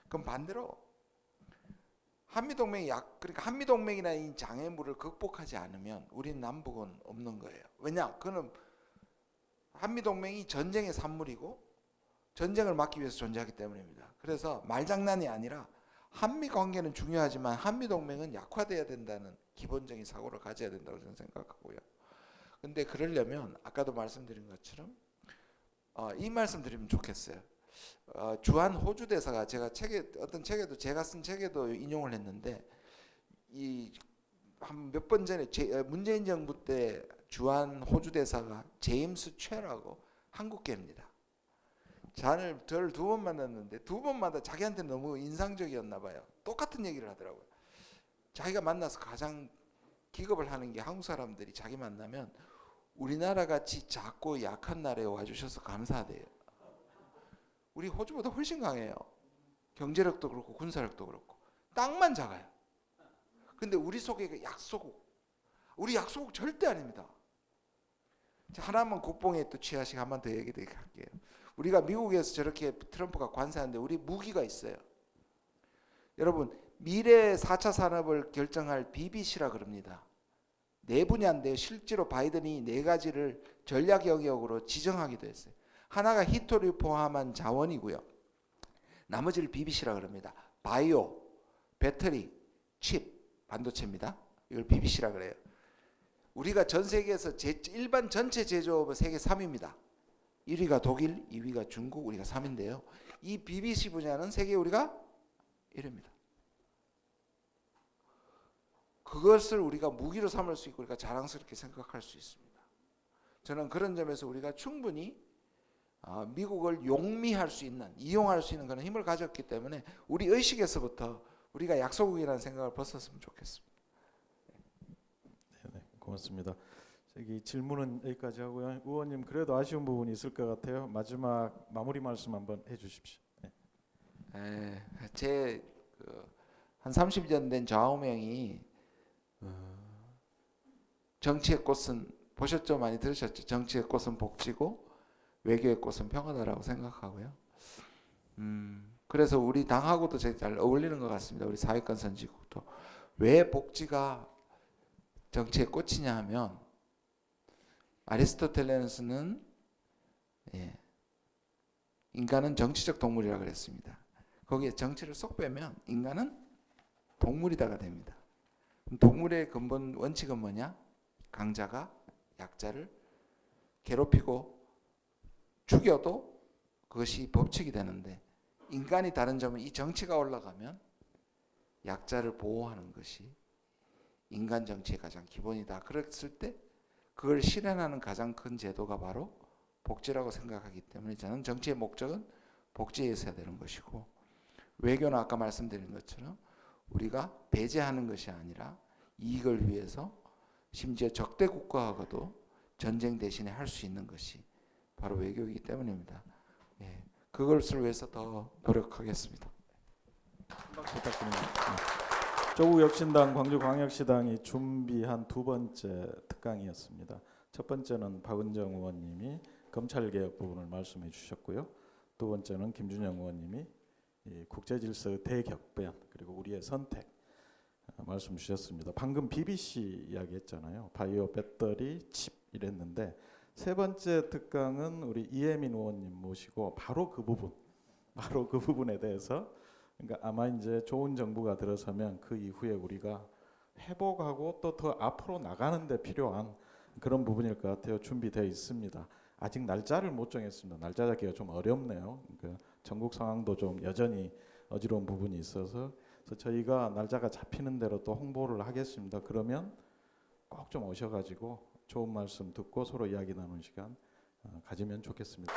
그럼 반대로 한미동맹이 그러니까 한미동맹이라는 이 장애물을 극복하지 않으면 우린 남북은 없는 거예요. 왜냐? 그는 한미동맹이 전쟁의 산물이고 전쟁을 막기 위해서 존재하기 때문입니다. 그래서 말장난이 아니라 한미 관계는 중요하지만 한미동맹은 약화돼야 된다는 기본적인 사고를 가져야 된다고 저는 생각하고요. 근데 그러려면 아까도 말씀드린 것처럼 이 말씀 드리면 좋겠어요. 주한 호주 대사가, 제가 어떤 책에도, 제가 쓴 책에도 인용을 했는데, 이 한 몇 번 전에 문재인 정부 때 주한 호주 대사가 제임스 최라고 한국계입니다. 저를 두 번 만났는데 두 번마다 자기한테 너무 인상적이었나 봐요. 똑같은 얘기를 하더라고요. 자기가 만나서 가장 기겁을 하는 게, 한국 사람들이 자기 만나면 우리나라 같이 작고 약한 나라에 와주셔서 감사하대요. 우리 호주보다 훨씬 강해요. 경제력도 그렇고 군사력도 그렇고. 땅만 작아요. 근데 우리 속에 약소국, 우리 약소국 절대 아닙니다. 하나만 국뽕에 또 취하시고 한 번 더 얘기 드릴게요. 우리가 미국에서 저렇게 트럼프가 관세하는데 우리 무기가 있어요. 여러분, 미래 4차 산업을 결정할 BBC라 그럽니다. 네 분야인데요. 실제로 바이든이 네 가지를 전략 영역으로 지정하기도 했어요. 하나가 히토를 포함한 자원이고요. 나머지를 BBC라 그럽니다. 바이오, 배터리, 칩, 반도체입니다. 이걸 BBC라 그래요. 우리가 전 세계에서 일반 전체 제조업은 세계 3위입니다. 1위가 독일, 2위가 중국, 우리가 3위인데요. 이 BBC 분야는 세계 우리가 1위입니다. 그것을 우리가 무기로 삼을 수 있고 우리가 자랑스럽게 생각할 수 있습니다. 저는 그런 점에서 우리가 충분히 미국을 용미할 수 있는, 이용할 수 있는 그런 힘을 가졌기 때문에 우리 의식에서부터 우리가 약소국이라는 생각을 벗었으면 좋겠습니다. 네, 고맙습니다. 저기 질문은 여기까지 하고요. 의원님 그래도 아쉬운 부분이 있을 것 같아요. 마지막 마무리 말씀 한번 해주십시오. 네. 한 30년 된 좌우명이 정치의 꽃은 보셨죠? 많이 들으셨죠? 정치의 꽃은 복지고 외교의 꽃은 평화다라고 생각하고요. 그래서 우리 당하고도 잘 어울리는 것 같습니다. 우리 사회권 선진국도. 왜 복지가 정치의 꽃이냐 하면 아리스토텔레스는 인간은 정치적 동물이라고 그랬습니다. 거기에 정치를 쏙 빼면 인간은 동물이다가 됩니다. 동물의 근본 원칙은 뭐냐? 강자가 약자를 괴롭히고 죽여도 그것이 법칙이 되는데, 인간이 다른 점은 이 정치가 올라가면 약자를 보호하는 것이 인간 정치의 가장 기본이다. 그랬을 때 그걸 실현하는 가장 큰 제도가 바로 복지라고 생각하기 때문에 저는 정치의 목적은 복지에 있어야 되는 것이고, 외교는 아까 말씀드린 것처럼 우리가 배제하는 것이 아니라 이익을 위해서 심지어 적대 국가하고도 전쟁 대신에 할 수 있는 것이 바로 외교이기 때문입니다. 그것을 위해서 더 노력하겠습니다. 부탁드립니다. 조국혁신당 광주광역시당이 준비한 두 번째 특강이었습니다. 첫 번째는 박은정 의원님이 검찰개혁 부분을 말씀해 주셨고요. 두 번째는 김준영 의원님이 이 국제질서의 대격변 그리고 우리의 선택 말씀 주셨습니다. 방금 BBC 이야기했잖아요. 바이오 배터리 칩 이랬는데, 세 번째 특강은 우리 이혜민 의원님 모시고 바로 그 부분에 대해서, 그러니까 아마 이제 좋은 정부가 들어서면 그 이후에 우리가 회복하고 또 더 앞으로 나가는 데 필요한 그런 부분일 것 같아요. 준비되어 있습니다. 아직 날짜를 못 정했습니다. 날짜 잡기가 좀 어렵네요. 그러니까 전국 상황도 좀 여전히 어지러운 부분이 있어서 저희가 날짜가 잡히는 대로 또 홍보를 하겠습니다. 그러면 꼭 좀 오셔가지고 좋은 말씀 듣고 서로 이야기 나누는 시간 가지면 좋겠습니다.